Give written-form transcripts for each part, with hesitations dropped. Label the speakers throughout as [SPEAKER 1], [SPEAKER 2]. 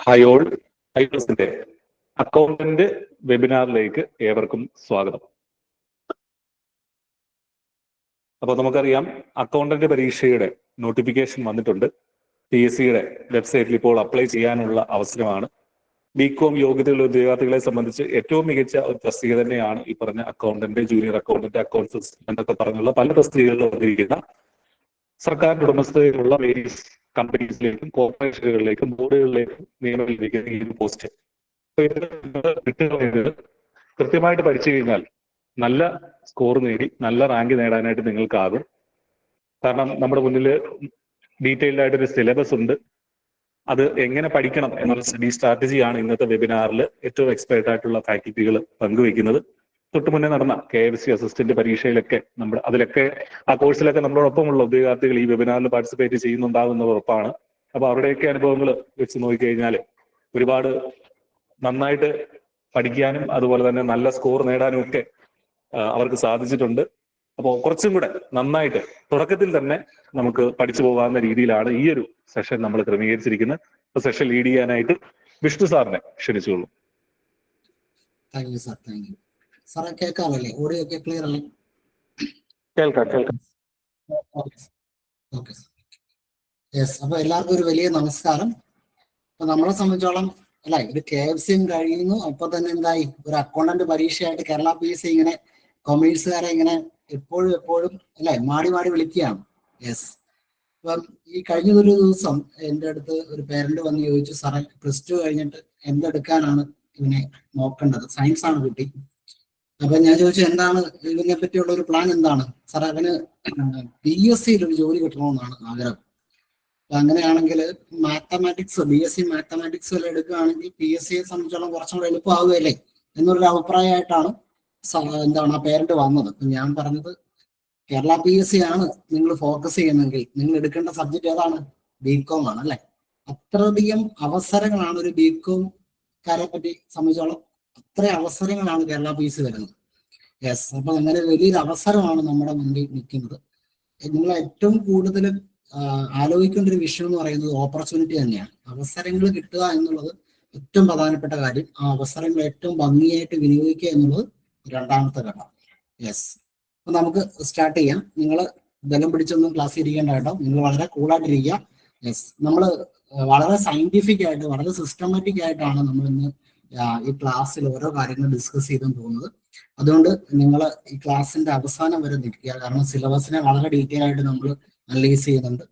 [SPEAKER 1] Hi all, ഐപ്ലസിന്റെ accountant വെബിനാറിലേക്ക് ഏവർക്കും സ്വാഗതം. അപ്പോൾ നമുക്കറിയാം, അക്കൗണ്ടന്റ് പരീക്ഷയുടെ നോട്ടിഫിക്കേഷൻ വന്നിട്ടുണ്ട്. PSCയുടെ വെബ്സൈറ്റിൽ ഇപ്പോൾ അപ്ലൈ ചെയ്യാനുള്ള അവസരമാണ്. BCom യോഗ്യതയുള്ള ഉദ്യോഗാർത്ഥികളെ സംബന്ധിച്ച് ഏറ്റവും മികച്ച ഒരു തസ്തിക തന്നെയാണ് ഈ പറഞ്ഞ accountant, junior accountant, accounts assistant എന്നൊക്കെ പറഞ്ഞുള്ള പല തസ്തികകളിലും വന്നിരിക്കുന്ന സർക്കാരിന്റെ ഉടമസ്ഥതയിലുള്ള വേരിയസ് കമ്പനീസിലേക്കും കോർപ്പറേഷനുകളിലേക്കും ബോർഡുകളിലേക്കും നിയമനങ്ങളിലേക്കും ഈ ഒരു പോസ്റ്റ് കൃത്യമായിട്ട് പഠിച്ചു കഴിഞ്ഞാൽ നല്ല സ്കോർ നേടി നല്ല റാങ്ക് നേടാനായിട്ട് നിങ്ങൾക്കാകും. കാരണം നമ്മുടെ മുന്നിൽ ഡീറ്റെയിൽഡ് ആയിട്ടൊരു സിലബസ് ഉണ്ട്. അത് എങ്ങനെ പഠിക്കണം എന്നുള്ള സ്റ്റഡി സ്ട്രാറ്റജിയാണ് ഇന്നത്തെ വെബിനാറിൽ ഏറ്റവും എക്സ്പേർട്ട് ആയിട്ടുള്ള ഫാക്കൽറ്റികൾ പങ്കുവയ്ക്കുന്നത്. തൊട്ടു മുന്നേ നടന്ന KFC അസിസ്റ്റന്റ് പരീക്ഷയിലൊക്കെ അതിലൊക്കെ ആ കോഴ്സിലൊക്കെ നമ്മളോടൊപ്പമുള്ള ഉദ്യോഗാർത്ഥികൾ ഈ വെബിനാറിൽ പാർട്ടിസിപ്പേറ്റ് ചെയ്യുന്നുണ്ടാകുന്നത് ഉറപ്പാണ്. അപ്പൊ അവരുടെയൊക്കെ അനുഭവങ്ങൾ വെച്ച് നോക്കിക്കഴിഞ്ഞാൽ ഒരുപാട് നന്നായിട്ട് പഠിക്കാനും അതുപോലെ തന്നെ നല്ല സ്കോർ നേടാനും ഒക്കെ അവർക്ക് സാധിച്ചിട്ടുണ്ട്. അപ്പോൾ കുറച്ചും കൂടെ നന്നായിട്ട് തുടക്കത്തിൽ തന്നെ നമുക്ക് പഠിച്ചു പോകാവുന്ന രീതിയിലാണ് ഈ ഒരു സെഷൻ നമ്മൾ ക്രമീകരിച്ചിരിക്കുന്നത്. അപ്പൊ സെഷൻ ലീഡ് ചെയ്യാനായിട്ട് വിഷ്ണു സാറിനെ ക്ഷണിച്ചോളൂ.
[SPEAKER 2] Thank you sir, thank you സാറെ. കേൾക്കാമല്ലേ? ഓഡിയോ ഒക്കെ ക്ലിയർ അല്ലേ?
[SPEAKER 1] കേൾക്കാം.
[SPEAKER 2] Okay sir. യെസ്, അപ്പൊ എല്ലാവർക്കും ഒരു വലിയ നമസ്കാരം. അപ്പൊ നമ്മളെ സംബന്ധിച്ചോളം അല്ലെ, ഒരു KFC കഴിയുന്നു, അപ്പൊ തന്നെ എന്തായി, ഒരു അക്കൗണ്ടന്റ് പരീക്ഷയായിട്ട് കേരള PSC ഇങ്ങനെ കൊമേഴ്സുകാരെ ഇങ്ങനെ എപ്പോഴും അല്ലെ മാടി വിളിക്കുകയാണ്. യെസ്, അപ്പം ഈ കഴിഞ്ഞൊരു ദിവസം എൻ്റെ അടുത്ത് ഒരു പേരന്റ് വന്ന് ചോദിച്ചു, സാറേ +2 കഴിഞ്ഞിട്ട് എന്തെടുക്കാനാണ് ഇവനെ നോക്കേണ്ടത്? സയൻസ് ആണ് കുട്ടി. അപ്പൊ ഞാൻ ചോദിച്ചു, എന്താണ് ഇതിനെ പറ്റിയുള്ള ഒരു പ്ലാൻ എന്താണ്? സാറേ അവന് PSCയിൽ ഒരു ജോലി കിട്ടണമെന്നാണ് ആഗ്രഹം. അപ്പൊ അങ്ങനെയാണെങ്കിൽ മാത്തമാറ്റിക്സ്, BSc മാത്തമാറ്റിക്സ് വല്ല എടുക്കുകയാണെങ്കിൽ PSCയെ സംബന്ധിച്ചോളം കുറച്ചും കൂടെ എളുപ്പമാവുകയല്ലേ എന്നൊരു അഭിപ്രായമായിട്ടാണ് എന്താണ് ആ പേരന്റ് വന്നത്. അപ്പൊ ഞാൻ പറഞ്ഞത്, കേരള PSC ആണ് നിങ്ങൾ ഫോക്കസ് ചെയ്യുന്നെങ്കിൽ നിങ്ങൾ എടുക്കേണ്ട സബ്ജക്ട് ഏതാണ്? BCom ആണ് അല്ലെ. അത്രയധികം അവസരങ്ങളാണ് ഒരു BCom കാരെ പറ്റി സംബന്ധിച്ചോളം, അത്ര അവസരങ്ങളാണ് കേരള PSC വരുന്നത്. യെസ്, അപ്പൊ അങ്ങനെ വലിയൊരു അവസരമാണ് നമ്മുടെ മുന്നിൽ നിൽക്കുന്നത്. നിങ്ങൾ ഏറ്റവും കൂടുതൽ ആലോചിക്കേണ്ട ഒരു വിഷയം എന്ന് പറയുന്നത് ഓപ്പർച്യൂണിറ്റി തന്നെയാണ്. അവസരങ്ങൾ കിട്ടുക എന്നുള്ളത് ഏറ്റവും പ്രധാനപ്പെട്ട കാര്യം. ആ അവസരങ്ങൾ ഏറ്റവും ഭംഗിയായിട്ട് വിനിയോഗിക്കുക എന്നുള്ളത് രണ്ടാമത്തെ ഘട്ടം. യെസ്, അപ്പൊ നമുക്ക് സ്റ്റാർട്ട് ചെയ്യാം. നിങ്ങൾ ബലം പിടിച്ചൊന്നും ക്ലാസ്സിൽ ഇരിക്കേണ്ട കേട്ടോ, നിങ്ങൾ വളരെ കൂളായിട്ടിരിക്കുക. യെസ്, നമ്മൾ വളരെ സയന്റിഫിക് ആയിട്ട് വളരെ സിസ്റ്റമാറ്റിക് ആയിട്ടാണ് നമ്മൾ ഇന്ന് ഈ ക്ലാസ്സിൽ ഓരോ കാര്യങ്ങൾ ഡിസ്കസ് ചെയ്തും പോകുന്നത്. അതുകൊണ്ട് നിങ്ങൾ ഈ ക്ലാസ്സിന്റെ അവസാനം വരെ നിൽക്കുക. കാരണം സിലബസിനെ വളരെ ഡീറ്റെയിൽ ആയിട്ട് നമ്മൾ അനലൈസ് ചെയ്യുന്നുണ്ട്.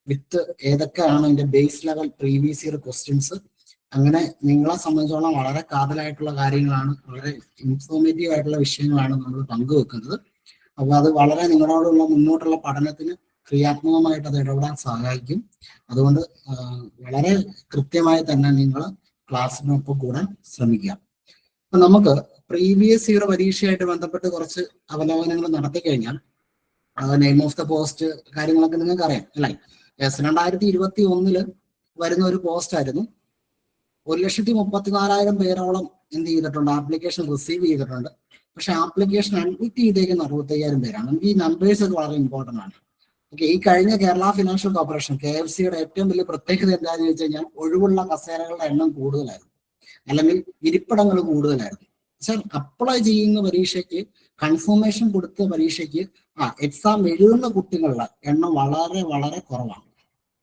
[SPEAKER 2] വിത്ത് ഏതൊക്കെയാണ് അതിന്റെ base level previous year questions. അങ്ങനെ നിങ്ങളെ സംബന്ധിച്ചോളം വളരെ കാതലായിട്ടുള്ള കാര്യങ്ങളാണ്, വളരെ ഇൻഫോർമേറ്റീവ് ആയിട്ടുള്ള വിഷയങ്ങളാണ് നമ്മൾ പങ്കുവെക്കുന്നത്. അപ്പൊ അത് വളരെ നിങ്ങളോടുള്ള മുന്നോട്ടുള്ള പഠനത്തിന് ക്രിയാത്മകമായിട്ട് അത് ഇടപെടാൻ സഹായിക്കും. അതുകൊണ്ട് വളരെ കൃത്യമായി തന്നെ നിങ്ങൾ ക്ലാസ്സിനൊപ്പം കൂടാൻ ശ്രമിക്കുക. അപ്പൊ നമുക്ക് പ്രീവിയസ് ഇയർ പരീക്ഷയായിട്ട് ബന്ധപ്പെട്ട് കുറച്ച് അവലോകനങ്ങൾ നടത്തി കഴിഞ്ഞാൽ നെയിം ഓഫ് ദ പോസ്റ്റ് കാര്യങ്ങളൊക്കെ നിങ്ങൾക്ക് അറിയാം അല്ലെ. യെസ്, 2021 വരുന്ന ഒരു പോസ്റ്റ് ആയിരുന്നു. 1,34,000 പേരോളം എന്ത് ചെയ്തിട്ടുണ്ട്, ആപ്ലിക്കേഷൻ റിസീവ് ചെയ്തിട്ടുണ്ട്. പക്ഷെ ആപ്ലിക്കേഷൻ അഡ്മിറ്റ് ചെയ്തേക്കുന്ന 65,000 പേരാണ്. നമുക്ക് ഈ നമ്പേഴ്സ് ഒക്കെ വളരെ ഇമ്പോർട്ടന്റ് ആണ്. ഓക്കെ, ഈ കഴിഞ്ഞ കേരള ഫിനാൻഷ്യൽ കോർപ്പറേഷൻ KFCയുടെ ഏറ്റവും വലിയ പ്രത്യേകത എന്താണെന്ന് വെച്ച് കഴിഞ്ഞാൽ ഒഴിവുള്ള കസേരകളുടെ എണ്ണം കൂടുതലായിരുന്നു, അല്ലെങ്കിൽ ഇരിപ്പിടങ്ങൾ കൂടുതലായിരുന്നു. പക്ഷെ അപ്ലൈ ചെയ്യുന്ന പരീക്ഷയ്ക്ക്, കൺഫർമേഷൻ കൊടുത്ത പരീക്ഷയ്ക്ക് എക്സാം എഴുതുന്ന കുട്ടികളുടെ എണ്ണം വളരെ കുറവാണ്.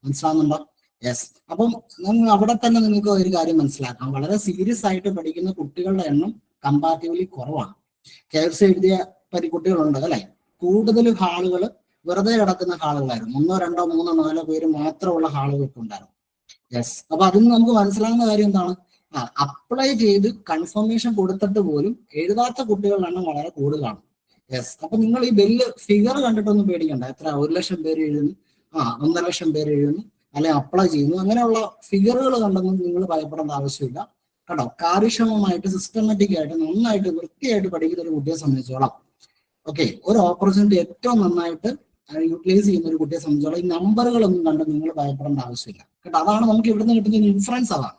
[SPEAKER 2] മനസ്സിലാവുന്നുണ്ടോ? യെസ്, അപ്പം അവിടെ തന്നെ നിങ്ങൾക്ക് ഒരു കാര്യം മനസ്സിലാക്കാം, വളരെ സീരിയസ് ആയിട്ട് പഠിക്കുന്ന കുട്ടികളുടെ എണ്ണം കമ്പാരിറ്റീവ്ലി കുറവാണ്. KFC എഴുതിയ കുട്ടികളുണ്ട് അല്ലെ. കൂടുതൽ ഹാളുകൾ വെറുതെ കിടക്കുന്ന ഹാളുകളായിരുന്നു. 1, 2, 3, 4 പേര് മാത്രമുള്ള ഹാളുകളൊക്കെ ഉണ്ടായിരുന്നു. യെസ്, അപ്പൊ അതിന് നമുക്ക് മനസ്സിലാകുന്ന കാര്യം എന്താണ്, അപ്ലൈ ചെയ്ത് കൺഫർമേഷൻ കൊടുത്തിട്ട് പോലും എഴുതാത്ത കുട്ടികളുടെ എണ്ണം വളരെ കൂടുതലാണ്. യെസ്, അപ്പൊ നിങ്ങൾ ഈ ബെല്ല് ഫിഗർ കണ്ടിട്ടൊന്നും പേടിക്കണ്ട. എത്ര 1,00,000 പേര് എഴുതുന്നു, 1,50,000 പേര് എഴുതുന്നു, അല്ലെ അപ്ലൈ ചെയ്യുന്നു, അങ്ങനെയുള്ള ഫിഗറുകൾ കണ്ടൊന്നും നിങ്ങൾ ഭയപ്പെടേണ്ട ആവശ്യമില്ല കേട്ടോ. കാര്യക്ഷമമായിട്ട് സിസ്റ്റമാറ്റിക് ആയിട്ട് നന്നായിട്ട് വൃത്തിയായിട്ട് പഠിക്കുന്ന ഒരു കുട്ടിയെ സംബന്ധിച്ചോളം, ഓക്കെ, ഒരു ഓപ്പർച്യൂണിറ്റി ഏറ്റവും നന്നായിട്ട് യൂട്ടിലൈസ് ചെയ്യുന്ന ഒരു കുട്ടിയെ സംബന്ധിച്ചോളം ഈ നമ്പറുകളൊന്നും കണ്ട് നിങ്ങൾ ഭയപ്പെടേണ്ട ആവശ്യമില്ല കേട്ടോ. അതാണ് നമുക്ക് ഇവിടുന്ന് കിട്ടുന്ന ഇൻഫറൻസ് അതാണ്.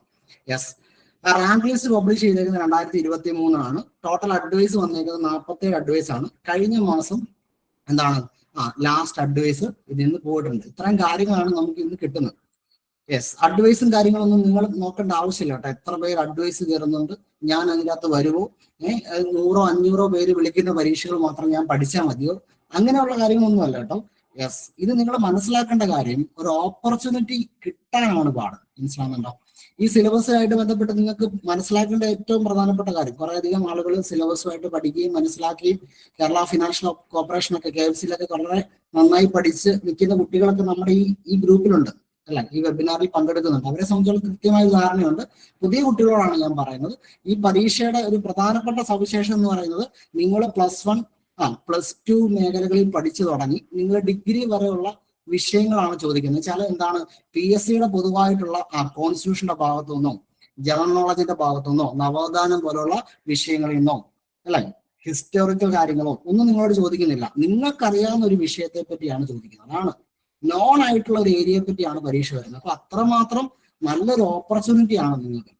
[SPEAKER 2] യെസ്, റാങ്ക് ലിസ്റ്റ് പബ്ലിഷ് ചെയ്തേക്കുന്നത് 2023 ആണ്. ടോട്ടൽ അഡ്വൈസ് വന്നേക്കുന്നത് 47 അഡ്വൈസ് ആണ്. കഴിഞ്ഞ മാസം എന്താണ് ലാസ്റ്റ് അഡ്വൈസ് ഇതിൽ നിന്ന് പോയിട്ടുണ്ട്. ഇത്രയും കാര്യങ്ങളാണ് നമുക്ക് ഇന്ന് കിട്ടുന്നത്. യെസ്, അഡ്വൈസും കാര്യങ്ങളൊന്നും നിങ്ങൾ നോക്കേണ്ട ആവശ്യമില്ല കേട്ടോ. എത്ര പേര് അഡ്വൈസ് കയറുന്നുണ്ട്, ഞാൻ അതിനകത്ത് വരുമോ, 100-500 പേര് വിളിക്കുന്ന പരീക്ഷകൾ മാത്രം ഞാൻ പഠിച്ചാൽ മതിയോ, അങ്ങനെയുള്ള കാര്യങ്ങളൊന്നും അല്ല കേട്ടോ. യെസ്, ഇത് നിങ്ങൾ മനസ്സിലാക്കേണ്ട കാര്യം, ഒരു ഓപ്പർച്യൂണിറ്റി കിട്ടാനാണ് പാട്. മനസ്സിലാകുന്നുണ്ടോ? ഈ സിലബസുമായിട്ട് ബന്ധപ്പെട്ട് നിങ്ങൾക്ക് മനസ്സിലാക്കേണ്ട ഏറ്റവും പ്രധാനപ്പെട്ട കാര്യം, കുറെ അധികം ആളുകൾ സിലബസുമായിട്ട് പഠിക്കുകയും മനസ്സിലാക്കുകയും കേരള ഫിനാൻഷ്യൽ കോർപ്പറേഷൻ ഒക്കെ KFCയിലൊക്കെ വളരെ നന്നായി പഠിച്ച് നിൽക്കുന്ന കുട്ടികളൊക്കെ നമ്മുടെ ഈ ഗ്രൂപ്പിലുണ്ട്, അല്ല, ഈ വെബിനാറിൽ പങ്കെടുക്കുന്നുണ്ട്. അവരെ സംബന്ധിച്ചോളം കൃത്യമായ ധാരണയുണ്ട്. പുതിയ കുട്ടികളോടാണ് ഞാൻ പറയുന്നത്, ഈ പരീക്ഷയുടെ ഒരു പ്രധാനപ്പെട്ട സവിശേഷം എന്ന് പറയുന്നത്, നിങ്ങൾ +1 +2 മേഖലകളിൽ പഠിച്ചു തുടങ്ങി നിങ്ങൾ ഡിഗ്രി വരെയുള്ള വിഷയങ്ങളാണ് ചോദിക്കുന്നത്. വെച്ചാൽ എന്താണ്, PSCയുടെ പൊതുവായിട്ടുള്ള കോൺസ്റ്റിറ്റ്യൂഷന്റെ ഭാഗത്തു നിന്നോ, ജനറൽ നോളജിന്റെ ഭാഗത്തു നിന്നോ, നവോത്ഥാനം പോലുള്ള വിഷയങ്ങളിൽ നിന്നോ, അല്ലെ, ഹിസ്റ്റോറിക്കൽ കാര്യങ്ങളോ ഒന്നും നിങ്ങളോട് ചോദിക്കുന്നില്ല. നിങ്ങൾക്കറിയാവുന്ന ഒരു വിഷയത്തെ പറ്റിയാണ് ചോദിക്കുന്നത്. അതാണ് നോൺ ആയിട്ടുള്ള ഒരു ഏരിയയെ പറ്റിയാണ് പരീക്ഷ വരുന്നത്. അപ്പൊ അത്രമാത്രം നല്ലൊരു ഓപ്പർച്യൂണിറ്റി ആണ് നിങ്ങൾക്ക്.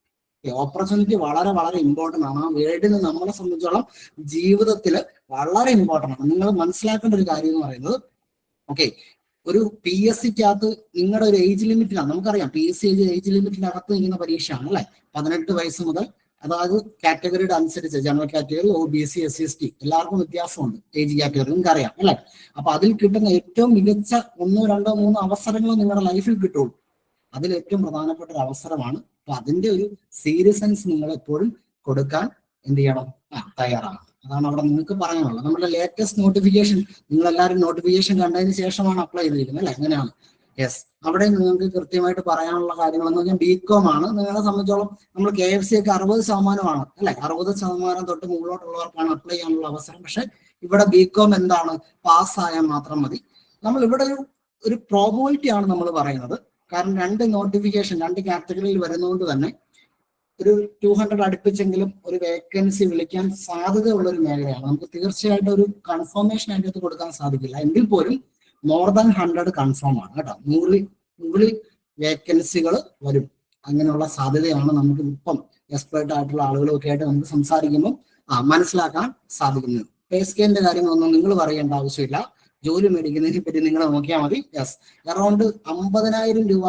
[SPEAKER 2] ഓപ്പർച്യൂണിറ്റി വളരെ വളരെ ഇമ്പോർട്ടൻ്റ് ആണ്. ആ വേർഡിന് നമ്മളെ സംബന്ധിച്ചോളം ജീവിതത്തിൽ വളരെ ഇമ്പോർട്ടൻ്റ് ആണ്. നിങ്ങൾ മനസ്സിലാക്കേണ്ട ഒരു കാര്യം എന്ന് പറയുന്നത്, ഓക്കെ, ഒരു PSCക്കകത്ത് നിങ്ങളുടെ ഒരു ഏജ് ലിമിറ്റിലാണ്, നമുക്കറിയാം PSC ഏജ് ലിമിറ്റിനകത്ത് നിൽക്കുന്ന പരീക്ഷയാണ്, അല്ലെ, 18 വയസ്സ് മുതൽ. അതായത് കാറ്റഗറിയുടെ അനുസരിച്ച്, ജനറൽ കാറ്റഗറി, OBC, SC/ST എല്ലാവർക്കും വ്യത്യാസമുണ്ട് ഏജ് കാറ്റഗറി, നിങ്ങൾക്ക് അറിയാം, അല്ലെ. അപ്പൊ അതിൽ കിട്ടുന്ന ഏറ്റവും മികച്ച 1, 2, 3 അവസരങ്ങൾ നിങ്ങളുടെ ലൈഫിൽ കിട്ടുള്ളൂ. അതിൽ ഏറ്റവും പ്രധാനപ്പെട്ട ഒരു അവസരമാണ്. അപ്പൊ അതിന്റെ ഒരു സീരിയസ്നെസ് നിങ്ങൾ എപ്പോഴും കൊടുക്കാൻ എന്ത് ചെയ്യണം, തയ്യാറാണ്. അതാണ് അവിടെ നിങ്ങൾക്ക് പറയാനുള്ളത്. നമ്മുടെ ലേറ്റസ്റ്റ് നോട്ടിഫിക്കേഷൻ, നിങ്ങൾ എല്ലാവരും നോട്ടിഫിക്കേഷൻ കണ്ടതിന് ശേഷമാണ് അപ്ലൈ ചെയ്തിരിക്കുന്നത്, അല്ലെ, അങ്ങനെയാണ്. യെസ്, അവിടെ നിങ്ങൾക്ക് കൃത്യമായിട്ട് പറയാനുള്ള കാര്യങ്ങളെന്ന് പറഞ്ഞാൽ BCom ആണ്. നിങ്ങളെ സംബന്ധിച്ചോളം നമ്മൾ KFC ഒക്കെ 60% അല്ലെ, 60% തൊട്ട് മുകളിലോട്ടുള്ളവർക്കാണ് അപ്ലൈ ചെയ്യാനുള്ള അവസരം. പക്ഷെ ഇവിടെ BCom എന്താണ്, പാസ്സായാൽ മാത്രം മതി. നമ്മൾ ഇവിടെ ഒരു പ്രോബിലിറ്റി ആണ് നമ്മൾ പറയുന്നത്. കാരണം 2 നോട്ടിഫിക്കേഷൻ 2 കാറ്റഗറിയിൽ വരുന്നതുകൊണ്ട് തന്നെ ഒരു 200 അടുപ്പിച്ചെങ്കിലും ഒരു വേക്കൻസി വിളിക്കാൻ സാധ്യതയുള്ള ഒരു മേഖലയാണ്. നമുക്ക് തീർച്ചയായിട്ടും ഒരു കൺഫർമേഷൻ അതിൻ്റെ അകത്ത് കൊടുക്കാൻ സാധിക്കില്ല, എങ്കിൽ പോലും മോർ ദാൻ 100 കൺഫേം ആണ് കേട്ടോ. 100 വേക്കൻസികൾ വരും, അങ്ങനെയുള്ള സാധ്യതയാണ് നമുക്ക് ഇപ്പം എക്സ്പേർട്ട് ആയിട്ടുള്ള ആളുകളൊക്കെ ആയിട്ട് നമുക്ക് സംസാരിക്കുമ്പോൾ മനസ്സിലാക്കാൻ സാധിക്കുന്നത്. പേ സ്കെയിലിന്റെ കാര്യങ്ങളൊന്നും നിങ്ങൾ പറയേണ്ട ആവശ്യമില്ല. ജോലി മേടിക്കുന്നതിനെ പറ്റി നിങ്ങൾ നോക്കിയാൽ മതി. യെസ്, അറൗണ്ട് 50,000 രൂപ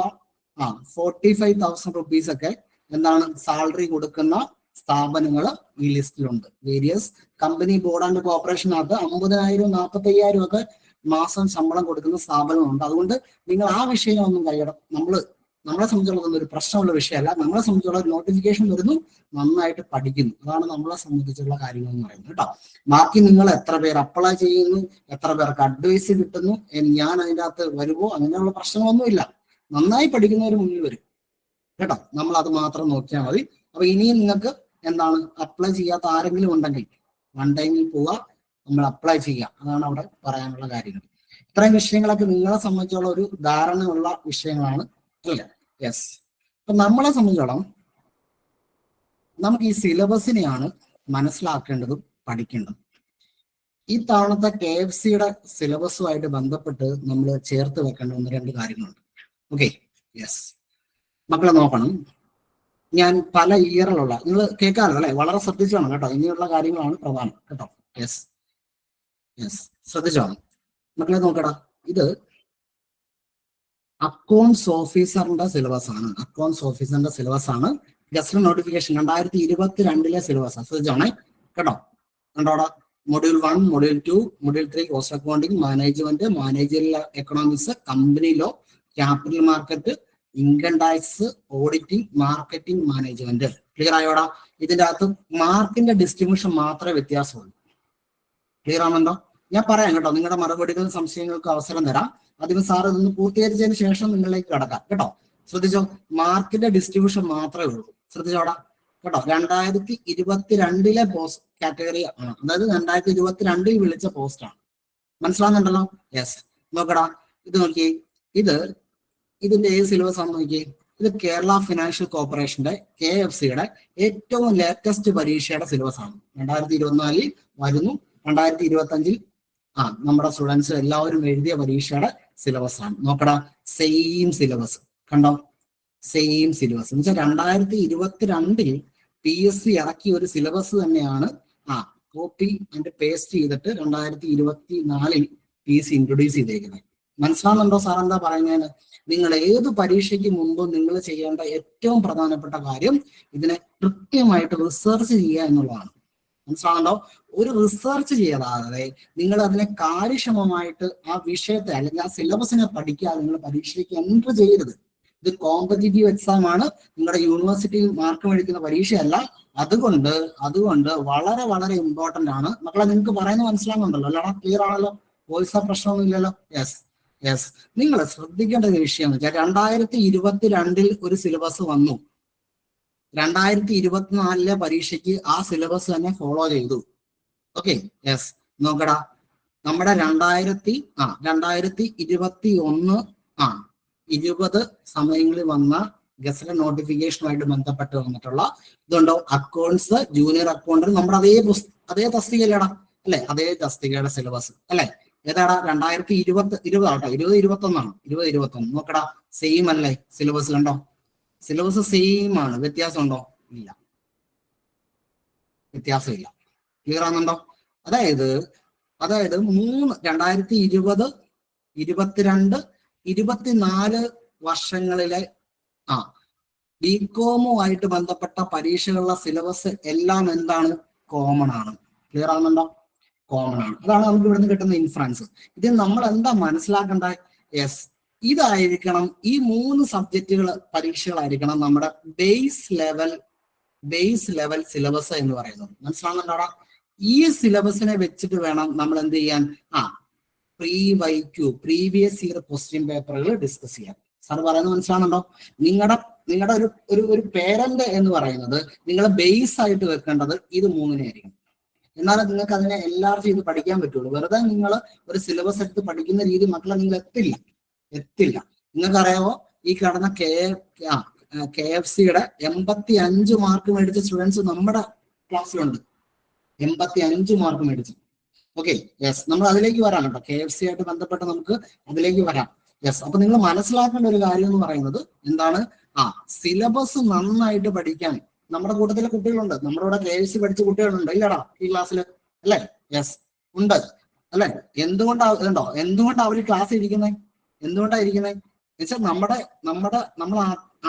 [SPEAKER 2] 45,000 റുപ്പീസ് ഒക്കെ എന്താണ് സാലറി കൊടുക്കുന്ന സ്ഥാപനങ്ങൾ ഈ ലിസ്റ്റിലുണ്ട്. വേരിയസ് കമ്പനി ബോർഡ് ആൻഡ് കോർപ്പറേഷനകത്ത് 50,000 45,000 ഒക്കെ മാസം ശമ്പളം കൊടുക്കുന്ന സ്ഥാപനങ്ങളുണ്ട്. അതുകൊണ്ട് നിങ്ങൾ ആ വിഷയമൊന്നും നമ്മളെ സംബന്ധിച്ചുള്ള ഒരു പ്രശ്നമുള്ള വിഷയമല്ല. നമ്മളെ സംബന്ധിച്ചുള്ള നോട്ടിഫിക്കേഷൻ വരുന്നു, നന്നായിട്ട് പഠിക്കുന്നു, അതാണ് നമ്മളെ സംബന്ധിച്ചുള്ള കാര്യങ്ങൾ എന്ന് പറയുന്നത് കേട്ടോ. ബാക്കി നിങ്ങൾ എത്ര പേർ അപ്ലൈ ചെയ്യുന്നു, എത്ര പേർക്ക് അഡ്വൈസ് കിട്ടുന്നു, ഞാൻ അതിൻ്റെ അകത്ത് വരുമോ, അങ്ങനെയുള്ള പ്രശ്നങ്ങളൊന്നുമില്ല. നന്നായി പഠിക്കുന്നവർ മുന്നിൽ വരും കേട്ടോ. നമ്മൾ അത് മാത്രം നോക്കിയാൽ മതി. അപ്പൊ ഇനിയും നിങ്ങൾക്ക് എന്താണ് അപ്ലൈ ചെയ്യാത്ത ആരെങ്കിലും ഉണ്ടെങ്കിൽ വൺ ടൈമിൽ പോവുക, നമ്മൾ അപ്ലൈ ചെയ്യുക, അതാണ് അവിടെ പറയാനുള്ള കാര്യങ്ങൾ. ഇത്രയും വിഷയങ്ങളൊക്കെ നിങ്ങളെ സംബന്ധിച്ചുള്ള ഒരു ധാരണയുള്ള വിഷയങ്ങളാണ്, അല്ലേ? യെസ്. അപ്പൊ നമ്മളെ സംബന്ധിച്ചോളം നമുക്ക് ഈ സിലബസിനെയാണ് മനസ്സിലാക്കേണ്ടതും പഠിക്കേണ്ടതും. ഈ തവണത്തെ KFCയുടെ സിലബസുമായിട്ട് ബന്ധപ്പെട്ട് നമ്മൾ ചേർത്ത് വെക്കേണ്ട 1-2 കാര്യങ്ങളുണ്ട്. ഓക്കെ, യെസ്, മക്കളെ നോക്കണം. ഞാൻ പല ഇയറിലുള്ള, നിങ്ങൾ കേൾക്കാമല്ലോ അല്ലെ, വളരെ ശ്രദ്ധിച്ചോണം കേട്ടോ. ഇനിയുള്ള കാര്യങ്ങളാണ് പ്രധാനം കേട്ടോ. യെസ്, ശ്രദ്ധിച്ചോണം മക്കളെ. നോക്കടാ, ഇത് അക്കൗണ്ട്സ് ഓഫീസറിന്റെ സിലബസ് ആണ്. ഗസ്റ്റ് നോട്ടിഫിക്കേഷൻ 2022 സിലബസ് ശ്രദ്ധിച്ചോണേ കേട്ടോ. കണ്ടോടാ, module 1, module 2, module 3 cost accounting, management, managerial economics, company law, capital market, income tax, auditing, marketing, management. Clear ആയോടാ? ഇതിന്റെ അകത്ത് മാർക്കിന്റെ ഡിസ്ട്രിബ്യൂഷൻ മാത്രമേ വ്യത്യാസമുള്ളൂ. ക്ലിയർ ആണെന്തോ? ഞാൻ പറയാം കേട്ടോ, നിങ്ങളുടെ മറുപടികളും സംശയങ്ങൾക്ക് അവസരം തരാം. അതിന് സാർ ഇതൊന്ന് പൂർത്തീകരിച്ചതിന് ശേഷം നിങ്ങളിലേക്ക് കടക്കാം കേട്ടോ. ശ്രദ്ധിച്ചോ, മാർക്കിന്റെ ഡിസ്ട്രിബ്യൂഷൻ മാത്രമേ ഉള്ളൂ. ശ്രദ്ധിച്ചോടാ കേട്ടോ. 2022 പോസ്റ്റ് കാറ്റഗറി ആണ്, അതായത് 2022 വിളിച്ച പോസ്റ്റ് ആണ്. മനസ്സിലാകുന്നുണ്ടല്ലോ? യെസ്. നോക്കടാ, ഇത് നോക്കിയേ, ഇതിന്റെ ഏത് സിലബസ് ആണെന്ന് നോക്കിയേ. ഇത് കേരള ഫിനാൻഷ്യൽ കോർപ്പറേഷന്റെ KFCയുടെ ഏറ്റവും ലേറ്റസ്റ്റ് പരീക്ഷയുടെ സിലബസ് ആണ്. 2024 വരുന്നു, 2025 നമ്മുടെ സ്റ്റുഡൻസ് എല്ലാവരും എഴുതിയ പരീക്ഷയുടെ സിലബസ് ആണ്. നോക്കടാ, സെയിം സിലബസ് കണ്ടോ, സെയിം സിലബസ് എന്ന് വെച്ചാൽ 2022 PSC ഇറക്കിയ ഒരു സിലബസ് തന്നെയാണ് കോപ്പി ആൻഡ് പേസ്റ്റ് ചെയ്തിട്ട് 2024 PSC ഇൻട്രൊഡ്യൂസ് ചെയ്തേക്കുന്നത്. മനസ്സിലാവുന്നുണ്ടോ സാർ എന്താ പറയുന്നതിന്? നിങ്ങൾ ഏത് പരീക്ഷയ്ക്ക് മുമ്പും നിങ്ങൾ ചെയ്യേണ്ട ഏറ്റവും പ്രധാനപ്പെട്ട കാര്യം ഇതിനെ കൃത്യമായിട്ട് റിസർച്ച് ചെയ്യുക എന്നുള്ളതാണ്. മനസ്സിലാണല്ലോ? ഒരു റിസർച്ച് ചെയ്യാതെ നിങ്ങൾ അതിനെ കാര്യക്ഷമമായിട്ട് ആ വിഷയത്തെ അല്ലെങ്കിൽ ആ സിലബസിനെ പഠിക്കാതെ നിങ്ങൾ പരീക്ഷയ്ക്ക് എൻട്രി ചെയ്യരുത്. ഇത് കോമ്പറ്റീറ്റീവ് എക്സാം ആണ്, നിങ്ങളുടെ യൂണിവേഴ്സിറ്റിയിൽ മാർക്ക് മേടിക്കുന്ന പരീക്ഷയല്ല. അതുകൊണ്ട് വളരെ വളരെ ഇമ്പോർട്ടന്റ് ആണ് മക്കളെ. നിങ്ങൾക്ക് പറയുന്നത് മനസ്സിലാകുന്നുണ്ടല്ലോ അല്ലാതെ ക്ലിയർ ആണല്ലോ? വോയിസ് പ്രശ്നമൊന്നും ഇല്ലല്ലോ? യെസ്. നിങ്ങൾ ശ്രദ്ധിക്കേണ്ട ഒരു വിഷയം എന്ന് വെച്ചാൽ 2022 ഒരു സിലബസ് വന്നു. 2024 പരീക്ഷയ്ക്ക് ആ സിലബസ് തന്നെ ഫോളോ ചെയ്തു. Okay, yes. നോക്കടാ, നമ്മുടെ 2021 സമയങ്ങളിൽ വന്ന ഗസറ്റ് നോട്ടിഫിക്കേഷനുമായിട്ട് ബന്ധപ്പെട്ട് വന്നിട്ടുള്ള ഇതുണ്ടോ, അക്കൗണ്ട്സ് ജൂനിയർ അക്കൗണ്ടന്റ്, നമ്മുടെ അതേ തസ്തികയിലടാ അല്ലെ, അതേ തസ്തികയുടെ സിലബസ് അല്ലെ. ഏതാടാ? 2021 നോക്കടാ, സെയിം അല്ലേ സിലബസ്? കണ്ടോ, സിലബസ് സെയിം ആണ്. വ്യത്യാസം ഉണ്ടോ? ഇല്ല, വ്യത്യാസമില്ല. ക്ലിയർ ആകുന്നുണ്ടോ? അതായത് 2020, 22, 24 വർഷങ്ങളിലെ ബികോമുമായിട്ട് ബന്ധപ്പെട്ട പരീക്ഷകളുടെ സിലബസ് എല്ലാം എന്താണ്? കോമൺ ആണ്. ക്ലിയർ ആകുന്നുണ്ടോ? കോമൺ ആണ്. അതാണ് നമുക്ക് ഇവിടുന്ന് കിട്ടുന്ന ഇൻഫറൻസ്. ഇത് നമ്മൾ എന്താ മനസ്സിലാക്കേണ്ട? യെസ്, ഇതായിരിക്കണം ഈ 3 സബ്ജക്റ്റുകൾ പരീക്ഷകളായിരിക്കണം നമ്മുടെ ബേസ് ലെവൽ സിലബസ് എന്ന് പറയുന്നത്. മനസ്സിലാകുന്നുണ്ടോടാ? ഈ സിലബസിനെ വെച്ചിട്ട് വേണം നമ്മൾ എന്ത് ചെയ്യാൻ? പ്രീവിയസ് ഇയർ ക്വസ്റ്റ്യൻ പേപ്പറുകൾ ഡിസ്കസ് ചെയ്യാൻ. സാർ പറയുന്നത് മനസ്സിലാകുന്നുണ്ടോ? നിങ്ങളുടെ ഒരു പേരന്റ് എന്ന് പറയുന്നത് നിങ്ങൾ ബേസ് ആയിട്ട് വെക്കേണ്ടത് ഇത് 3 ആയിരിക്കും. എന്നാലും നിങ്ങൾക്ക് അതിനെ എല്ലാവർക്കും ഇത് പഠിക്കാൻ പറ്റുള്ളൂ. വെറുതെ നിങ്ങൾ ഒരു സിലബസ് എടുത്ത് പഠിക്കുന്ന രീതി മക്കളെ നിങ്ങൾ എത്തില്ല. നിങ്ങൾക്കറിയാമോ, ഈ കടന്ന KFCയുടെ 85 മാർക്ക് മേടിച്ച സ്റ്റുഡൻസ് നമ്മുടെ ക്ലാസ്സിലുണ്ട്. 85 മാർക്ക് മേടിച്ചു. Okay, yes. നമ്മൾ അതിലേക്ക് വരാം കേട്ടോ. KFC ആയിട്ട് ബന്ധപ്പെട്ട് നമുക്ക് അതിലേക്ക് വരാം. യെസ്. അപ്പൊ നിങ്ങൾ മനസ്സിലാക്കേണ്ട ഒരു കാര്യം എന്ന് പറയുന്നത് എന്താണ്? സിലബസ് നന്നായിട്ട് പഠിക്കാൻ നമ്മുടെ കൂട്ടത്തിലെ കുട്ടികളുണ്ട്. നമ്മുടെ ഇവിടെ KFC പഠിച്ച കുട്ടികളുണ്ട് ഇല്ലടാ ഈ ക്ലാസ്സിൽ അല്ലെ? യെസ്, ഉണ്ട് അല്ലെ? എന്തുകൊണ്ടാ അവർ ക്ലാസ് ഇരിക്കുന്നത്? വെച്ചാൽ നമ്മൾ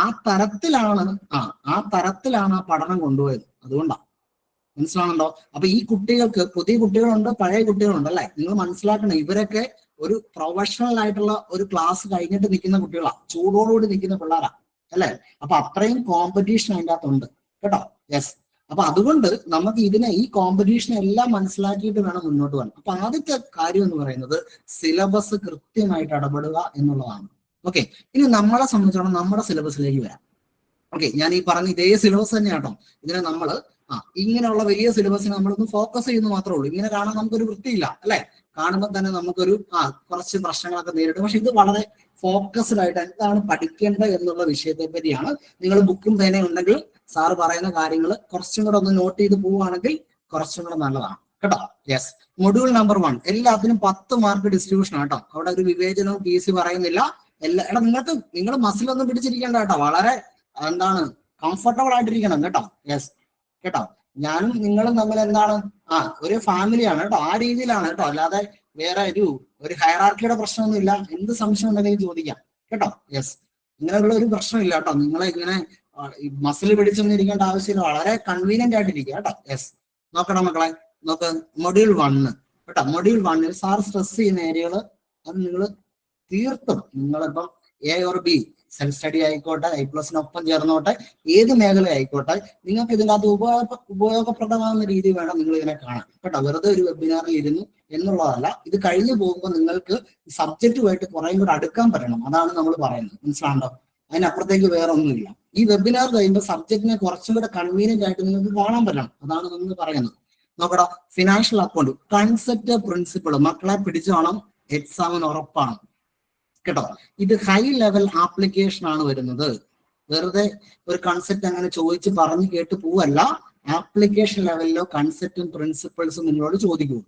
[SPEAKER 2] ആ തരത്തിലാണ് ആ പഠനം കൊണ്ടുപോയത്. അതുകൊണ്ടാണ്. മനസ്സിലാണല്ലോ? അപ്പൊ ഈ കുട്ടികൾക്ക് പുതിയ കുട്ടികളുണ്ട്, പഴയ കുട്ടികളുണ്ട് അല്ലെ? നിങ്ങൾ മനസ്സിലാക്കണം, ഇവരൊക്കെ ഒരു പ്രൊഫഷണൽ ആയിട്ടുള്ള ഒരു ക്ലാസ് കഴിഞ്ഞിട്ട് നിൽക്കുന്ന കുട്ടികളാണ്, ചൂടോടുകൂടി നിൽക്കുന്ന പിള്ളേരാ അല്ലെ? അപ്പൊ അത്രയും കോമ്പറ്റീഷൻ അതിൻ്റെ അകത്തുണ്ട് കേട്ടോ. യെസ്. അപ്പൊ അതുകൊണ്ട് നമുക്ക് ഈ കോമ്പറ്റീഷൻ എല്ലാം മനസ്സിലാക്കിയിട്ട് വേണം മുന്നോട്ട് പോകാൻ. അപ്പൊ ആദ്യത്തെ കാര്യം എന്ന് പറയുന്നത് സിലബസ് കൃത്യമായിട്ട് ഇടപെടുക എന്നുള്ളതാണ്. ഓക്കെ, ഇനി നമ്മളെ സംബന്ധിച്ചോളം നമ്മുടെ സിലബസിലേക്ക് വരാം. ഓക്കെ, ഞാൻ ഈ പറഞ്ഞ ഇതേ സിലബസ് തന്നെയാട്ടോ. ഇതിനെ നമ്മൾ ഇങ്ങനെയുള്ള വലിയ സിലബസിനെ നമ്മളൊന്ന് ഫോക്കസ് ചെയ്യുന്നു മാത്രമേ ഉള്ളൂ. ഇങ്ങനെ കാണാൻ നമുക്കൊരു വൃത്തിയില്ല അല്ലെ? കാണുമ്പോൾ തന്നെ നമുക്കൊരു കുറച്ച് പ്രശ്നങ്ങളൊക്കെ നേരിടും. പക്ഷെ ഇത് വളരെ ഫോക്കസ്ഡ് ആയിട്ട് എന്താണ് പഠിക്കേണ്ടത് എന്നുള്ള വിഷയത്തെ പറ്റിയാണ്. നിങ്ങൾ ബുക്കും പേനയും ഉണ്ടെങ്കിൽ സാറ് പറയുന്ന കാര്യങ്ങൾ കുറച്ചും കൂടെ ഒന്ന് നോട്ട് ചെയ്ത് പോവുകയാണെങ്കിൽ കുറച്ചും കൂടെ നല്ലതാണ് കേട്ടോ. യെസ്. മൊഡ്യൂൾ നമ്പർ 1 എല്ലാത്തിനും 10 മാർക്ക് ഡിസ്ട്രിബ്യൂഷൻ ആട്ടോ. അവിടെ ഒരു വിവേചനവും PC പറയുന്നില്ല. നിങ്ങൾ മസിലൊന്നും പിടിച്ചിരിക്കേണ്ട കേട്ടോ. വളരെ കംഫർട്ടബിൾ ആയിട്ടിരിക്കണം കേട്ടോ. യെസ് കേട്ടോ. ഞാനും നിങ്ങളും തമ്മിൽ ഒരു ഫാമിലിയാണ് കേട്ടോ. ആ രീതിയിലാണ് കേട്ടോ. അല്ലാതെ വേറെ ഒരു ഹയറാർക്കിയുടെ പ്രശ്നമൊന്നും ഇല്ല. എന്ത് സംശയം ഉണ്ടെങ്കിലും ചോദിക്കാം കേട്ടോ. യെസ്, ഇങ്ങനെയുള്ള ഒരു പ്രശ്നമില്ല കേട്ടോ. നിങ്ങളെ ഇങ്ങനെ മസിൽ പിടിച്ചൊന്നും ഇരിക്കേണ്ട ആവശ്യമില്ല. വളരെ കൺവീനിയന്റ് ആയിട്ടിരിക്കുക കേട്ടോ. യെസ്, നോക്കണം മക്കളെ. നോക്ക്, മൊഡ്യൂൾ 1 കേട്ടോ. മൊഡ്യൂൾ 1 സാർ സ്ട്രെസ് ചെയ്യുന്ന ഏരിയകൾ അത് നിങ്ങൾ തീർത്തും നിങ്ങളിപ്പം A or B self study ആയിക്കോട്ടെ, A+നൊപ്പം ചേർന്നോട്ടെ, ഏത് മേഖല ആയിക്കോട്ടെ, നിങ്ങൾക്ക് ഇതിൻ്റെ അത് ഉപയോഗപ്രദമാകുന്ന രീതി വേണം നിങ്ങൾ ഇതിനെ കാണാൻ കേട്ടോ. വെറുതെ ഒരു വെബിനാറിൽ ഇരുന്നു എന്നുള്ളതല്ല. ഇത് കഴിഞ്ഞു പോകുമ്പോൾ നിങ്ങൾക്ക് സബ്ജക്റ്റുമായിട്ട് കുറേയും കൂടെ അടുക്കാൻ പറ്റണം. അതാണ് നമ്മൾ പറയുന്നത്. മനസ്സിലാണ്ടോ? അതിനപ്പുറത്തേക്ക് വേറെ ഒന്നുമില്ല. ഈ വെബിനാർ കഴിയുമ്പോൾ സബ്ജക്റ്റിനെ കുറച്ചും കൂടെ കൺവീനിയന്റ് ആയിട്ട് നിങ്ങൾക്ക് കാണാൻ പറ്റണം. അതാണ് നമ്മൾ പറയുന്നത്. നോക്കടാ, ഫിനാൻഷ്യൽ അക്കൗണ്ട് കൺസെപ്റ്റ് പ്രിൻസിപ്പിൾ മക്കളെ പിടിച്ചോണം. എക്സാമിന് ഉറപ്പാണ് കേട്ടോ. ഇത് ഹൈ ലെവൽ ആപ്ലിക്കേഷൻ ആണ് വരുന്നത്. വെറുതെ ഒരു കൺസെപ്റ്റ് അങ്ങനെ ചോദിച്ച് പറഞ്ഞു കേട്ട് പോവല്ല. ആപ്ലിക്കേഷൻ ലെവലിലോ കൺസെപ്റ്റും പ്രിൻസിപ്പിൾസും നിങ്ങളോട് ചോദിക്കൂ.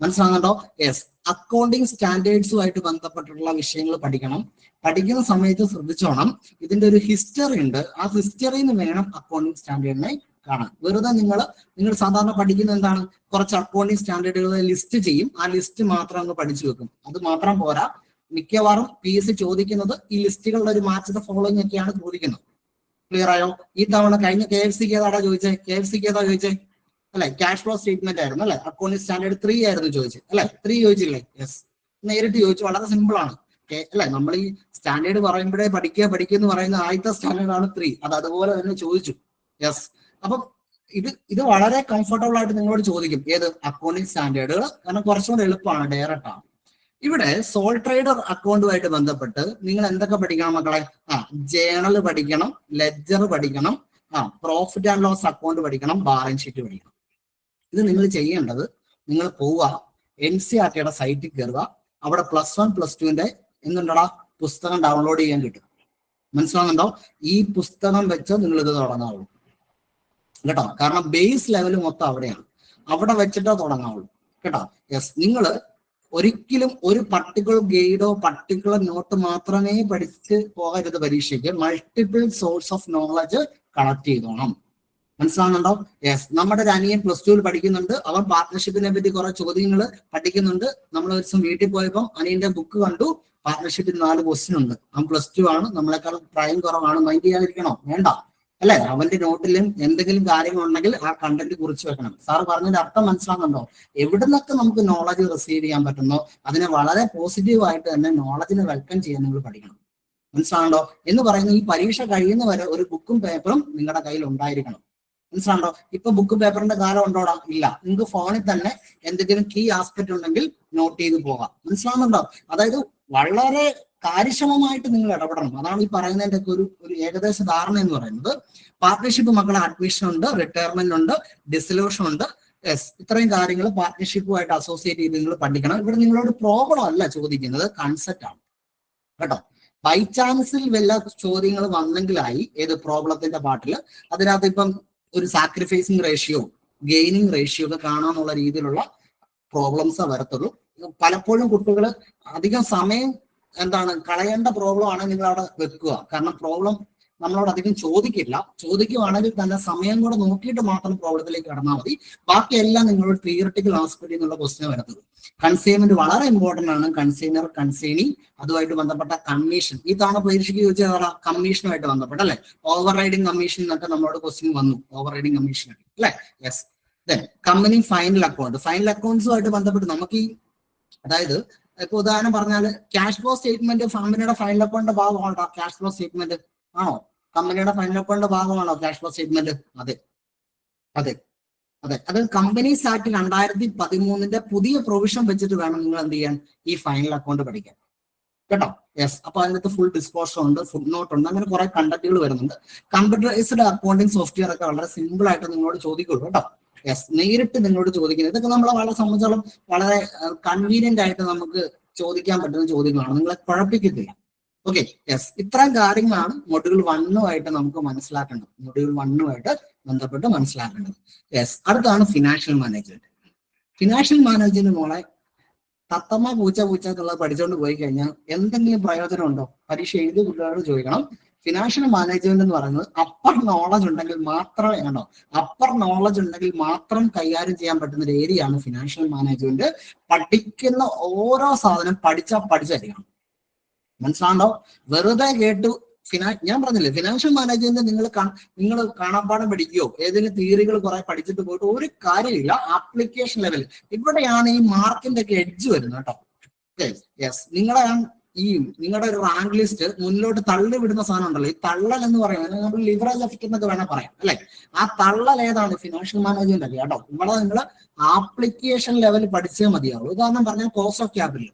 [SPEAKER 2] മനസ്സിലാകുന്നുണ്ടോ? യെസ്. അക്കൗണ്ടിങ് സ്റ്റാൻഡേർഡ്സുമായിട്ട് ബന്ധപ്പെട്ടിട്ടുള്ള വിഷയങ്ങൾ പഠിക്കണം. പഠിക്കുന്ന സമയത്ത് ശ്രദ്ധിച്ചോണം, ഇതിന്റെ ഒരു ഹിസ്റ്ററി ഉണ്ട്. ആ ഹിസ്റ്ററിന്ന് വേണം അക്കൗണ്ടിങ് സ്റ്റാൻഡേർഡിനെ കാണാൻ. വെറുതെ നിങ്ങൾ സാധാരണ പഠിക്കുന്ന എന്താണ്, കുറച്ച് അക്കൗണ്ടിങ് സ്റ്റാൻഡേർഡുകളെ ലിസ്റ്റ് ചെയ്യും. ആ ലിസ്റ്റ് മാത്രം അങ്ങ് പഠിച്ചു വെക്കും. അത് മാത്രം പോരാ. മിക്കവാറും PSC ചോദിക്കുന്നത് ഈ ലിസ്റ്റുകളുടെ ഒരു മാച്ച് ദ ഫോളോയിങ് ഒക്കെയാണ് ചോദിക്കുന്നത്. ക്ലിയർ ആയോ? ഈ തവണ കഴിഞ്ഞ KFCക്ക് ഏതാടാ ചോദിച്ചേ? KFCക്ക് ഏതാ ചോദിച്ചേ? അല്ലെ, ക്യാഷ് ഫ്ലോ സ്റ്റേറ്റ്മെന്റ് ആയിരുന്നു അല്ലെ, അക്കൗണ്ടിങ് സ്റ്റാൻഡേർഡ് 3 ആയിരുന്നു ചോദിച്ചത് അല്ലെ, 3 ചോദിച്ചില്ലേ? യെസ്, നേരിട്ട് ചോദിച്ചു. വളരെ സിമ്പിൾ ആണ് അല്ലെ. നമ്മൾ ഈ സ്റ്റാൻഡേർഡ് പറയുമ്പോഴേ പഠിക്കുക എന്ന് പറയുന്ന ആദ്യത്തെ സ്റ്റാൻഡേർഡ് ആണ് 3. അത് അതുപോലെ തന്നെ ചോദിച്ചു. യെസ്, അപ്പം ഇത് വളരെ കംഫർട്ടബിൾ ആയിട്ട് നിങ്ങളോട് ചോദിക്കും. ഏത്? അക്കൗണ്ടിങ് സ്റ്റാൻഡേർഡുകൾ. കാരണം കുറച്ചുകൂടെ എളുപ്പമാണ്, ഡയറക്റ്റ് ആണ്. ഇവിടെ സോൾ ട്രേഡർ അക്കൗണ്ടുമായിട്ട് ബന്ധപ്പെട്ട് നിങ്ങൾ എന്തൊക്കെ പഠിക്കണം മക്കളെ? ജേണൽ പഠിക്കണം, ലെഡ്ജർ പഠിക്കണം, പ്രോഫിറ്റ് ആൻഡ് ലോസ് അക്കൗണ്ട് പഠിക്കണം, ബാലൻസ് ഷീറ്റ് പഠിക്കണം. ഇത് നിങ്ങൾ ചെയ്യേണ്ടത്, നിങ്ങൾ പോവുക NCERTയുടെ സൈറ്റിൽ കയറുക. അവിടെ +1 +2ന്റെ എന്തുണ്ടടാ പുസ്തകം ഡൗൺലോഡ് ചെയ്യാൻ കിട്ടും. മനസ്സിലാകുന്നുണ്ടോ? ഈ പുസ്തകം വെച്ച് നിങ്ങൾ ഇത് തുടങ്ങാവുള്ളൂ കേട്ടോ. കാരണം ബേസ് ലെവൽ മൊത്തം അവിടെയാണ്, അവിടെ വെച്ചിട്ടേ തുടങ്ങാവുള്ളൂ കേട്ടോ. യെസ്, നിങ്ങൾ ഒരിക്കലും ഒരു പർട്ടിക്കുലർ ഗൈഡോ പർട്ടിക്കുലർ നോട്ട് മാത്രമേ പഠിച്ച് പോകരുത് പരീക്ഷയ്ക്ക്. Multiple source of knowledge collect ചെയ്തോണം. മനസ്സിലാകുന്നുണ്ടോ? യെസ്, നമ്മുടെ ഒരു അനിയൻ +2 പഠിക്കുന്നുണ്ട്. അവൻ പാർട്ട്ണർഷിപ്പിനെ പറ്റി കുറെ ചോദ്യങ്ങൾ പഠിക്കുന്നുണ്ട്. നമ്മൾ ഒരു ദിവസം വീട്ടിൽ പോയപ്പോൾ അനിയന്റെ ബുക്ക് കണ്ടു. പാർട്ട്ണർഷിപ്പിൽ 4 ക്വസ്റ്റ്യൻ ഉണ്ട്. അവൻ +2 ആണ്, നമ്മളെക്കാൾ പ്രായം കുറവാണ്. മൈൻഡ് ചെയ്യാതിരിക്കണോ? വേണ്ട അല്ലെ. അവന്റെ നോട്ടിലും എന്തെങ്കിലും കാര്യങ്ങളുണ്ടെങ്കിൽ ആ കണ്ടന്റ് കുറിച്ച് വെക്കണം. സാറ് പറഞ്ഞതിന്റെ അർത്ഥം മനസ്സിലാകുന്നുണ്ടോ? എവിടുന്നൊക്കെ നമുക്ക് നോളജ് റിസീവ് ചെയ്യാൻ പറ്റുന്നോ അതിനെ വളരെ പോസിറ്റീവായിട്ട് തന്നെ നോളജിനെ വെൽക്കം ചെയ്യാൻ നിങ്ങൾ പഠിക്കണം. മനസ്സിലാകണ്ടോ? എന്ന് പറയുന്ന ഈ പരീക്ഷ കഴിയുന്ന വരെ ഒരു ബുക്കും പേപ്പറും നിങ്ങളുടെ കയ്യിൽ ഉണ്ടായിരിക്കണം. മനസ്സിലാകണ്ടോ? ഇപ്പൊ ബുക്കും പേപ്പറിന്റെ കാലം ഉണ്ടോടാ? ഇല്ല. നിങ്ങൾക്ക് ഫോണിൽ തന്നെ എന്തെങ്കിലും കീ ആസ്പെക്ട് ഉണ്ടെങ്കിൽ നോട്ട് ചെയ്ത് പോകാം. മനസ്സിലാകുന്നുണ്ടോ? അതായത് വളരെ കാര്യക്ഷമമായിട്ട് നിങ്ങൾ ഇടപെടണം. അതാണ് ഈ പറയുന്നതിന്റെ ഒക്കെ ഒരു ഏകദേശ ധാരണ എന്ന് പറയുന്നത്. പാർട്ട്ണർഷിപ്പ് മക്കളെ അഡ്മിഷൻ ഉണ്ട്, റിട്ടയർമെന്റ് ഉണ്ട്, ഡിസൊല്യൂഷൻ ഉണ്ട്. യെസ്, ഇത്രയും കാര്യങ്ങൾ പാർട്ട്ണർഷിപ്പുമായിട്ട് അസോസിയേറ്റ് ചെയ്ത് നിങ്ങൾ പഠിക്കണം. ഇവിടെ നിങ്ങളോട് പ്രോബ്ലം അല്ല ചോദിക്കുന്നത്, കൺസെപ്റ്റ് ആണ് കേട്ടോ. ബൈ ചാൻസിൽ വല്ല ചോദ്യങ്ങൾ വന്നെങ്കിലായി ഏത് പ്രോബ്ലത്തിന്റെ പാർട്ടിൽ അതിനകത്ത് ഇപ്പം ഒരു സാക്രിഫൈസിങ് റേഷ്യോ, ഗെയിനിങ് റേഷ്യോ ഒക്കെ കാണാന്നുള്ള രീതിയിലുള്ള പ്രോബ്ലംസ് വരത്തുള്ളൂ. പലപ്പോഴും കുട്ടികൾ അധികം സമയം കളയേണ്ട പ്രോബ്ലം ആണ് നിങ്ങൾ അവിടെ വെക്കുക. കാരണം പ്രോബ്ലം നമ്മളോട് അധികം ചോദിക്കുവാണെങ്കിൽ തന്നെ സമയം കൂടെ നോക്കിയിട്ട് മാത്രം പ്രോബ്ലത്തിലേക്ക് കടന്നാൽ മതി. ബാക്കിയെല്ലാം നിങ്ങളോട് തിയറിറ്റിക്കൽ ആസ്പെക്ട് എന്നുള്ള ക്വസ്റ്റ്യൻ വരത്തുള്ളൂ. കൺസൈൻമെന്റ് വളരെ ഇമ്പോർട്ടന്റ് ആണ്. കൺസൈനർ, കൺസൈനി, അതുമായിട്ട് ബന്ധപ്പെട്ട കമ്മീഷൻ. ഈ തവണ പരീക്ഷയ്ക്ക് ചോദിച്ചാൽ കമ്മീഷനുമായിട്ട് ബന്ധപ്പെട്ട അല്ലെ, ഓവർ റൈഡിങ് കമ്മീഷൻ എന്നൊക്കെ നമ്മളോട് ക്വസ്റ്റ്യൻ വന്നു. ഓവർ റൈഡിങ് കമ്മീഷൻ അല്ലെ. Yes, company final account. Final അക്കൗണ്ട്സുമായിട്ട് ബന്ധപ്പെട്ട് നമുക്ക് ഈ അതായത് ഇപ്പൊ ഉദാഹരണം പറഞ്ഞാൽ ക്യാഷ് ഫ്ലോ സ്റ്റേറ്റ്മെന്റ് കമ്പനിയുടെ ഫൈനൽ അക്കൗണ്ടിന്റെ ഭാഗമാണോ ക്യാഷ് ഫ്ലോ സ്റ്റേറ്റ്മെന്റ്? ആണോ? കമ്പനിയുടെ ഫൈനൽ അക്കൗണ്ടിന്റെ ഭാഗമാണോ ക്യാഷ് ഫ്ലോ സ്റ്റേറ്റ്മെന്റ്? അതെ അതെ അതെ. അത് കമ്പനീസ് ആക്ട് 2013 പുതിയ പ്രൊവിഷൻ വെച്ചിട്ട് വേണം നിങ്ങൾ എന്ത് ചെയ്യാൻ, ഈ ഫൈനൽ അക്കൗണ്ട് പഠിക്കാൻ കേട്ടോ. യെസ്, അപ്പൊ അതിനകത്ത് ഫുൾ ഡിസ്ക്ലോഷർ ഉണ്ട്, ഫുഡ് നോട്ട് ഉണ്ട്, അങ്ങനെ കുറെ കണ്ടന്റുകൾ വരുന്നുണ്ട്. കമ്പ്യൂട്ടറൈസ്ഡ് അക്കൗണ്ടിങ് സോഫ്റ്റ്വെയർ ഒക്കെ വളരെ സിമ്പിൾ ആയിട്ട് നിങ്ങളോട് ചോദിക്കുള്ളൂ കേട്ടോ. യെസ്, നേരിട്ട് നിങ്ങളോട് ചോദിക്കുന്നത് ഇതൊക്കെ നമ്മളെ വളരെ സംബന്ധിച്ചോളം വളരെ കൺവീനിയന്റ് ആയിട്ട് നമുക്ക് ചോദിക്കാൻ പറ്റുന്ന ചോദ്യങ്ങളാണ്. നിങ്ങളെ കുഴപ്പിക്കത്തില്ല. ഓക്കെ. യെസ്, ഇത്രയും കാര്യങ്ങളാണ് മൊഡ്യൂൾ 1 നമുക്ക് മനസ്സിലാക്കേണ്ടത്. മൊഡ്യൂൾ 1 ബന്ധപ്പെട്ട് മനസ്സിലാക്കേണ്ടത്. യെസ്, അടുത്താണ് ഫിനാൻഷ്യൽ മാനേജ്മെന്റ്. ഫിനാൻഷ്യൽ മാനേജ്മെന്റ് മോളെ തത്തമ്മ പൂച്ച എന്നുള്ളത് പഠിച്ചുകൊണ്ട് പോയി കഴിഞ്ഞാൽ എന്തെങ്കിലും പ്രയോജനം ഉണ്ടോ? പരീക്ഷ എഴുതി കുട്ടികളോട് ചോദിക്കണം. ഫിനാൻഷ്യൽ മാനേജ്മെന്റ് എന്ന് പറയുന്നത് അപ്പർ നോളജ് ഉണ്ടെങ്കിൽ മാത്രമേ അപ്പർ നോളജ് ഉണ്ടെങ്കിൽ മാത്രം കൈകാര്യം ചെയ്യാൻ പറ്റുന്ന ഒരു ഏരിയ ആണ് ഫിനാൻഷ്യൽ മാനേജ്മെന്റ്. പഠിക്കുന്ന ഓരോ സാധനം പഠിച്ചറിയണം. മനസ്സിലാണ്ടോ? വെറുതെ കേട്ടു ഞാൻ പറഞ്ഞില്ലേ, ഫിനാൻഷ്യൽ മാനേജ്മെന്റ് നിങ്ങൾ കാണാപ്പാടം പഠിക്കുകയോ ഏതെങ്കിലും തിയറികൾ കുറെ പഠിച്ചിട്ട് പോയിട്ട് ഒരു കാര്യമില്ല. ആപ്ലിക്കേഷൻ ലെവൽ ഇവിടെയാണ് ഈ മാർക്കിന്റെ ഒക്കെ എഡ്ജ് വരുന്നത് കേട്ടോ. യെസ്, നിങ്ങളുടെ ഒരു റാങ്ക് ലിസ്റ്റ് മുന്നിലോട്ട് തള്ളി വിടുന്ന സാധനം ഉണ്ടല്ലോ, ഈ തള്ളൽ എന്ന് പറയുന്നത് നമ്മൾ ലിവറേജ് എഫക്റ്റ് എന്നൊക്കെ വേണം പറയാം അല്ലെ. ആ തള്ളൽ ഏതാണ്? ഫിനാൻഷ്യൽ മാനേജ്മെന്റ് അല്ലേ കേട്ടോ. ഇവിടെ നിങ്ങൾ ആപ്ലിക്കേഷൻ ലെവൽ പഠിച്ചേ മതിയാവും. ഉദാഹരണം പറഞ്ഞാൽ കോസ്റ്റ് ഓഫ് ക്യാപിറ്റൽ.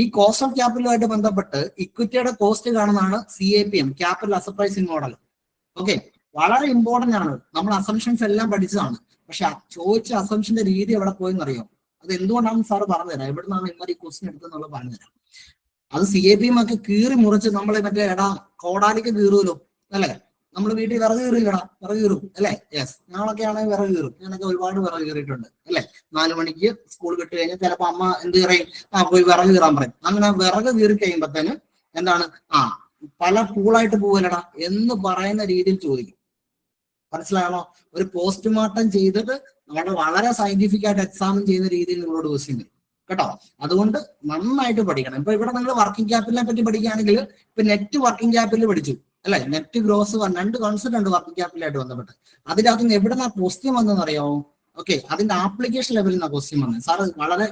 [SPEAKER 2] ഈ കോസ്റ്റ് ഓഫ് ക്യാപിറ്റലുമായിട്ട് ബന്ധപ്പെട്ട് ഇക്വിറ്റിയുടെ കോസ്റ്റ് കാണുന്നതാണ് CAPM, capital asset pricing model. Okay, വളരെ ഇമ്പോർട്ടന്റ് ആണ്. നമ്മൾ അസംഷൻസ് എല്ലാം പഠിച്ചതാണ്. പക്ഷെ ചോദിച്ച അസംഷന്റെ രീതി എവിടെ പോയെന്ന് അറിയാം. അത് എന്തുകൊണ്ടാണെന്ന് സാറ് പറഞ്ഞുതരാം. എവിടുന്നാണ് ഇന്നലെ ഈ ക്വസ്റ്റ്യൻ എടുത്തെന്നുള്ളത് പറഞ്ഞുതരാം. അത് CAPM ഒക്കെ കീറി മുറിച്ച് നമ്മളെ മറ്റേ കോടാലിക്ക് കീറുമല്ലോ അല്ലെ. നമ്മൾ വീട്ടിൽ വിറക് കീറില്ലടാ, വിറക് കീറും അല്ലെ. യെസ്, ഞങ്ങളൊക്കെ ആണെങ്കിൽ വിറക് കീറും. ഞാനൊക്കെ ഒരുപാട് വിറക് കീറിയിട്ടുണ്ട് അല്ലെ. 4 മണിക്ക് സ്കൂൾ വിട്ട് കഴിഞ്ഞാൽ ചിലപ്പോ അമ്മ എന്ത് പറയും, പോയി വിറക് കീറാൻ പറയും. അങ്ങനെ വിറക് കീറി കഴിയുമ്പോഴത്തേന് എന്താണ്, പല പൂളായിട്ട് പോവല്ലടാ എന്ന് പറയുന്ന രീതിയിൽ ചോദിക്കും. മനസ്സിലാകണോ? ഒരു പോസ്റ്റ്മോർട്ടം ചെയ്തിട്ട് നമ്മുടെ വളരെ സയന്റിഫിക് ആയിട്ട് എക്സാമിൻ ചെയ്യുന്ന രീതിയിൽ നിങ്ങളോട് ക്വസ്റ്റ്യൻ വരും കേട്ടോ. അതുകൊണ്ട് നന്നായിട്ട് പഠിക്കണം. ഇപ്പൊ ഇവിടെ നിങ്ങൾ വർക്കിംഗ് ക്യാപിറ്റലിനെ പറ്റി പഠിക്കുകയാണെങ്കിൽ ഇപ്പൊ നെറ്റ് വർക്കിംഗ് ക്യാപിറ്റൽ പഠിച്ചു അല്ലെ, നെറ്റ് ഗ്രോസ് 2 കോൺസെപ്റ്റ് ഉണ്ട് വർക്കിംഗ് ക്യാപിറ്റലായിട്ട് ബന്ധപ്പെട്ട്. അതിന്റെ അകത്ത് നിന്ന് എവിടെ നിന്നാ ക്വസ്റ്റ്യൻ വന്നതെന്ന് അറിയാമോ? ഓക്കെ, അതിന്റെ ആപ്ലിക്കേഷൻ ലെവലിൽ നിന്നാണ് ക്വസ്റ്റ്യൻ വന്നത്. സാറ് വളരെ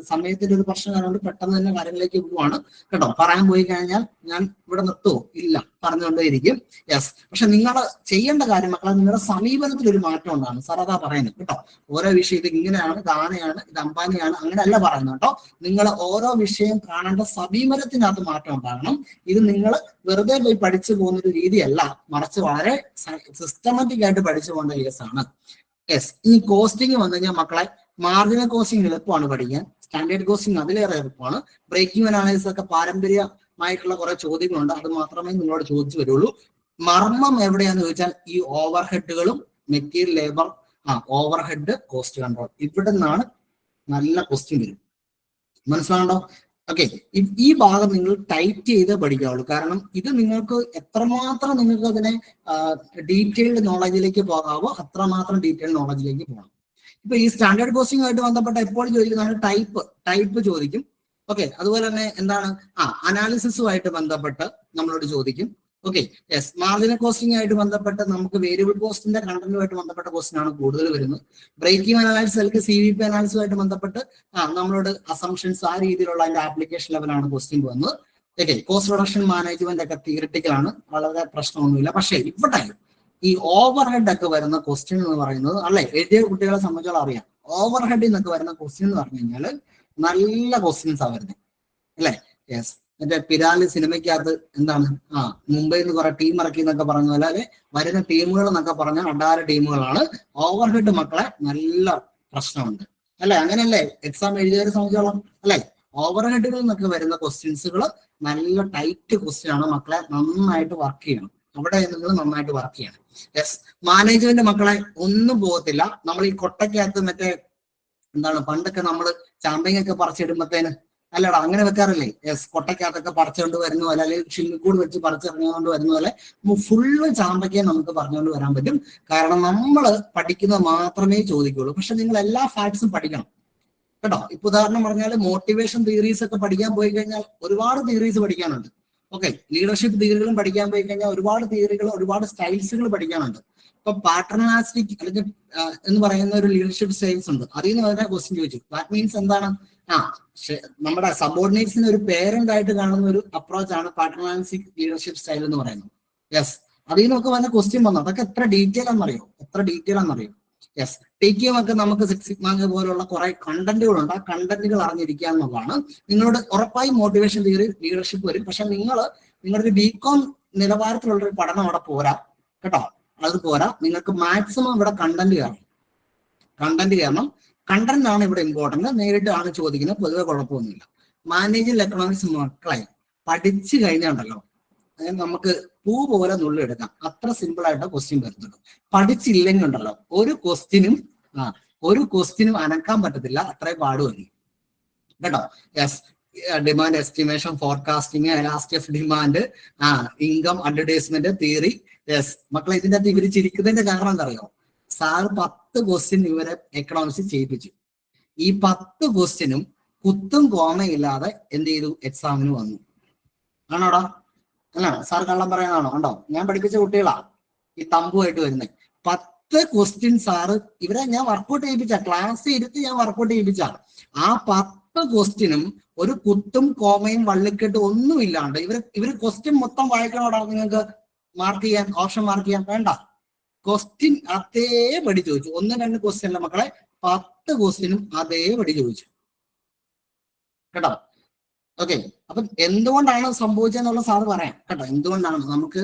[SPEAKER 2] സമയത്തിന്റെ ഒരു പ്രശ്നം കാരണം പെട്ടെന്ന് തന്നെ കാര്യങ്ങളിലേക്ക് പോവാണ് കേട്ടോ. പറയാൻ പോയി കഴിഞ്ഞാൽ ഞാൻ ഇവിടെ നിർത്തുമോ? ഇല്ല, പറഞ്ഞുകൊണ്ടേയിരിക്കും. യെസ്, പക്ഷെ നിങ്ങൾ ചെയ്യേണ്ട കാര്യം മക്കളെ, നിങ്ങളുടെ സമീപനത്തിൽ ഒരു മാറ്റം ഉണ്ടാണ്. സാർ അതാ പറയുന്നത് കേട്ടോ. ഓരോ വിഷയം ഇത് ഇങ്ങനെയാണ്, ഇത് ആനയാണ്, ഇത് അംബാനിയാണ്, അങ്ങനെയല്ല പറയുന്നത് കേട്ടോ. നിങ്ങൾ ഓരോ വിഷയം കാണേണ്ട സമീപനത്തിനകത്ത് മാറ്റം ഉണ്ടാകണം. ഇത് നിങ്ങൾ വെറുതെ പോയി പഠിച്ചു പോകുന്ന ഒരു രീതിയല്ല, മറിച്ച് വളരെ സിസ്റ്റമാറ്റിക് ആയിട്ട് പഠിച്ചു പോകേണ്ട കേസാണ്. യെസ്, ഈ കോസ്റ്റിംഗ് വന്നു കഴിഞ്ഞാൽ മക്കളെ മാർജിനൽ കോസ്റ്റിംഗ് എളുപ്പമാണ് പഠിക്കാൻ, സ്റ്റാൻഡേർഡ് കോസ്റ്റിംഗ് അതിലേറെ എളുപ്പമാണ്. ബ്രേക്കിംഗ് അനാലിസിസ് ഒക്കെ പാരമ്പര്യമായിട്ടുള്ള കുറെ ചോദ്യങ്ങളുണ്ട്, അത് മാത്രമേ നിങ്ങളോട് ചോദിച്ചു വരുള്ളൂ. മർമ്മം എവിടെയാന്ന് ചോദിച്ചാൽ ഈ ഓവർ ഹെഡുകളും material labour overhead cost control, ഇവിടെ നിന്നാണ് നല്ല ക്വസ്റ്റ്യൻ വരും. മനസ്സിലാണ്ടോ? ഓക്കെ, ഈ ഭാഗം നിങ്ങൾ ടൈറ്റ് ചെയ്ത് പഠിക്കാവുള്ളൂ. കാരണം ഇത് നിങ്ങൾക്ക് എത്രമാത്രം നിങ്ങൾക്ക് അതിനെ ഡീറ്റെയിൽഡ് നോളജിലേക്ക് പോകാവോ അത്രമാത്രം ഡീറ്റെയിൽഡ് നോളജിലേക്ക് പോകണം. ഇപ്പൊ ഈ സ്റ്റാൻഡേർഡ് കോസ്റ്റിംഗ് ആയിട്ട് ബന്ധപ്പെട്ട എപ്പോഴും ചോദിക്കുന്നതാണ് ടൈപ്പ് ചോദിക്കും. ഓക്കെ, അതുപോലെ തന്നെ എന്താണ് അനാലിസിസുമായിട്ട് ബന്ധപ്പെട്ട് നമ്മളോട് ചോദിക്കും. ഓക്കെ, യെസ്, മാർജിനൽ കോസ്റ്റിംഗ് ആയിട്ട് ബന്ധപ്പെട്ട് നമുക്ക് വേരിയബിൾ കോസ്റ്റിന്റെ കണ്ടന്റുമായിട്ട് ബന്ധപ്പെട്ട ക്വസ്റ്റ്യൻ ആണ് കൂടുതൽ വരുന്നത്. ബ്രേക്കിംഗ് അനാലിസിസ് അല്ലെങ്കിൽ CVP അനാലിസുമായിട്ട് ബന്ധപ്പെട്ട് നമ്മളോട് അസംഷൻസ് ആ രീതിയിലുള്ള അതിന്റെ ആപ്ലിക്കേഷൻ ലെവലാണ് ക്വസ്റ്റ്യൻ വന്നത്. ഓക്കെ, കോസ്റ്റ് റിഡക്ഷൻ മാനേജ്മെന്റ് ഒക്കെ തിയറിറ്റിക്കൽ ആണ്, വളരെ പ്രശ്നമൊന്നുമില്ല. പക്ഷേ ഇവിടെ ഈ ഓവർ ഹെഡ് ഒക്കെ വരുന്ന ക്വസ്റ്റ്യൻ എന്ന് പറയുന്നത് അല്ലെ, എഴുതിയ കുട്ടികളെ സംബന്ധിച്ചോളം അറിയാം. ഓവർ ഹെഡിൽ നിന്നൊക്കെ വരുന്ന ക്വസ്റ്റ്യൻ എന്ന് പറഞ്ഞു കഴിഞ്ഞാൽ നല്ല ക്വസ്റ്റ്യൻസ് ആ വരുന്നത് അല്ലെ. യെസ്, മറ്റേ പിരാലി സിനിമയ്ക്കകത്ത് എന്താണ് മുംബൈയിൽ നിന്ന് കുറെ ടീം ഇറക്കി എന്നൊക്കെ പറഞ്ഞ പോലെ അല്ലെ, വരുന്ന ടീമുകൾ എന്നൊക്കെ പറഞ്ഞാൽ അഡാര ടീമുകളാണ്. ഓവർ ഹെഡ് മക്കളെ നല്ല പ്രശ്നമുണ്ട് അല്ലെ, അങ്ങനെയല്ലേ എക്സാം എഴുതിയവരെ സംബന്ധിച്ചോളം അല്ലെ. ഓവർ ഹെഡുകളിൽ നിന്നൊക്കെ വരുന്ന ക്വസ്റ്റ്യൻസുകൾ നല്ല ടൈറ്റ് ക്വസ്റ്റ്യൻ ആണ് മക്കളെ, നന്നായിട്ട് വർക്ക് ചെയ്യണം. അവിടെ നിങ്ങൾ നന്നായിട്ട് വർക്ക് ചെയ്യണം. യെസ്, മാനേജ്മെന്റ് മക്കളെ ഒന്നും പോകത്തില്ല. നമ്മൾ ഈ കൊട്ടയ്ക്കകത്ത് മറ്റേ എന്താണ് പണ്ടൊക്കെ നമ്മൾ ചാമ്പ്യങ് ഒക്കെ പറിച്ചിടുമ്പത്തേന് അല്ലടാ അങ്ങനെ വെക്കാറില്ലേ. യെസ്, കൊട്ടയ്ക്കകത്തൊക്കെ പറിച്ചുകൊണ്ട് വരുന്ന പോലെ അല്ലെങ്കിൽ ഷില്ലിക്കൂട് വെച്ച് പറിച്ചിറങ്ങിക്കൊണ്ട് വരുന്ന പോലെ ഫുള്ള് ചാമ്പയ്ക്ക് നമുക്ക് പറഞ്ഞുകൊണ്ട് വരാൻ പറ്റും. കാരണം നമ്മൾ പഠിക്കുന്നത് മാത്രമേ ചോദിക്കുള്ളൂ. പക്ഷെ നിങ്ങൾ എല്ലാ ഫാക്ട്സും പഠിക്കണം കേട്ടോ. ഇപ്പൊ ഉദാഹരണം പറഞ്ഞാൽ മോട്ടിവേഷൻ തിയറീസ് ഒക്കെ പഠിക്കാൻ പോയി കഴിഞ്ഞാൽ ഒരുപാട് തിയറീസ് പഠിക്കാനുണ്ട്. ഓക്കെ, ലീഡർഷിപ്പ് തിയറികളും പഠിക്കാൻ പോയി കഴിഞ്ഞാൽ ഒരുപാട് തിയറികൾ, ഒരുപാട് സ്റ്റൈൽസുകൾ പഠിക്കാനുണ്ട്. ഇപ്പൊ പാട്രണാസ്റ്റിക് അല്ലെങ്കിൽ എന്ന് പറയുന്ന ഒരു ലീഡർഷിപ്പ് സ്റ്റൈൽസ് ഉണ്ട്. അതിൽ നിന്ന് വളരെ ക്വസ്റ്റ്യൻ ചോദിച്ചു. ദാറ്റ് മീൻസ് എന്താണ്? നമ്മുടെ സബോർഡിനേറ്റ്സിന് ഒരു പേരന്റ് ആയിട്ട് കാണുന്ന ഒരു അപ്രോച്ച് ആണ് പാട്രണാസ്റ്റിക് ലീഡർഷിപ്പ് സ്റ്റൈൽ എന്ന് പറയുന്നത്. യെസ്, അതിൽ നിന്നൊക്കെ വന്ന ക്വസ്റ്റ്യൻ വന്നു. അതൊക്കെ എത്ര ഡീറ്റെയിൽ ആണെന്നറിയോ? യെസ്, TQM ഒക്കെ നമുക്ക് 6 സിഗ്മ പോലുള്ള കുറെ കണ്ടന്റുകളുണ്ട്. ആ കണ്ടന്റുകൾ അറിഞ്ഞിരിക്കുക എന്നുള്ളതാണ്. നിങ്ങളോട് ഉറപ്പായും മോട്ടിവേഷൻ തിയറി ലീഡർഷിപ്പ് വരും. പക്ഷെ നിങ്ങളുടെ ഒരു BCom നിലവാരത്തിലുള്ള ഒരു പഠനം അവിടെ പോരാ കേട്ടോ. അത് പോരാ, നിങ്ങൾക്ക് മാക്സിമം ഇവിടെ കണ്ടന്റ് കയറണം. കണ്ടന്റ് ആണ് ഇവിടെ ഇമ്പോർട്ടന്റ്. നേരിട്ടാണ് ചോദിക്കുന്നത്, പൊതുവെ കുഴപ്പമൊന്നുമില്ല. മാനേജിങ് എക്കണോമിക്സ് മക്കളെ പഠിച്ചു കഴിഞ്ഞാണ്ടല്ലോ നമുക്ക് പൂ പോലെ നുള്ളെടുക്കാം. അത്ര സിമ്പിൾ ആയിട്ട് ക്വസ്റ്റ്യൻ വരുന്നുള്ളൂ. പഠിച്ചില്ലെങ്കിൽ ഉണ്ടല്ലോ ഒരു ക്വസ്റ്റ്യനും അനക്കാൻ പറ്റത്തില്ല, അത്രയും പാടുമല്ല കേട്ടോ. Yes, demand estimation, forecasting, elasticity of demand, income advertisement theory. Yes മക്കളെ, ഇതിന്റെ അകത്ത് ഇവര് ചിരിക്കുന്നതിന്റെ കാരണം എന്താ അറിയോ? സാർ 10 ക്വസ്റ്റ്യൻ ഇവരെ എക്കണോമിക്സ് ചെയ്യിപ്പിച്ചു. ഈ 10 ക്വസ്റ്റ്യനും കുത്തും കോമയില്ലാതെ എന്ത് ചെയ്തു? എക്സാമിന് വന്നു. ആണോടാ? അല്ല, സാർ കള്ളം പറയാനാണോ? ഉണ്ടോ? ഞാൻ പഠിപ്പിച്ച കുട്ടികളാ ഈ തമ്പുമായിട്ട് വരുന്നത്. 10 ക്വസ്റ്റ്യൻ സാറ് ഇവരെ ഞാൻ വർക്കൗട്ട് ചെയ്യിപ്പിച്ച, ക്ലാസ് ഇരുത്തി ഞാൻ വർക്കൗട്ട് ചെയ്യിപ്പിച്ച. ആ 10 ക്വസ്റ്റ്യനും ഒരു കുത്തും കോമയും വള്ളിക്കെട്ടും ഒന്നും ഇല്ലാണ്ട് ഇവര് ക്വസ്റ്റ്യൻ മൊത്തം വായിക്കണോടാ നിങ്ങൾക്ക് മാർക്ക് ചെയ്യാൻ, ഓപ്ഷൻ മാർക്ക് ചെയ്യാൻ വേണ്ട. ക്വസ്റ്റ്യൻ അതേപടി ചോദിച്ചു. 1-2 ക്വസ്റ്റ്യൻ അല്ല മക്കളെ, 10 ക്വസ്റ്റ്യനും അതേപടി ചോദിച്ചു കേട്ടോ. ഓക്കെ, അപ്പം എന്തുകൊണ്ടാണ് സംഭവിച്ചതെന്നുള്ള സാറ് പറയാം കേട്ടോ. എന്തുകൊണ്ടാണ്? നമുക്ക്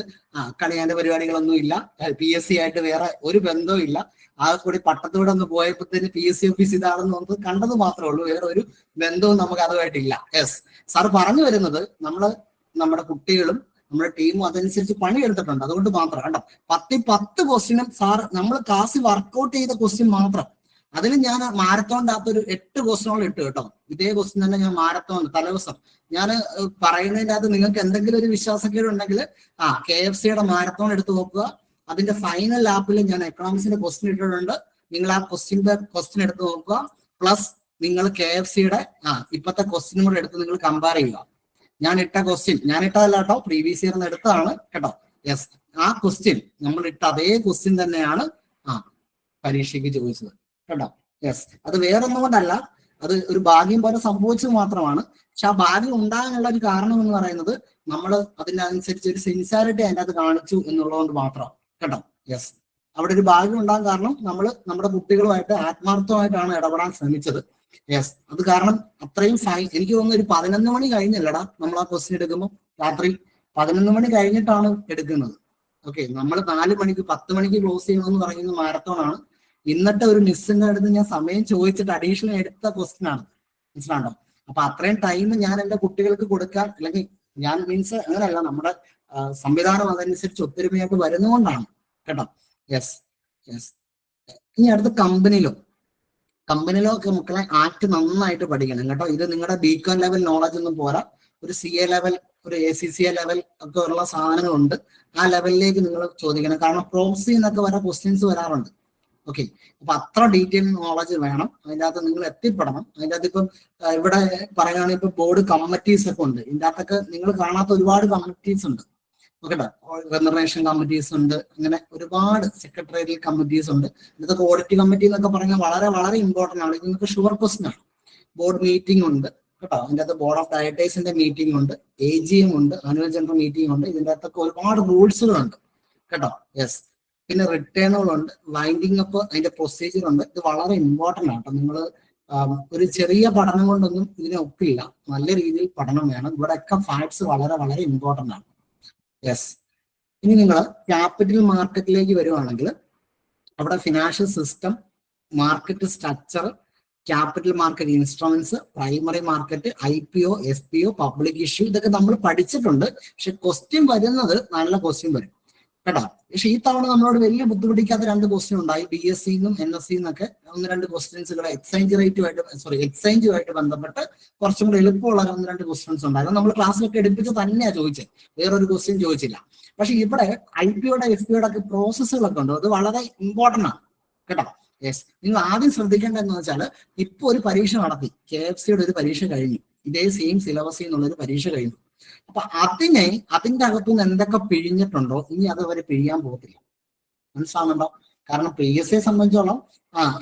[SPEAKER 2] കളിയാന്റെ പരിപാടികളൊന്നും ഇല്ല, PSC ആയിട്ട് വേറെ ഒരു ബന്ധവും ഇല്ല. ആ കൂടി പട്ടത്തൂടെ ഒന്ന് പോയപ്പോഴത്തേന് PSC ഓഫീസ് ഇതാണെന്ന് നമുക്ക് കണ്ടത് മാത്രമേ ഉള്ളൂ, വേറെ ഒരു ബന്ധവും നമുക്ക് അതുമായിട്ടില്ല. യെസ്, സാർ പറഞ്ഞു വരുന്നത് നമ്മുടെ കുട്ടികളും നമ്മുടെ ടീമും അതനുസരിച്ച് പണിയെടുത്തിട്ടുണ്ട്, അതുകൊണ്ട് മാത്രം കേട്ടോ. 10 ക്വസ്റ്റ്യനും സാർ നമ്മൾ ക്ലാസ്സിൽ വർക്കൗട്ട് ചെയ്ത ക്വസ്റ്റ്യൻ മാത്രം. അതിൽ ഞാൻ മാരത്തോണിന്റെ അകത്തൊരു 8 ക്വസ്റ്റ്യനോളം ഇട്ട് കേട്ടോ. ഇതേ ക്വസ്റ്റ്യൻ തന്നെ ഞാൻ മാരത്തോൺ തലേദിവസം ഞാൻ പറയുന്നതിന്റെ അകത്ത് നിങ്ങൾക്ക് എന്തെങ്കിലും ഒരു വിശ്വാസക്കേട് ഉണ്ടെങ്കിൽ KFCയുടെ മാരത്തോൺ എടുത്ത് നോക്കുക. അതിന്റെ ഫൈനൽ ലാപ്പിൽ ഞാൻ എക്കണോമിക്സിന്റെ ക്വസ്റ്റ്യൻ ഇട്ടിട്ടുണ്ട്. നിങ്ങൾ ആ ക്വസ്റ്റ്യൻ എടുത്ത് നോക്കുക. പ്ലസ് നിങ്ങൾ KFC-യുടെ ഇപ്പോഴത്തെ ക്വസ്റ്റ്യൻ കൂടെ എടുത്ത് നിങ്ങൾ കമ്പയർ ചെയ്യുക. ഞാൻ ഇട്ടതല്ല കേട്ടോ, പ്രീവിയസ് ഇയർ എടുത്തതാണ് കേട്ടോ. യെസ്, ആ ക്വസ്റ്റ്യൻ നമ്മൾ ഇട്ട അതേ ക്വസ്റ്റ്യൻ തന്നെയാണ് പരീക്ഷയ്ക്ക് ചോദിച്ചത് കേട്ടോ. യെസ്, അത് വേറൊന്നും കൊണ്ടല്ല, അത് ഒരു ഭാഗ്യം പോലെ സംഭവിച്ചത് മാത്രമാണ്. പക്ഷെ ആ ഭാഗ്യം ഉണ്ടാകാനുള്ള ഒരു കാരണം എന്ന് പറയുന്നത് നമ്മൾ അതിനനുസരിച്ച് ഒരു സിൻസിയറിറ്റി അതിൻ്റെ അത് കാണിച്ചു എന്നുള്ളതുകൊണ്ട് മാത്രം കേട്ടോ. യെസ്, അവിടെ ഒരു ഭാഗ്യം ഉണ്ടാകാൻ കാരണം നമ്മൾ നമ്മുടെ കുട്ടികളുമായിട്ട് ആത്മാർത്ഥമായിട്ടാണ് ഇടപെടാൻ ശ്രമിച്ചത്. യെസ്, അത് കാരണം അത്രയും എനിക്ക് തോന്നുന്നു ഒരു 11 മണി കഴിഞ്ഞല്ലടാ നമ്മൾ ആ ക്വസ്റ്റ്യൻ എടുക്കുമ്പോൾ, രാത്രി 11 മണി കഴിഞ്ഞിട്ടാണ് എടുക്കുന്നത്. ഓക്കെ, നമ്മൾ 4 മണിക്ക് 10 മണിക്ക് ക്ലോസ് ചെയ്യണമെന്ന് പറയുന്ന മാരത്തോണാണ്. ഇന്നത്തെ ഒരു മിസ്സിന്റെ അടുത്ത് ഞാൻ സമയം ചോദിച്ചിട്ട് അഡീഷണൽ എടുത്ത ക്വസ്റ്റ്യൻ ആണ്, മനസ്സിലാണ്ടോ? അപ്പൊ അത്രയും ടൈം ഞാൻ എന്റെ കുട്ടികൾക്ക് കൊടുക്കാൻ, അല്ലെങ്കിൽ ഞാൻ മീൻസ് അങ്ങനെയല്ല, നമ്മുടെ സംവിധാനം അതനുസരിച്ച് ഒത്തൊരുമയായിട്ട് വരുന്നതുകൊണ്ടാണ് കേട്ടോ. Yes yes. ഇനി അടുത്ത കമ്പനിയിലോ ഒക്കെ മക്കളെ ആക്ട് നന്നായിട്ട് പഠിക്കണം കേട്ടോ. ഇത് നിങ്ങളുടെ ബികോം ലെവൽ നോളജ് ഒന്നും പോരാ, ഒരു CA ലെവൽ, ഒരു ACCA ലെവൽ ഒക്കെ ഉള്ള സാധനങ്ങളുണ്ട്. ആ ലെവലിലേക്ക് നിങ്ങൾ ചോദിക്കണം. കാരണം പ്രോക്സി എന്നൊക്കെ വരെ ക്വസ്റ്റ്യൻസ് വരാറുണ്ട്. ഓക്കെ, അപ്പൊ അത്ര ഡീറ്റെയിൽ നോളജ് വേണം. അതിൻ്റെ അകത്ത് നിങ്ങൾ എത്തിപ്പെടണം. അതിൻ്റെ അകത്ത് ഇപ്പം ഇവിടെ പറയുകയാണെങ്കിൽ ഇപ്പൊ ബോർഡ് കമ്മിറ്റീസ് ഒക്കെ ഉണ്ട്. ഇതിൻ്റെ അകത്തൊക്കെ നിങ്ങൾ കാണാത്ത ഒരുപാട് കമ്മിറ്റീസ് ഉണ്ട്. ഓക്കെ, റെമുനറേഷൻ കമ്മിറ്റീസ് ഉണ്ട്, അങ്ങനെ ഒരുപാട് സെക്രട്ടേറിയൽ കമ്മിറ്റീസ് ഉണ്ട്. ഇതൊക്കെ ഓഡിറ്റ് കമ്മിറ്റി എന്നൊക്കെ പറഞ്ഞാൽ വളരെ വളരെ ഇമ്പോർട്ടൻ്റ് ആണ്. ഇത് നിങ്ങൾക്ക് ഷുവർ ക്വസ്റ്റ്യൻ ആണ്. ബോർഡ് മീറ്റിംഗ് ഉണ്ട് കേട്ടോ. അതിൻ്റെ അകത്ത് ബോർഡ് ഓഫ് ഡയറക്ടേഴ്സിന്റെ മീറ്റിംഗ് ഉണ്ട്, AGM ഉണ്ട്, ആനുവൽ ജനറൽ മീറ്റിംഗ് ഉണ്ട്. ഇതിൻ്റെ അകത്തൊക്കെ ഒരുപാട് റൂൾസുകളുണ്ട് കേട്ടോ. യെസ്, പിന്നെ റിട്ടേണുകളുണ്ട്, വൈൻഡിങ് അപ്പ്, അതിന്റെ പ്രൊസീജിയർ ഉണ്ട്. ഇത് വളരെ ഇമ്പോർട്ടൻ്റ് ആണ് കേട്ടോ. നിങ്ങൾ ഒരു ചെറിയ പഠനം കൊണ്ടൊന്നും ഇതിനെ ഒപ്പില്ല, നല്ല രീതിയിൽ പഠനം വേണം. ഇവിടെയൊക്കെ ഫാക്ട്സ് വളരെ വളരെ ഇമ്പോർട്ടൻ്റ് ആണ്. യെസ്, ഇനി നിങ്ങൾ ക്യാപിറ്റൽ മാർക്കറ്റിലേക്ക് വരുവാണെങ്കിൽ അവിടെ financial system, market structure, capital market instruments, primary market, IPO, SPO, public issue, ഇതൊക്കെ നമ്മൾ പഠിച്ചിട്ടുണ്ട്. പക്ഷെ ക്വസ്റ്റ്യൻ വരുന്നത് നല്ല ക്വസ്റ്റ്യൻ വരും കേട്ടോ. പക്ഷെ ഈ തവണ നമ്മളോട് വലിയ ബുദ്ധിമുട്ടിക്കാത്ത 2 ക്വസ്റ്റ്യൻ ഉണ്ടായി. BSc-ന്നും NSc-ന്നൊക്കെ 1-2 ക്വസ്റ്റ്യൻസുകൾ എക്സ്ചേഞ്ചുമായിട്ട് ബന്ധപ്പെട്ട് കുറച്ചും കൂടി എളുപ്പമുള്ള 1-2 ക്വസ്റ്റ്യൻസ് ഉണ്ടായിരുന്നു. നമ്മൾ ക്ലാസ്സിലൊക്കെ എടുപ്പിച്ച് തന്നെയാണ് ചോദിച്ചത്, വേറൊരു ക്വസ്റ്റ്യൻ ചോദിച്ചില്ല. പക്ഷെ ഇവിടെ IPO-യുടെ SPO-യുടെ ഒക്കെ പ്രോസസ്സുകളൊക്കെ ഉണ്ട്. അത് വളരെ ഇമ്പോർട്ടൻ്റ് ആണ് കേട്ടോ. യെസ്, നിങ്ങൾ ആദ്യം ശ്രദ്ധിക്കേണ്ടതെന്ന് വെച്ചാൽ ഇപ്പൊ ഒരു പരീക്ഷ നടത്തി, KFC-യുടെ ഒരു പരീക്ഷ കഴിഞ്ഞു, ഇതേ സെയിം സിലബസിൽ നിന്നുള്ളൊരു പരീക്ഷ കഴിഞ്ഞു. അപ്പൊ അതിന്റെ അകത്തുനിന്ന് എന്തൊക്കെ പിഴിഞ്ഞിട്ടുണ്ടോ ഇനി അത് അവർ പിഴിയാൻ പോകത്തില്ല, മനസ്സിലാവുന്നുണ്ടോ? കാരണം PSCയെ സംബന്ധിച്ചോളം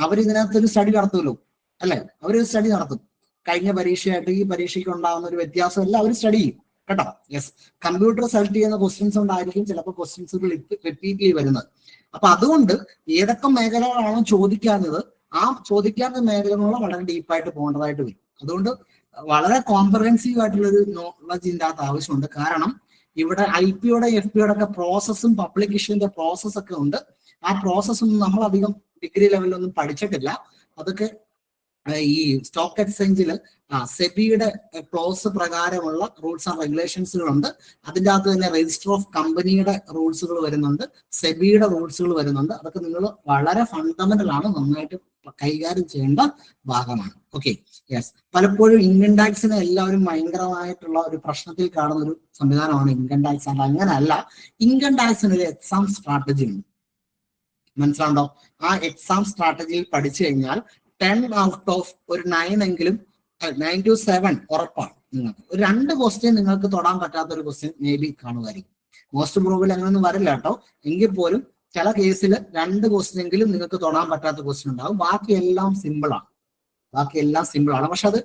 [SPEAKER 2] അവരിതിനകത്തൊരു സ്റ്റഡി നടത്തുമല്ലോ, അല്ലെ? അവരൊരു സ്റ്റഡി നടത്തും. കഴിഞ്ഞ പരീക്ഷയായിട്ട് ഈ പരീക്ഷയ്ക്ക് ഉണ്ടാകുന്ന ഒരു വ്യത്യാസം എല്ലാം അവർ സ്റ്റഡി ചെയ്യും കേട്ടോ. യെസ്, കമ്പ്യൂട്ടർ സെലക്ട് ചെയ്യുന്ന ക്വസ്റ്റ്യൻസ് കൊണ്ടായിരിക്കും ചിലപ്പോൾ ക്വസ്റ്റ്യൻസുകൾ റിപ്പീറ്റ്ലി വരുന്നത്. അപ്പൊ അതുകൊണ്ട് ഏതൊക്കെ മേഖലകളാണോ ചോദിക്കാത്തത്, ആ ചോദിക്കാത്ത മേഖലകളോ വളരെ ഡീപ്പായിട്ട് പോകേണ്ടതായിട്ട് വരും. അതുകൊണ്ട് വളരെ കോംപ്രഹെൻസീവ് ആയിട്ടുള്ള ഒരു നോളജ് ഇതിൻ്റെ അകത്ത് ആവശ്യമുണ്ട്. കാരണം ഇവിടെ IPO-യുടെ FPO-യുടെ ഒക്കെ പ്രോസസ്സും പബ്ലിക് ഇഷ്യൂവിന്റെ പ്രോസസ് ഒക്കെ ഉണ്ട്. ആ പ്രോസസ്സൊന്നും നമ്മളധികം ഡിഗ്രി ലെവലിലൊന്നും പഠിച്ചിട്ടില്ല. അതൊക്കെ ഈ സ്റ്റോക്ക് എക്സ്ചേഞ്ചിൽ സെബിയുടെ ക്ലോസ് പ്രകാരമുള്ള റൂൾസ് ആൻഡ് റെഗുലേഷൻസുകളുണ്ട്. അതിൻ്റെ അകത്ത് തന്നെ രജിസ്റ്റർ ഓഫ് കമ്പനിയുടെ റൂൾസുകൾ വരുന്നുണ്ട്, സെബിയുടെ റൂൾസുകൾ വരുന്നുണ്ട്. അതൊക്കെ നിങ്ങൾ വളരെ ഫണ്ടമെന്റൽ ആണ്, നന്നായിട്ട് കൈകാര്യം ചെയ്യേണ്ട ഭാഗമാണ്. Okay, yes. പലപ്പോഴും ഇൻകം ടാക്സിനെ എല്ലാവരും ഭയങ്കരമായിട്ടുള്ള ഒരു പ്രശ്നത്തിൽ കാണുന്ന ഒരു സംവിധാനമാണ് ഇൻകം ടാക്സ്. അത് അങ്ങനെയല്ല. ഇൻകം ടാക്സിന് ഒരു എക്സാം സ്ട്രാറ്റജി ഉണ്ട്, മനസ്സിലാണ്ടോ? ആ എക്സാം സ്ട്രാറ്റജിയിൽ പഠിച്ചു കഴിഞ്ഞാൽ 10 ഔട്ട് ഓഫ് ഒരു 9 എങ്കിലും 9 to 7 ഉറപ്പാണ്. നിങ്ങൾക്ക് ഒരു 2 ക്വസ്റ്റ്യൻ നിങ്ങൾക്ക് തൊടാൻ പറ്റാത്ത ഒരു ക്വസ്റ്റ്യൻ മേ ബി കാണുമായിരിക്കും. മോസ്റ്റ് പ്രോബബിൾ അങ്ങനെയൊന്നും വരില്ല കേട്ടോ. എങ്കിൽ പോലും ചില കേസിൽ 2 ക്വസ്റ്റ്യൻ എങ്കിലും നിങ്ങൾക്ക് തൊടാൻ പറ്റാത്ത ക്വസ്റ്റ്യൻ ഉണ്ടാവും. ബാക്കിയെല്ലാം സിമ്പിളാണ്. പക്ഷെ അത്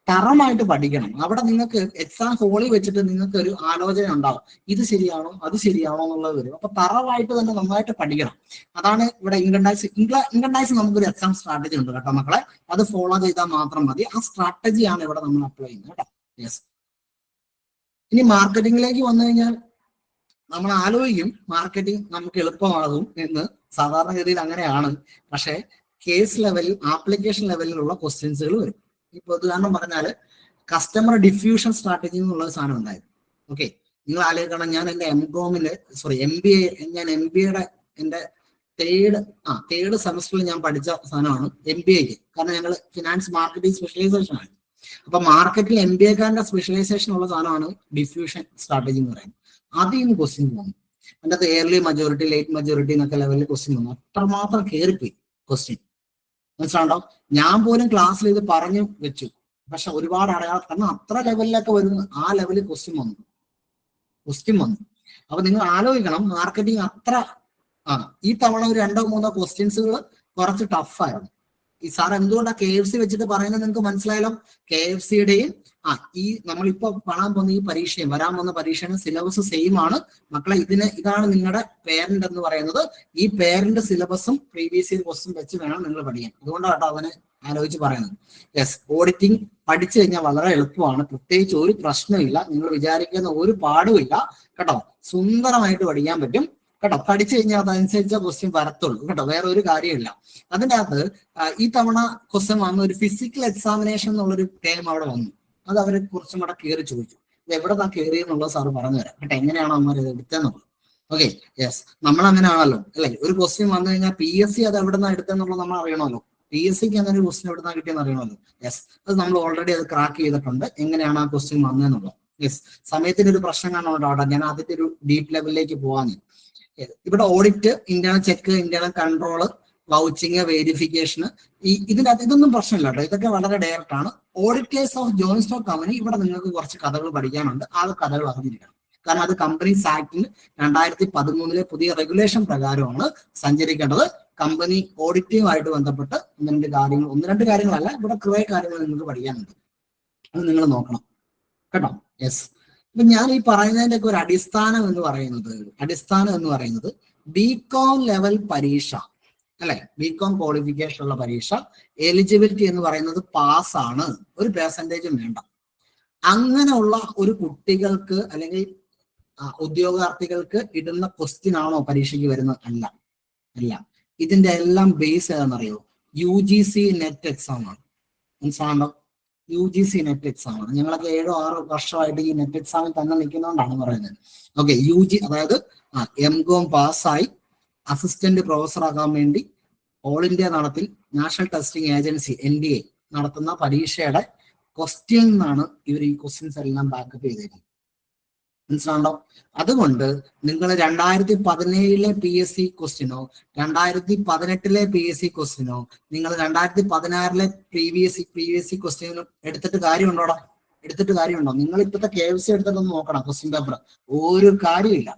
[SPEAKER 2] തറമായിട്ട് പഠിക്കണം. അവിടെ നിങ്ങൾക്ക് എക്സാം ഹോളിൽ വെച്ചിട്ട് നിങ്ങൾക്ക് ഒരു ആലോചന ഉണ്ടാവും, ഇത് ശരിയാണോ അത് ശരിയാണോ എന്നുള്ളത് വരും. അപ്പൊ തറവായിട്ട് തന്നെ നന്നായിട്ട് പഠിക്കണം. അതാണ് ഇവിടെ ഇൻകം ടാക്സ് നമുക്കൊരു എക്സാം സ്ട്രാറ്റജി ഉണ്ട് കേട്ടോ മക്കളെ. അത് ഫോളോ ചെയ്താൽ മാത്രം മതി. ആ സ്ട്രാറ്റജിയാണ് ഇവിടെ നമ്മൾ അപ്ലൈ ചെയ്യുന്നത് കേട്ടോ. യെസ്. ഇനി മാർക്കറ്റിംഗിലേക്ക് വന്നു കഴിഞ്ഞാൽ നമ്മൾ ആലോചിക്കും മാർക്കറ്റിംഗ് നമുക്ക് എളുപ്പമാകും എന്ന്. സാധാരണഗതിയിൽ അങ്ങനെയാണ്. പക്ഷേ കേസ് ലെവലിൽ, ആപ്ലിക്കേഷൻ ലെവലിലുള്ള ക്വസ്റ്റ്യൻസുകൾ വരും. ഇപ്പൊ ഉദാഹരണം പറഞ്ഞാൽ കസ്റ്റമർ ഡിഫ്യൂഷൻ സ്ട്രാറ്റജി എന്നുള്ള സാധനം ഉണ്ടായിരുന്നു. ഓക്കെ, നിങ്ങൾ ആലോചിക്കണം, ഞാൻ എൻ്റെ MBA-യുടെ എൻ്റെ തേർഡ് സെമസ്റ്ററിൽ ഞാൻ പഠിച്ച സാധനമാണ് MBA-ക്ക്. കാരണം ഞങ്ങൾ ഫിനാൻസ് മാർക്കറ്റിംഗ് സ്പെഷ്യലൈസേഷൻ ആണ്. അപ്പൊ മാർക്കറ്റിൽ MBA-കാരന്റെ സ്പെഷ്യലൈസേഷൻ ഉള്ള സാധനമാണ് ഡിഫ്യൂഷൻ സ്ട്രാറ്റജി എന്ന് പറയുന്നത്. അതിൽ നിന്ന് ക്വസ്റ്റ്യൻ വന്നു. അതിൻ്റെ അകത്ത് ഏർലി മജോറിറ്റി, ലേറ്റ് മജോറിറ്റി എന്നൊക്കെ ലെവലിൽ ക്വസ്റ്റ്യൻ വന്നു. അത്രമാത്രം കയറിപ്പോയി ക്വസ്റ്റ്യൻ. മനസ്സിലാണ്ടോ? ഞാൻ പോലും ക്ലാസ്സിൽ ഇത് പറഞ്ഞു വെച്ചു, പക്ഷെ ഒരുപാട് അടയാളം, കാരണം അത്ര ലെവലിലൊക്കെ വരുന്നു, ആ ലെവലിൽ ക്വസ്റ്റ്യൻ വന്നു. അപ്പൊ നിങ്ങൾ ആലോചിക്കണം, മാർക്കറ്റിംഗ് അത്ര ഈ തവണ ഒരു 2-3 ക്വസ്റ്റ്യൻസുകൾ കുറച്ച് ടഫായിരുന്നു. ഈ സാർ എന്തുകൊണ്ടാണ് KFC വെച്ചിട്ട് പറയുന്നത് നിങ്ങൾക്ക് മനസ്സിലായാലോ? KFCയുടെയും ഈ നമ്മളിപ്പോ കാണാൻ പോകുന്ന ഈ പരീക്ഷയും വരാൻ പോകുന്ന പരീക്ഷയും സിലബസ് സെയിം ആണ് മക്കളെ. ഇതാണ് നിങ്ങളുടെ പേരന്റ് എന്ന് പറയുന്നത്. ഈ പേരന്റ് സിലബസും പ്രീവിയസ് ഇയർ ക്വസ്റ്റ്യൻ വെച്ച് വേണം നിങ്ങൾ പഠിക്കാൻ. അതുകൊണ്ടാണ് അവനെ ആലോചിച്ച് പറയുന്നത്. യെസ്, ഓഡിറ്റിംഗ് പഠിച്ചു കഴിഞ്ഞാൽ വളരെ എളുപ്പമാണ്, പ്രത്യേകിച്ച് ഒരു പ്രശ്നമില്ല, നിങ്ങൾ വിചാരിക്കുന്ന ഒരു പാടുമില്ല കേട്ടോ. സുന്ദരമായിട്ട് പഠിക്കാൻ പറ്റും കേട്ടോ. പഠിച്ചു കഴിഞ്ഞാൽ അതനുസരിച്ച ക്വസ്റ്റ്യൻ വരത്തുള്ളൂ കേട്ടോ, വേറെ ഒരു കാര്യമില്ല. അതിൻ്റെ അകത്ത് ഈ തവണ ക്വസ്റ്റ്യൻ വന്ന ഒരു ഫിസിക്കൽ എക്സാമിനേഷൻ എന്നുള്ളൊരു ടൈം അവിടെ വന്നു. അത് അവരെ കുറച്ചും കൂടെ കയറി ചോദിച്ചു, ഇത് എവിടെ നിന്നാ കയറി എന്നുള്ളത് സാറ് പറഞ്ഞു തരാം കേട്ടോ, എങ്ങനെയാണ് അവന്മാർ ഇത് എടുത്തതെന്നുള്ളത്. ഓക്കെ, യെസ്, നമ്മൾ അങ്ങനെ ആണല്ലോ അല്ലെ. ഒരു ക്വസ്റ്റ്യൻ വന്നു കഴിഞ്ഞാൽ PSC അത് എവിടെ നിന്നാണ് എടുത്തെന്നുള്ളത് നമ്മൾ അറിയണമല്ലോ. PSCക്ക് അങ്ങനെ ഒരു ക്വസ്റ്റ്യൻ എവിടെ നിന്നാണ് കിട്ടിയെന്ന് അറിയണമല്ലോ. യെസ്, അത് നമ്മൾ ഓൾറെഡി അത് ക്രാക്ക് ചെയ്തിട്ടുണ്ട്, എങ്ങനെയാണ് ആ ക്വസ്റ്റ്യൻ വന്നതെന്നുള്ളത്. യെസ്, സമയത്തിന്റെ ഒരു പ്രശ്നം കാണുന്നുണ്ടോ അവിടെ, ഞാൻ അതിന്റെ ഒരു ഡീപ്പ് ലെവലിലേക്ക് പോവാന്ന്. ഇവിടെ audit, internal check, internal control, vouching, verification, ഇതിനകത്ത് ഇതൊന്നും പ്രശ്നമില്ല കേട്ടോ, ഇതൊക്കെ വളരെ ഡയറക്റ്റ് ആണ്. Auditors of joint stock company, ഇവിടെ നിങ്ങൾക്ക് കുറച്ച് കഥകൾ പഠിക്കാനുണ്ട്, ആ കഥകൾ അറിഞ്ഞിരിക്കണം. കാരണം അത് കമ്പനീസ് ആക്ടിന് 2013 പുതിയ റെഗുലേഷൻ പ്രകാരമാണ് സഞ്ചരിക്കേണ്ടത്. കമ്പനി ഓഡിറ്റുമായിട്ട് ബന്ധപ്പെട്ട് ഒന്ന് രണ്ട് കാര്യങ്ങളല്ല, ഇവിടെ കുറെ കാര്യങ്ങൾ നിങ്ങൾക്ക് പഠിക്കാനുണ്ട്, അത് നിങ്ങൾ നോക്കണം കേട്ടോ. യെസ്, അപ്പൊ ഞാൻ ഈ പറയുന്നതിന്റെ ഒക്കെ ഒരു അടിസ്ഥാനം എന്ന് പറയുന്നത് BCom ലെവൽ പരീക്ഷ അല്ലെ, BCom ക്വാളിഫിക്കേഷൻ ഉള്ള പരീക്ഷ, എലിജിബിലിറ്റി എന്ന് പറയുന്നത് പാസ്സാണ്, ഒരു പെർസെൻറ്റേജും വേണ്ട. അങ്ങനെയുള്ള ഒരു കുട്ടികൾക്ക് അല്ലെങ്കിൽ ഉദ്യോഗാർത്ഥികൾക്ക് ഇടുന്ന ക്വസ്റ്റ്യൻ ആണോ പരീക്ഷയ്ക്ക് വരുന്നത്? അല്ല. ഇതിന്റെ എല്ലാം ബേസ് ഏതാണെന്നറിയോ? UGC നെറ്റ് എക്സാം ആണ്. മനസ്സിലാണോ? UGC നെറ്റ് എക്സാം ആണ്. ഞങ്ങളൊക്കെ 7-6 വർഷമായിട്ട് ഈ നെറ്റ് എക്സാമിൽ തന്നെ നിൽക്കുന്നതുകൊണ്ടാണ് പറയുന്നത്. ഓക്കെ, അതായത് MCom പാസ്സായി അസിസ്റ്റന്റ് പ്രൊഫസർ ആകാൻ വേണ്ടി ഓൾ ഇന്ത്യ നടത്തിൽ നാഷണൽ ടെസ്റ്റിംഗ് ഏജൻസി NTA നടത്തുന്ന പരീക്ഷയുടെ ക്വസ്റ്റ്യൻ നിന്നാണ് ഇവർ ഈ ക്വസ്റ്റ്യൻസ് എല്ലാം ബാക്കപ്പ് ചെയ്തേക്കുന്നത്. മനസ്സിലാണ്ടോ? അതുകൊണ്ട് നിങ്ങൾ 2017 PSC ക്വസ്റ്റ്യനോ 2018 PSC ക്വസ്റ്റ്യനോ നിങ്ങൾ 2016 പ്രീവിയസ് ക്വസ്റ്റ്യനും എടുത്തിട്ട് കാര്യമുണ്ടോ? നിങ്ങൾ ഇപ്പോഴത്തെ KFC എടുത്തിട്ടൊന്ന് നോക്കണം ക്വസ്റ്റ്യൻ പേപ്പർ, ഒരു കാര്യമില്ല.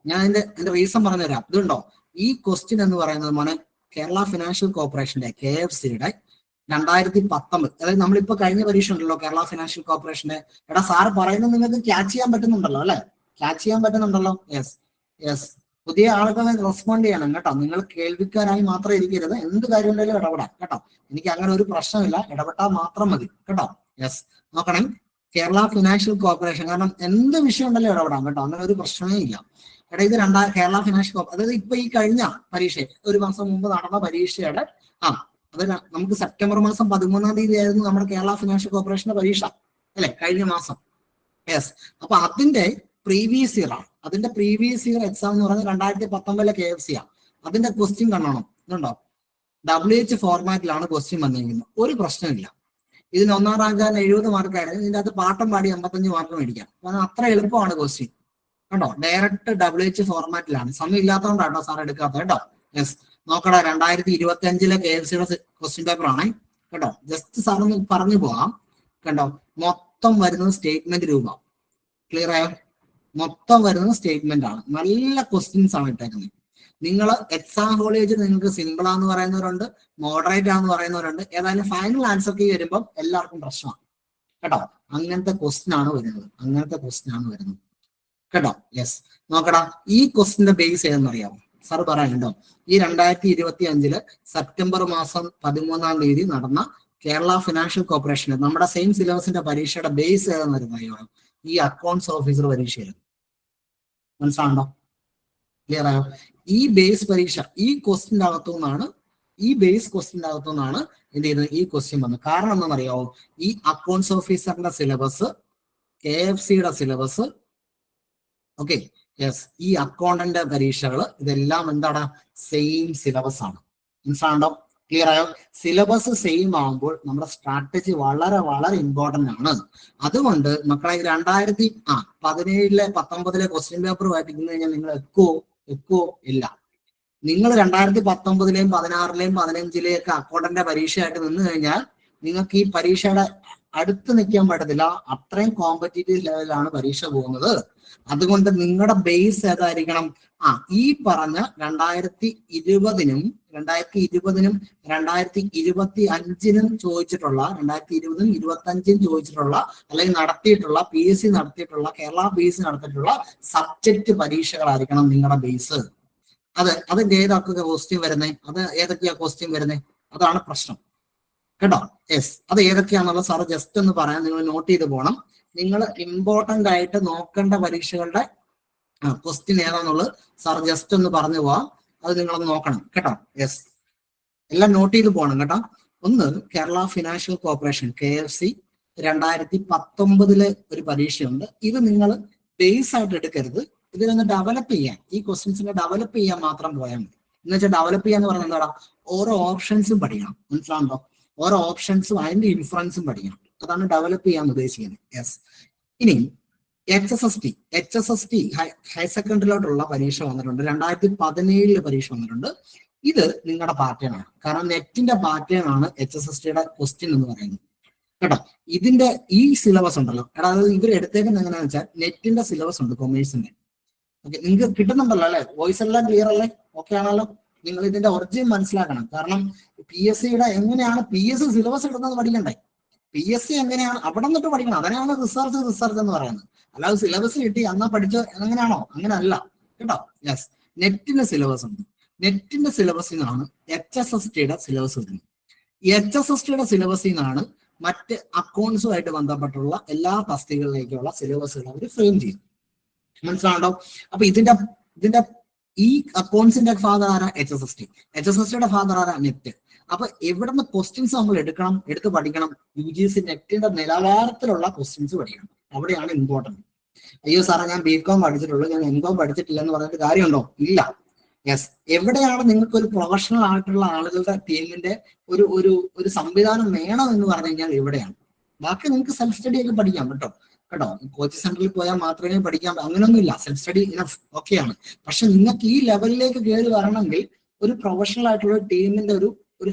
[SPEAKER 2] ഞാൻ എന്റെ റീസൺ പറഞ്ഞുതരാം. ഇതുണ്ടോ, ഈ ക്വസ്റ്റ്യൻ എന്ന് പറയുന്നത് മോനെ കേരള ഫിനാൻഷ്യൽ കോർപ്പറേഷന്റെ KFCയുടെ 2019, അതായത് നമ്മളിപ്പോ കഴിഞ്ഞ പരീക്ഷ ഉണ്ടല്ലോ കേരള ഫിനാൻഷ്യൽ കോർപ്പറേഷന്റെ. എടാ സാറ് പറയുന്നത് നിങ്ങൾക്ക് ക്യാച്ച് ചെയ്യാൻ പറ്റുന്നുണ്ടല്ലോ അല്ലെ? യെസ്. പുതിയ ആളുകളെ റെസ്പോണ്ട് ചെയ്യണം കേട്ടോ. നിങ്ങൾ കേൾവിക്കാരായി മാത്രം ഇരിക്കരുത്, എന്ത് കാര്യം ഉണ്ടെങ്കിലും ഇടപെടാം കേട്ടോ. എനിക്ക് അങ്ങനെ ഒരു പ്രശ്നമില്ല, ഇടപെട്ടാൽ മാത്രം മതി കേട്ടോ. യെസ്, നോക്കണം കേരള ഫിനാൻഷ്യൽ കോർപ്പറേഷൻ, കാരണം എന്ത് വിഷയം ഉണ്ടല്ലോ ഇടപെടാം കേട്ടോ, അങ്ങനെ ഒരു പ്രശ്നമേ ഇല്ല. എടാ ഇത് കേരള ഫിനാൻഷ്യൽ കോർപ്പറേഷൻ, അതായത് ഇപ്പൊ ഈ കഴിഞ്ഞ പരീക്ഷ 1 മാസം മുമ്പ് നടന്ന പരീക്ഷയുടെ അത് നമുക്ക് സെപ്റ്റംബർ മാസം 13-ാം തീയതി ആയിരുന്നു നമ്മുടെ കേരള ഫിനാൻഷ്യൽ കോർപ്പറേഷന്റെ പരീക്ഷ അല്ലെ, കഴിഞ്ഞ മാസം. യെസ്, അപ്പൊ അതിന്റെ പ്രീവിയസ് ഇയർ ആണ്. അതിന്റെ പ്രീവിയസ് ഇയർ എക്സാം എന്ന് പറയുന്നത് 2019 KFC ആണ്. അതിന്റെ ക്വസ്റ്റ്യൻ കാണണം, ഇതുണ്ടോ, WH ഫോർമാറ്റിലാണ് ക്വസ്റ്റ്യൻ വന്നിരിക്കുന്നത്. ഒരു പ്രശ്നമില്ല. ഇതിന് 1ാം റാങ്കാരന് 70 മാർക്കായിരുന്നു, ഇതിന്റെ അകത്ത് പാട്ടം പാടി 55 മാർക്ക് മേടിക്കാം. കാരണം അത്ര എളുപ്പമാണ് ക്വസ്റ്റ്യൻ കേട്ടോ. Direct WH ഫോർമാറ്റിലാണ്. സമയം ഇല്ലാത്തതുകൊണ്ടാട്ടോ സാർ എടുക്കാത്തത് കേട്ടോ. യെസ്, നോക്കടാ 2025 KFCയുടെ ക്വസ്റ്റ്യൻ പേപ്പർ ആണ് കേട്ടോ. ജസ്റ്റ് സാർ ഒന്ന് പറഞ്ഞു പോകാം കേട്ടോ. മൊത്തം വരുന്നത് സ്റ്റേറ്റ്മെന്റ് രൂപ. ക്ലിയർ ആയോ? മൊത്തം വരുന്നത് സ്റ്റേറ്റ്മെന്റ് ആണ്. നല്ല ക്വസ്റ്റ്യൻസ് ആണ് ഇട്ടേക്കുന്നത്. നിങ്ങൾ എക്സാം കോളേജിൽ നിങ്ങൾക്ക് സിമ്പിൾ ആന്ന് പറയുന്നവരുണ്ട്, മോഡറേറ്റ് ആന്ന് പറയുന്നവരുണ്ട്. ഏതായാലും ഫൈനൽ ആൻസർ കീ വരുമ്പോൾ എല്ലാവർക്കും പ്രശ്നമാണ് കേട്ടോ. അങ്ങനത്തെ ക്വസ്റ്റ്യൻ ആണ് വരുന്നത് കേട്ടോ. യെസ്, നോക്കടാ, ഈ ക്വസ്റ്റ്യന്റെ ബേസ് ഏതെന്നറിയാമോ? സാർ പറയാനുണ്ടോ? ഈ 2025 സെപ്റ്റംബർ മാസം 13-ാം തീയതി നടന്ന കേരള ഫിനാൻഷ്യൽ കോർപ്പറേഷൻ നമ്മുടെ സെയിം സിലബസിന്റെ പരീക്ഷയുടെ ബേസ് ഏതെന്നറിയോ? ഈ അക്കൗണ്ട്സ് ഓഫീസർ പരീക്ഷയായിരുന്നു. മനസ്സിലാണോ? ക്ലിയർ ആയോ? ഈ ബേസ് പരീക്ഷ ഈ ക്വസ്റ്റ്യന്റെ അകത്തുനിന്നാണ് എന്ത് ചെയ്യുന്നത്, ഈ ക്വസ്റ്റ്യൻ വന്നത്. കാരണം എന്താണെന്നറിയാമോ? ഈ അക്കൗണ്ട്സ് ഓഫീസറിന്റെ സിലബസ്, KFCയുടെ സിലബസ്, ഓക്കെ, യെസ്, ഈ അക്കൗണ്ടന്റ് പരീക്ഷകൾ ഇതെല്ലാം എന്താണ്, സെയിം സിലബസ് ആണ്. മനസ്സിലാണ്ടോ? ക്ലിയർ ആയോ? സിലബസ് സെയിം ആകുമ്പോൾ നമ്മുടെ സ്ട്രാറ്റജി വളരെ വളരെ ഇമ്പോർട്ടന്റ് ആണ്. അതുകൊണ്ട് മക്കളെ 2017-19 ക്വസ്റ്റ്യൻ പേപ്പർ വായിപ്പിക്കുന്നു കഴിഞ്ഞാൽ നിങ്ങൾ എക്കോ ഇല്ല. നിങ്ങൾ 2019-ലെയും 2016-ലെയും 2015-ലെയും ഒക്കെ അക്കൗണ്ടന്റ് പരീക്ഷയായിട്ട് നിന്ന് കഴിഞ്ഞാൽ നിങ്ങൾക്ക് ഈ പരീക്ഷയുടെ അടുത്ത് നിൽക്കാൻ പറ്റത്തില്ല. അത്രയും കോമ്പറ്റീറ്റീവ് ലെവലിലാണ് പരീക്ഷ പോകുന്നത്. അതുകൊണ്ട് നിങ്ങളുടെ ബേസ് ഏതായിരിക്കണം? ഈ പറഞ്ഞ 2020-നും 2025-നും ചോദിച്ചിട്ടുള്ള 2020-നും 2025-നും ചോദിച്ചിട്ടുള്ള അല്ലെങ്കിൽ നടത്തിയിട്ടുള്ള PSC നടത്തിയിട്ടുള്ള കേരള PSC നടത്തിയിട്ടുള്ള സബ്ജക്ട് പരീക്ഷകളായിരിക്കണം നിങ്ങളുടെ ബേസ്. അതിന്റെ ഏതൊക്കെ ക്വസ്റ്റ്യൻ വരുന്നത്, അത് ഏതൊക്കെയാ ക്വസ്റ്റ്യൻ വരുന്നത്, അതാണ് പ്രശ്നം കേട്ടോ. യെസ്, അത് ഏതൊക്കെയാണെന്നുള്ള സാറ് ജസ്റ്റ് ഒന്ന് പറയാം, നിങ്ങൾ നോട്ട് ചെയ്ത് പോകണം. നിങ്ങൾ ഇമ്പോർട്ടന്റ് ആയിട്ട് നോക്കേണ്ട പരീക്ഷകളുടെ ക്വസ്റ്റ്യൻ ഏതാണെന്നുള്ളത് സാർ ജസ്റ്റ് ഒന്ന് പറഞ്ഞു പോവാം. അത് നിങ്ങളൊന്ന് നോക്കണം കേട്ടോ. യെസ്, എല്ലാം നോട്ട് ചെയ്ത് പോകണം കേട്ടോ. ഒന്ന്, കേരള ഫിനാൻഷ്യൽ കോർപ്പറേഷൻ KFC 2019 ഒരു പരീക്ഷയുണ്ട്. ഇത് നിങ്ങൾ ബേസ് ആയിട്ട് എടുക്കരുത്. ഇതിനൊന്ന് ഡെവലപ്പ് ചെയ്യാൻ, ഈ ക്വസ്റ്റ്യൻസിനെ ഡെവലപ്പ് ചെയ്യാൻ മാത്രം പോയാൽ മതി. എന്ന് വെച്ചാൽ ഡെവലപ്പ് ചെയ്യാന്ന് പറഞ്ഞാൽ എന്താടാ, ഓരോ ഓപ്ഷൻസും പഠിക്കണം. മനസ്സിലാണ്ടോ? ഓരോ ഓപ്ഷൻസും അതിന്റെ ഇൻഫ്ലുവൻസും പഠിക്കണം. അതാണ് ഡെവലപ്പ് ചെയ്യാൻ ഉദ്ദേശിക്കുന്നത്. യെസ്. ഇനി HSST ഹയർ സെക്കൻഡറിയിലോട്ടുള്ള പരീക്ഷ വന്നിട്ടുണ്ട്. 2017 പരീക്ഷ വന്നിട്ടുണ്ട്. ഇത് നിങ്ങളുടെ പാറ്റേൺ ആണ്. കാരണം നെറ്റിന്റെ പാറ്റേൺ ആണ് HSSTയുടെ ക്വസ്റ്റ്യൻ എന്ന് പറയുന്നത് കേട്ടോ. ഇതിന്റെ ഈ സിലബസ് ഉണ്ടല്ലോ അതായത് ഇവർ എടുത്തേക്കുന്നത് എങ്ങനെയാണെന്ന് വെച്ചാൽ നെറ്റിന്റെ സിലബസ് ഉണ്ട് കൊമേഴ്സിന്റെ. ഓക്കെ, നിങ്ങൾക്ക് കിട്ടുന്നുണ്ടല്ലോ അല്ലെ? വോയിസ് എല്ലാം ക്ലിയർ അല്ലേ? ഓക്കെ ആണല്ലോ? നിങ്ങൾ ഇതിന്റെ ഒറിജിൻ മനസ്സിലാക്കണം. കാരണം PSCയുടെ എങ്ങനെയാണ് PSC സിലബസ് എടുക്കുന്നത് പഠിക്കണ്ടേ? PSC എങ്ങനെയാണ് അവിടെ നിന്നിട്ട് പഠിക്കണം. അതിനാണ് റിസർച്ച് എന്ന് പറയുന്നത്. അല്ലാതെ സിലബസ് കിട്ടി അന്നാ പഠിച്ചോ എങ്ങനെയാണോ? അങ്ങനെ അല്ല കേട്ടോ. യെസ്, നെറ്റിന്റെ സിലബസ് ഉണ്ട്. നെറ്റിന്റെ സിലബസിൽ നിന്നാണ് HSSTയുടെ സിലബസ് വരുന്നത്. ഈ HSSTയുടെ സിലബസിൽ നിന്നാണ് മറ്റ് അക്കൗണ്ട്സുമായിട്ട് ബന്ധപ്പെട്ടുള്ള എല്ലാ തസ്തികകളിലേക്കുള്ള സിലബസുകൾ അവർ ഫ്രെയിം ചെയ്യും. മനസ്സിലാണ്ടോ? അപ്പൊ ഇതിന്റെ ഈ അക്കൗണ്ട്സിന്റെ ഫാദർ ആരാ? HSSTയുടെ ഫാദർ ആരാ? നെറ്റ്. അപ്പൊ എവിടുന്ന് ക്വസ്റ്റ്യൻസ് നമ്മൾ എടുത്ത് പഠിക്കണം? UGC നെറ്റിന്റെ നിലവാരത്തിലുള്ള ക്വസ്റ്റ്യൻസ് പഠിക്കണം. അവിടെയാണ് ഇമ്പോർട്ടന്റ്. അയ്യോ സാറേ ഞാൻ BCom പഠിച്ചിട്ടുള്ളൂ, ഞാൻ MCom പഠിച്ചിട്ടില്ല എന്ന് പറഞ്ഞിട്ട് കാര്യമുണ്ടോ? ഇല്ല. യെസ്, എവിടെയാണ് നിങ്ങൾക്ക് ഒരു പ്രൊഫഷണൽ ആയിട്ടുള്ള ആളുകളുടെ ടീമിന്റെ ഒരു സംവിധാനം വേണം എന്ന് പറഞ്ഞു കഴിഞ്ഞാൽ ഇവിടെയാണ്. ബാക്കി നിങ്ങൾക്ക് സെൽഫ് സ്റ്റഡി ഒക്കെ പഠിക്കാം കേട്ടോ. കോച്ചിങ് സെന്ററിൽ പോയാൽ മാത്രമേ പഠിക്കാൻ, അങ്ങനെയൊന്നുമില്ല. സെൽഫ് സ്റ്റഡി ഇനഫ് ഓക്കെയാണ്. പക്ഷെ നിങ്ങൾക്ക് ഈ ലെവലിലേക്ക് കയറി വരണമെങ്കിൽ ഒരു പ്രൊഫഷണൽ ആയിട്ടുള്ള ടീമിന്റെ ഒരു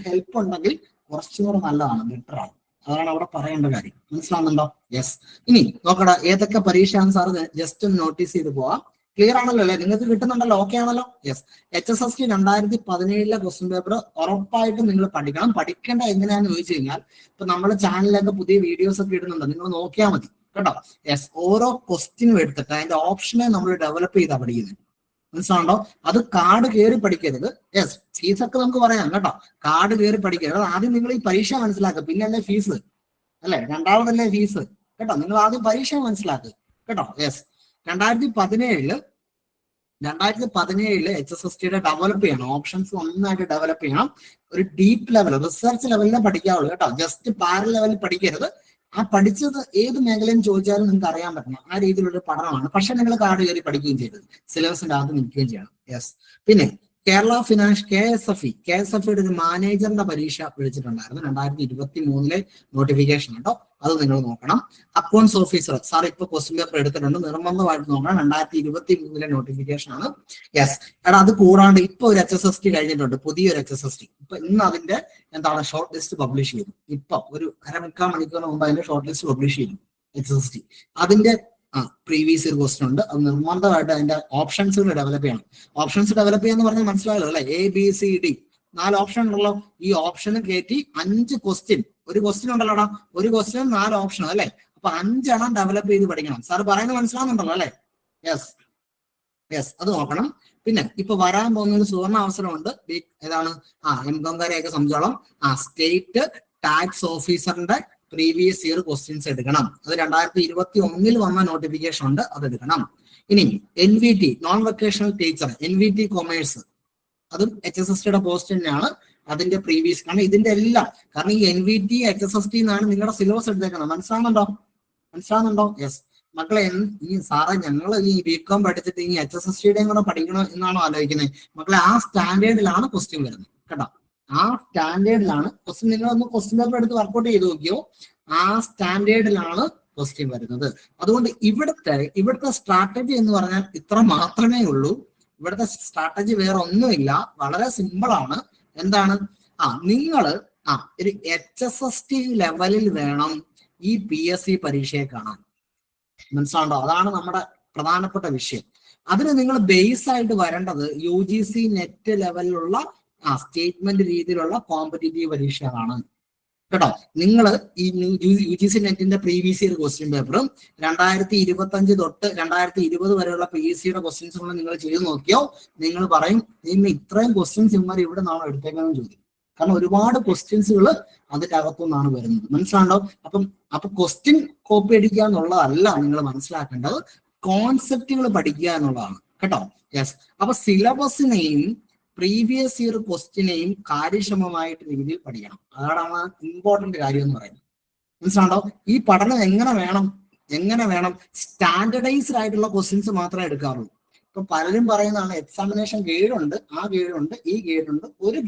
[SPEAKER 2] ഹെൽപ്പ് ഉണ്ടെങ്കിൽ കുറച്ചുകൂടെ നല്ലതാണ്, ബെറ്റർ ആണ്. അതാണ് അവിടെ പറയേണ്ട കാര്യം. മനസ്സിലാവുന്നുണ്ടോ? യെസ്. ഇനി നോക്കടാ, ഏതൊക്കെ പരീക്ഷയാണ് സാർ ജസ്റ്റ് ഒന്ന് നോട്ടീസ് ചെയ്ത് പോവാം. ക്ലിയർ ആണല്ലോ അല്ലെ? നിങ്ങൾക്ക് കിട്ടുന്നുണ്ടല്ലോ? ഓക്കെ ആണല്ലോ? യെസ്. HSST 2017 ക്വസ്റ്റ്യൻ പേപ്പർ ഉറപ്പായിട്ടും നിങ്ങൾ പഠിക്കണം. പഠിക്കേണ്ട എങ്ങനെയാണെന്ന് ചോദിച്ചു കഴിഞ്ഞാൽ ഇപ്പൊ നമ്മുടെ ചാനലിലൊക്കെ പുതിയ വീഡിയോസ് ഒക്കെ ഇടുന്നുണ്ട്, നിങ്ങൾ നോക്കിയാൽ മതി കേട്ടോ. യെസ്, ഓരോ ക്വസ്റ്റ്യനും എടുത്തിട്ട് അതിന്റെ ഓപ്ഷനെ നമ്മൾ ഡെവലപ്പ് ചെയ്താ പഠിക്കുന്നത്. മനസ്സിലാണ്ടോ? അത് കാർഡ് കയറി പഠിക്കരുത്. യെസ്, ഫീസ് ഒക്കെ നമുക്ക് പറയാം കേട്ടോ. കാർഡ് കയറി പഠിക്കരുത്. ആദ്യം നിങ്ങൾ ഈ പരീക്ഷ മനസ്സിലാക്കുക, പിന്നെ അല്ലേ ഫീസ് അല്ലെ? രണ്ടാമതല്ലേ ഫീസ് കേട്ടോ. നിങ്ങൾ ആദ്യം പരീക്ഷ മനസ്സിലാക്കുക കേട്ടോ. യെസ്, 2017 HSSTയുടെ ഡെവലപ്പ് ചെയ്യണം. ഓപ്ഷൻസ് ഒന്നായിട്ട് ഡെവലപ്പ് ചെയ്യണം. ഒരു ഡീപ്പ് ലെവൽ റിസർച്ച് ലെവലിനെ പഠിക്കാവുള്ളൂ കേട്ടോ. ജസ്റ്റ് പാരൽ ലെവലിൽ പഠിക്കരുത്. ആ പഠിച്ചത് ഏത് മേഖലയും ചോദിച്ചാലും നിങ്ങൾക്ക് അറിയാൻ പറ്റണം. ആ രീതിയിലുള്ള പഠനമാണ്. പക്ഷെ നിങ്ങൾ കാർഡ് കയറി പഠിക്കുകയും ചെയ്തത് സിലബസിന്റെ അകത്ത് നിൽക്കുകയും ചെയ്യണം. യെസ്. പിന്നെ കേരള ഫിനാൻസ് KSFയുടെ ഒരു മാനേജറിന്റെ പരീക്ഷ വിളിച്ചിട്ടുണ്ടായിരുന്നു. 2023 നോട്ടിഫിക്കേഷൻ കേട്ടോ. അത് നിങ്ങൾ നോക്കണം. അക്കൗണ്ട്സ് ഓഫീസർ സാർ ഇപ്പൊ ക്വസ്റ്റ്യൻ പേപ്പർ എടുത്തിട്ടുണ്ട്, നിർബന്ധമായിട്ട് നോക്കണം. 2023 നോട്ടിഫിക്കേഷൻ ആണ്. യെസ്. അത് കൂടാണ്ട് ഇപ്പൊ ഒരു HSST കഴിഞ്ഞിട്ടുണ്ട്, പുതിയൊരു HSST. ഇപ്പൊ ഇന്ന് അതിന്റെ ഷോർട്ട് ലിസ്റ്റ് പബ്ലിഷ് ചെയ്തു. ഇപ്പൊ ഒരു 1/4 മണിക്കൂറിന് മുമ്പ് അതിന്റെ ഷോർട്ട് ലിസ്റ്റ് പബ്ലിഷ് ചെയ്തു HSST. അതിന്റെ പ്രീവിയസ് ഇയർ ക്വസ്റ്റ്യൻ ഉണ്ട്. അത് നിർബന്ധമായിട്ട് അതിന്റെ ഓപ്ഷൻസുകൾ ഡെവലപ്പ് ചെയ്യണം. ഓപ്ഷൻസ് ഡെവലപ്പ് ചെയ്യാന്ന് പറഞ്ഞാൽ മനസ്സിലായല്ലോ അല്ലെ? ABCD 4 ഓപ്ഷൻ ഉണ്ടല്ലോ. ഈ ഓപ്ഷന് കയറ്റി 5 ക്വസ്റ്റ്യൻ, ഒരു ക്വസ്റ്റ്യൻ ഉണ്ടല്ലോടാ, ഒരു ക്വസ്റ്റ്യൻ 4 ഓപ്ഷൻ അല്ലെ? അപ്പൊ 5 എണ്ണം ഡെവലപ്പ് ചെയ്ത് പഠിക്കണം. സാർ പറയുന്നത് മനസ്സിലാവുന്നുണ്ടല്ലോ അല്ലെ? യെസ്, അത് നോക്കണം. പിന്നെ ഇപ്പൊ വരാൻ പോകുന്ന ഒരു സുവർണ അവസരമുണ്ട്. ഏതാണ്? MComകാരെയൊക്കെ സംബന്ധിച്ചോളം സ്റ്റേറ്റ് ടാക്സ് ഓഫീസറിന്റെ പ്രീവിയസ് ഇയർ ക്വസ്റ്റ്യൻസ് എടുക്കണം. അത് 2021 വന്ന നോട്ടിഫിക്കേഷൻ ഉണ്ട്, അത് എടുക്കണം. ഇനി NVT non vocational teacher, NVT commerce, അതും HSSTയുടെ പോസ്റ്റ് തന്നെയാണ്. അതിന്റെ പ്രീവിയസ്, കാരണം ഇതിന്റെ എല്ലാം, കാരണം ഈ NVT HSST എന്നാണ് നിങ്ങളുടെ സിലബസ് എടുത്തേക്കുന്നത്. മനസ്സിലാവുന്നുണ്ടോ? യെസ്. മക്കളെ, ഈ സാറേ ഞങ്ങൾ ഈ BCom പഠിച്ചിട്ട് ഈ HSSTയുടെയും കൂടെ പഠിക്കണം എന്നാണോ ആലോചിക്കുന്നത്? മക്കളെ, ആ സ്റ്റാൻഡേർഡിലാണ് ക്വസ്റ്റ്യൻ വരുന്നത് കേട്ടോ. ആ സ്റ്റാൻഡേർഡിലാണ് ക്വസ്റ്റ്യൻ. നിങ്ങളൊന്ന് ക്വസ്റ്റ്യൻ പേപ്പർ എടുത്ത് വർക്ക്ഔട്ട് ചെയ്ത് നോക്കിയോ? ആ സ്റ്റാൻഡേർഡിലാണ് ക്വസ്റ്റ്യൻ വരുന്നത്. അതുകൊണ്ട് ഇവിടുത്തെ സ്ട്രാറ്റജി എന്ന് പറഞ്ഞാൽ ഇത്ര മാത്രമേ ഉള്ളൂ. ഇവിടുത്തെ സ്ട്രാറ്റജി വേറെ ഒന്നുമില്ല, വളരെ സിമ്പിൾ ആണ്. എന്താണ്? നിങ്ങൾ ഒരു HSST ലെവലിൽ വേണം ഈ PSC പരീക്ഷയെ കാണാൻ. മനസ്സിലാണ്ടോ? അതാണ് നമ്മുടെ പ്രധാനപ്പെട്ട വിഷയം. അതിന് നിങ്ങൾ ബേസ് ആയിട്ട് വരേണ്ടത് UGC നെറ്റ് ലെവലിലുള്ള സ്റ്റേറ്റ്മെന്റ് രീതിയിലുള്ള കോമ്പറ്റീറ്റീവ് പരീക്ഷകളാണ് കേട്ടോ. നിങ്ങൾ ഈ UGC നെറ്റിന്റെ പ്രീവിയസ് ഇയർ ക്വസ്റ്റ്യൻ പേപ്പറും 2025 തൊട്ട് 2020 വരെയുള്ള PSCയുടെ ക്വസ്റ്റ്യൻസുകൾ നിങ്ങൾ ചെയ്ത് നോക്കിയോ, നിങ്ങൾ പറയും നിങ്ങൾ ഇത്രയും ക്വസ്റ്റ്യൻസ് ഇവന്മാർ ഇവിടെ നിന്നാണ് എടുത്തേക്കാന്ന് ചോദിക്കും. കാരണം ഒരുപാട് ക്വസ്റ്റ്യൻസുകൾ അതിന്റെ അകത്തുനിന്നാണ് വരുന്നത്. മനസ്സിലാണ്ടോ? അപ്പൊ ക്വസ്റ്റ്യൻ കോപ്പി അടിക്കുക എന്നുള്ളതല്ല നിങ്ങൾ മനസ്സിലാക്കേണ്ടത്, കോൺസെപ്റ്റുകൾ പഠിക്കുക എന്നുള്ളതാണ് കേട്ടോ. യെസ്. അപ്പൊ സിലബസിനെയും പ്രീവിയസ് ഇയർ ക്വസ്റ്റ്യനെയും കാര്യക്ഷമമായിട്ട് രീതിയിൽ പഠിക്കണം. അതാണ് ഇമ്പോർട്ടന്റ് കാര്യം എന്ന് പറയുന്നത്. മനസ്സിലാണ്ടോ? ഈ പഠനം എങ്ങനെ വേണം? സ്റ്റാൻഡർഡൈസ്ഡ് ആയിട്ടുള്ള ക്വസ്റ്റ്യൻസ് മാത്രമേ എടുക്കാറുള്ളൂ. ഇപ്പൊ പലരും പറയുന്നതാണ് എക്സാമിനേഷൻ ഗൈഡുണ്ട്, ആ ഗൈഡുണ്ട്, ഈ ഗൈഡുണ്ട്. ഒരു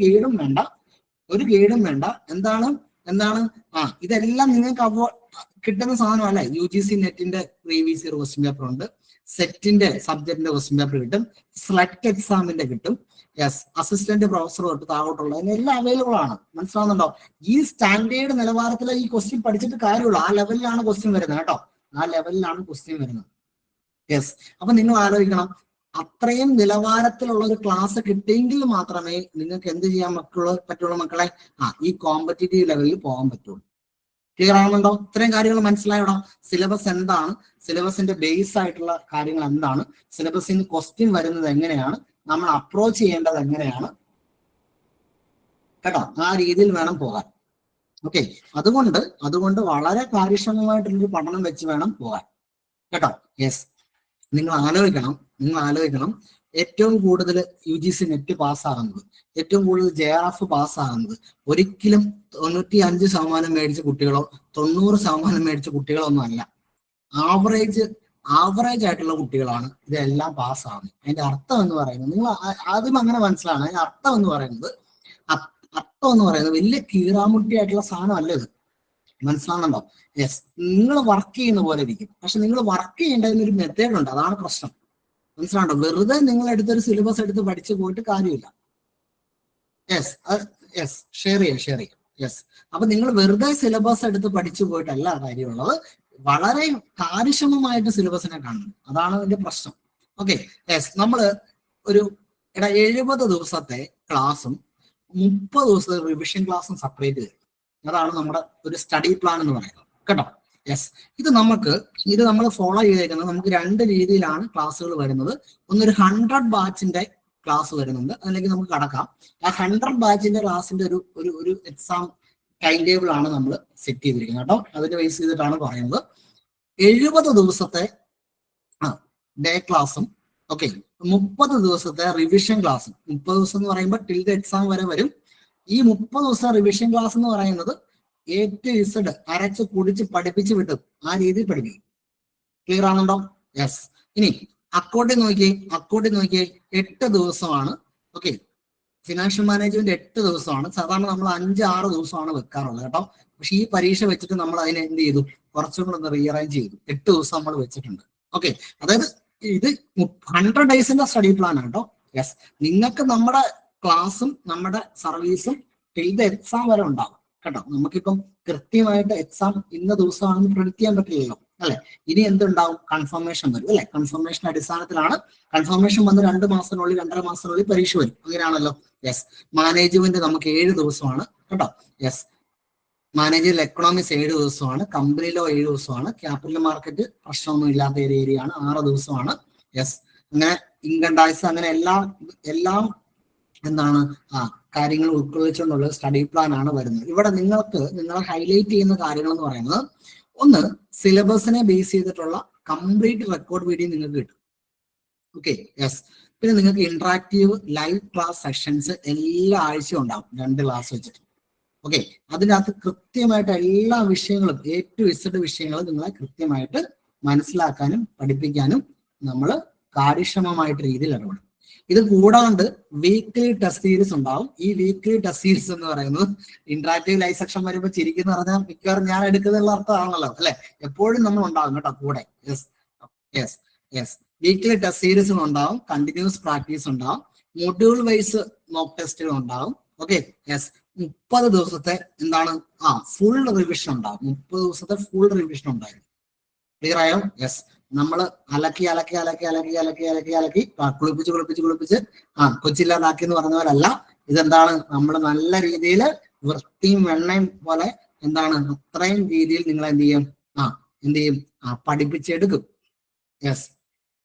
[SPEAKER 2] ഗൈഡും വേണ്ട. എന്താണ് ഇതെല്ലാം നിങ്ങൾക്ക് കിട്ടുന്ന സാധനമല്ല. UGC നെറ്റിന്റെ പ്രീവിയസ് ഇയർ ക്വസ്റ്റ്യൻ പേപ്പർ ഉണ്ട്, സെറ്റിന്റെ സബ്ജക്റ്റിന്റെ ക്വസ്റ്റ്യൻ പേപ്പർ കിട്ടും, സെലക്ട് എക്സാമിന്റെ കിട്ടും. യെസ്. അസിസ്റ്റന്റ് പ്രൊഫസർ തൊട്ട് താഴോട്ടുള്ള എല്ലാം അവൈലബിൾ ആണ്. മനസ്സിലാവുന്നുണ്ടോ? ഈ സ്റ്റാൻഡേർഡ് നിലവാരത്തിലെ ഈ ക്വസ്റ്റ്യൻ പഠിച്ചിട്ട് കാര്യമുള്ളൂ. ആ ലെവലിലാണ് ക്വസ്റ്റ്യൻ വരുന്നത് കേട്ടോ. യെസ്. അപ്പൊ നിങ്ങൾ ആലോചിക്കണം, അത്രയും നിലവാരത്തിലുള്ള ഒരു ക്ലാസ് കിട്ടിയെങ്കിൽ മാത്രമേ നിങ്ങൾക്ക് എന്ത് ചെയ്യാൻ പറ്റുള്ളൂ മക്കളെ, ഈ കോമ്പറ്റീറ്റീവ് ലെവലിൽ പോകാൻ പറ്റുള്ളൂ. ക്ലിയർ ആവുന്നുണ്ടോ? ഇത്രയും കാര്യങ്ങൾ മനസ്സിലായോടോ? സിലബസ് എന്താണ്, സിലബസിന്റെ ബേസ് ആയിട്ടുള്ള കാര്യങ്ങൾ എന്താണ്, സിലബസിന് ക്വസ്റ്റ്യൻ വരുന്നത് എങ്ങനെയാണ്, നമ്മൾ അപ്രോച്ച് ചെയ്യേണ്ടത് എങ്ങനെയാണ് കേട്ടോ. ആ രീതിയിൽ വേണം പോകാൻ. ഓക്കെ. അതുകൊണ്ട് വളരെ കാര്യക്ഷമമായിട്ടുള്ളൊരു പഠനം വെച്ച് വേണം പോകാൻ കേട്ടോ. യെസ്. നിങ്ങൾ ആലോചിക്കണം ഏറ്റവും കൂടുതൽ UGC നെറ്റ് പാസ്സാകുന്നത്, ഏറ്റവും കൂടുതൽ JRF പാസ്സാകുന്നത് ഒരിക്കലും 95% മേടിച്ച കുട്ടികളോ 90% മേടിച്ച കുട്ടികളോ ഒന്നും അല്ല. ആവറേജ് ആയിട്ടുള്ള കുട്ടികളാണ് ഇതെല്ലാം പാസ്സാകുന്നത്. അതിന്റെ അർത്ഥം എന്ന് പറയുന്നത്, നിങ്ങൾ ആദ്യം അങ്ങനെ മനസ്സിലാണ്. അതിന്റെ അർത്ഥം എന്ന് പറയുന്നത് വലിയ കീറാമുട്ടിയായിട്ടുള്ള സാധനം അല്ല ഇത്. മനസ്സിലാകുന്നുണ്ടോ? യെസ്. നിങ്ങൾ വർക്ക് ചെയ്യുന്ന പോലെ ഇരിക്കും, പക്ഷെ നിങ്ങൾ വർക്ക് ചെയ്യേണ്ടതിന് ഒരു മെത്തേഡ് ഉണ്ട്. അതാണ് പ്രശ്നം. മനസ്സിലാണ്ടോ? വെറുതെ നിങ്ങൾ എടുത്തൊരു സിലബസ് എടുത്ത് പഠിച്ചു പോയിട്ട് കാര്യമില്ല. ഷെയർ ചെയ്യാം. യെസ്. അപ്പൊ നിങ്ങൾ വെറുതെ സിലബസ് എടുത്ത് പഠിച്ചു പോയിട്ടല്ല കാര്യമുള്ളത്, വളരെ കാര്യക്ഷമമായിട്ട് സിലബസിനെ കാണണം. അതാണ് അതിന്റെ പ്രശ്നം. ഓക്കെ. യെസ്. നമ്മള് ഒരു 70 ദിവസത്തെ ക്ലാസ്സും 30 ദിവസത്തെ റിവിഷൻ ക്ലാസ്സും സെപ്പറേറ്റ് ചെയ്തു. അതാണ് നമ്മുടെ ഒരു സ്റ്റഡി പ്ലാൻ എന്ന് പറയുന്നത് കേട്ടോ. യെസ്. ഇത് നമ്മൾ ഫോളോ ചെയ്തേക്കുന്നത്, നമുക്ക് 2 രീതിയിലാണ് ക്ലാസ്സുകൾ വരുന്നത്. ഒന്നൊരു 100 ബാച്ചിന്റെ ക്ലാസ് വരുന്നുണ്ട്, അതിലേക്ക് നമുക്ക് കടക്കാം. ആ 100 ബാച്ചിന്റെ ക്ലാസ്സിന്റെ ഒരു എക്സാം ടൈം ടേബിൾ ആണ് നമ്മൾ സെറ്റ് ചെയ്തിരിക്കുന്നത് കേട്ടോ. അതിന് ബേസ് ചെയ്തിട്ടാണ് പറയുന്നത്. 70 ദിവസത്തെ ഡേ ക്ലാസ്സും 30 ദിവസത്തെ റിവിഷൻ ക്ലാസ്സും. 30 ദിവസം എന്ന് പറയുമ്പോൾ ടിൽ ദ എക്സാം വരെ വരും. ഈ 30 ദിവസം റിവിഷൻ ക്ലാസ് എന്ന് പറയുന്നത് A to Z അരച്ച് കുടിച്ച് പഠിപ്പിച്ച് വിട്ടും ആ രീതിയിൽ പഠിപ്പിക്കും. ക്ലിയർ ആണുണ്ടോ? യെസ്. ഇനി അക്കൗണ്ടിങ് നോക്കിയേ 8 ദിവസമാണ്. ഓക്കെ. ഫിനാൻഷ്യൽ മാനേജ്മെന്റ് 8 ദിവസമാണ്. സാധാരണ നമ്മൾ 5-6 ദിവസമാണ് വെക്കാറുള്ളത് കേട്ടോ. പക്ഷെ ഈ പരീക്ഷ വെച്ചിട്ട് നമ്മൾ അതിനെ എന്ത് ചെയ്തു, കുറച്ചും കൂടെ ഒന്ന് റീഅറേഞ്ച് ചെയ്തു. 8 ദിവസം നമ്മൾ വെച്ചിട്ടുണ്ട്. ഓക്കെ. അതായത് ഇത് 100 ഡേയ്സിന്റെ സ്റ്റഡി പ്ലാൻ ആണ് കേട്ടോ. യെസ്. നിങ്ങൾക്ക് നമ്മുടെ ക്ലാസ്സും നമ്മുടെ സർവീസും ടിൽ ദ എക്സാം വരെ ഉണ്ടാവും കേട്ടോ. നമുക്കിപ്പം കൃത്യമായിട്ട് എക്സാം ഇന്ന ദിവസമാണെന്ന് പ്രെഡിക്റ്റ് ചെയ്യാൻ പറ്റില്ലല്ലോ അല്ലെ. ഇനി എന്തുണ്ടാവും? കൺഫർമേഷൻ വരും അല്ലെ. കൺഫർമേഷൻ അടിസ്ഥാനത്തിലാണ്. കൺഫർമേഷൻ വന്ന് 2 മാസത്തിനുള്ളിൽ 2.5 മാസത്തിനുള്ളിൽ പരീക്ഷ വരും. അങ്ങനെയാണല്ലോ. യെസ്. മാനേജ്മെന്റ് നമുക്ക് 7 ദിവസമാണ് കേട്ടോ. യെസ്. മാനേജറിയൽ എക്കണോമിക്സ് 7 ദിവസമാണ്. കമ്പനി ലോ 7 ദിവസമാണ്. ക്യാപിറ്റൽ മാർക്കറ്റ് പ്രശ്നമൊന്നും ഇല്ലാത്ത ഒരു ഏരിയയാണ്, 6 ദിവസമാണ്. യെസ്. അങ്ങനെ ഇൻകം ടാക്സ്, അങ്ങനെ എല്ലാം എന്താണ് കാര്യങ്ങൾ ഉൾക്കൊള്ളിച്ചുകൊണ്ടുള്ള സ്റ്റഡി പ്ലാൻ ആണ് വരുന്നത്. ഇവിടെ നിങ്ങളെ ഹൈലൈറ്റ് ചെയ്യുന്ന കാര്യങ്ങൾ എന്ന് പറയുന്നത്, ഒന്ന് സിലബസിനെ ബേസ് ചെയ്തിട്ടുള്ള കംപ്ലീറ്റ് റെക്കോർഡ് വീഡിയോ നിങ്ങൾക്ക് കിട്ടും. ഓക്കെ. യെസ്. പിന്നെ നിങ്ങൾക്ക് ഇന്ററാക്റ്റീവ് ലൈവ് ക്ലാസ് സെഷൻസ് എല്ലാ ആഴ്ചയും ഉണ്ടാവും, 2 ക്ലാസ് വെച്ചിട്ട്. ഓക്കെ. അതിനകത്ത് കൃത്യമായിട്ട് എല്ലാ വിഷയങ്ങളും A to Z വിഷയങ്ങൾ നിങ്ങളെ കൃത്യമായിട്ട് മനസ്സിലാക്കാനും പഠിപ്പിക്കാനും നമ്മൾ കാര്യക്ഷമമായിട്ട് രീതിയിൽ ഇടപെടും. ഇത് കൂടാണ്ട് വീക്ക്ലി ടെസ്റ്റ് സീരീസ് ഉണ്ടാവും. ഈ വീക്ക്ലി ടെസ്റ്റ് സീരീസ് എന്ന് പറയുന്നത് ഇന്ററാക്റ്റീവ് ലൈവ് സെക്ഷൻ വരുമ്പോൾ ചിരിക്കുന്ന പറഞ്ഞാൽ മിക്കവാറും ഞാൻ എടുക്കുന്ന അർത്ഥമാണല്ലോ അല്ലെ. എപ്പോഴും നമ്മൾ ഉണ്ടാകും കേട്ടോ കൂടെ. യെസ്. വീക്ക്ലി ടെസ്റ്റ് സീരീസുകൾ ഉണ്ടാവും, കണ്ടിന്യൂസ് പ്രാക്ടീസ് ഉണ്ടാവും, മൊഡ്യൂൾ വൈസ് മോക്ക് ടെസ്റ്റുകൾ ഉണ്ടാവും. Okay, yes. 30 ദിവസത്തെ എന്താണ് ഫുൾ റിവിഷൻ ഉണ്ടാവും. 30 ദിവസത്തെ ഫുൾ റിവിഷൻ ഉണ്ടായിരുന്നു. ക്ലിയർ ആയോ? യെസ്. നമ്മൾ അലക്കി കുളിപ്പിച്ച് കൊച്ചില്ലാതാക്കി എന്ന് പറഞ്ഞ പോലല്ല. ഇതെന്താണ്, നമ്മൾ നല്ല രീതിയിൽ വൃത്തിയും വെണ്ണയും പോലെ എന്താണ് അത്രയും രീതിയിൽ നിങ്ങൾ എന്ത് ചെയ്യും പഠിപ്പിച്ചെടുക്കും. യെസ്.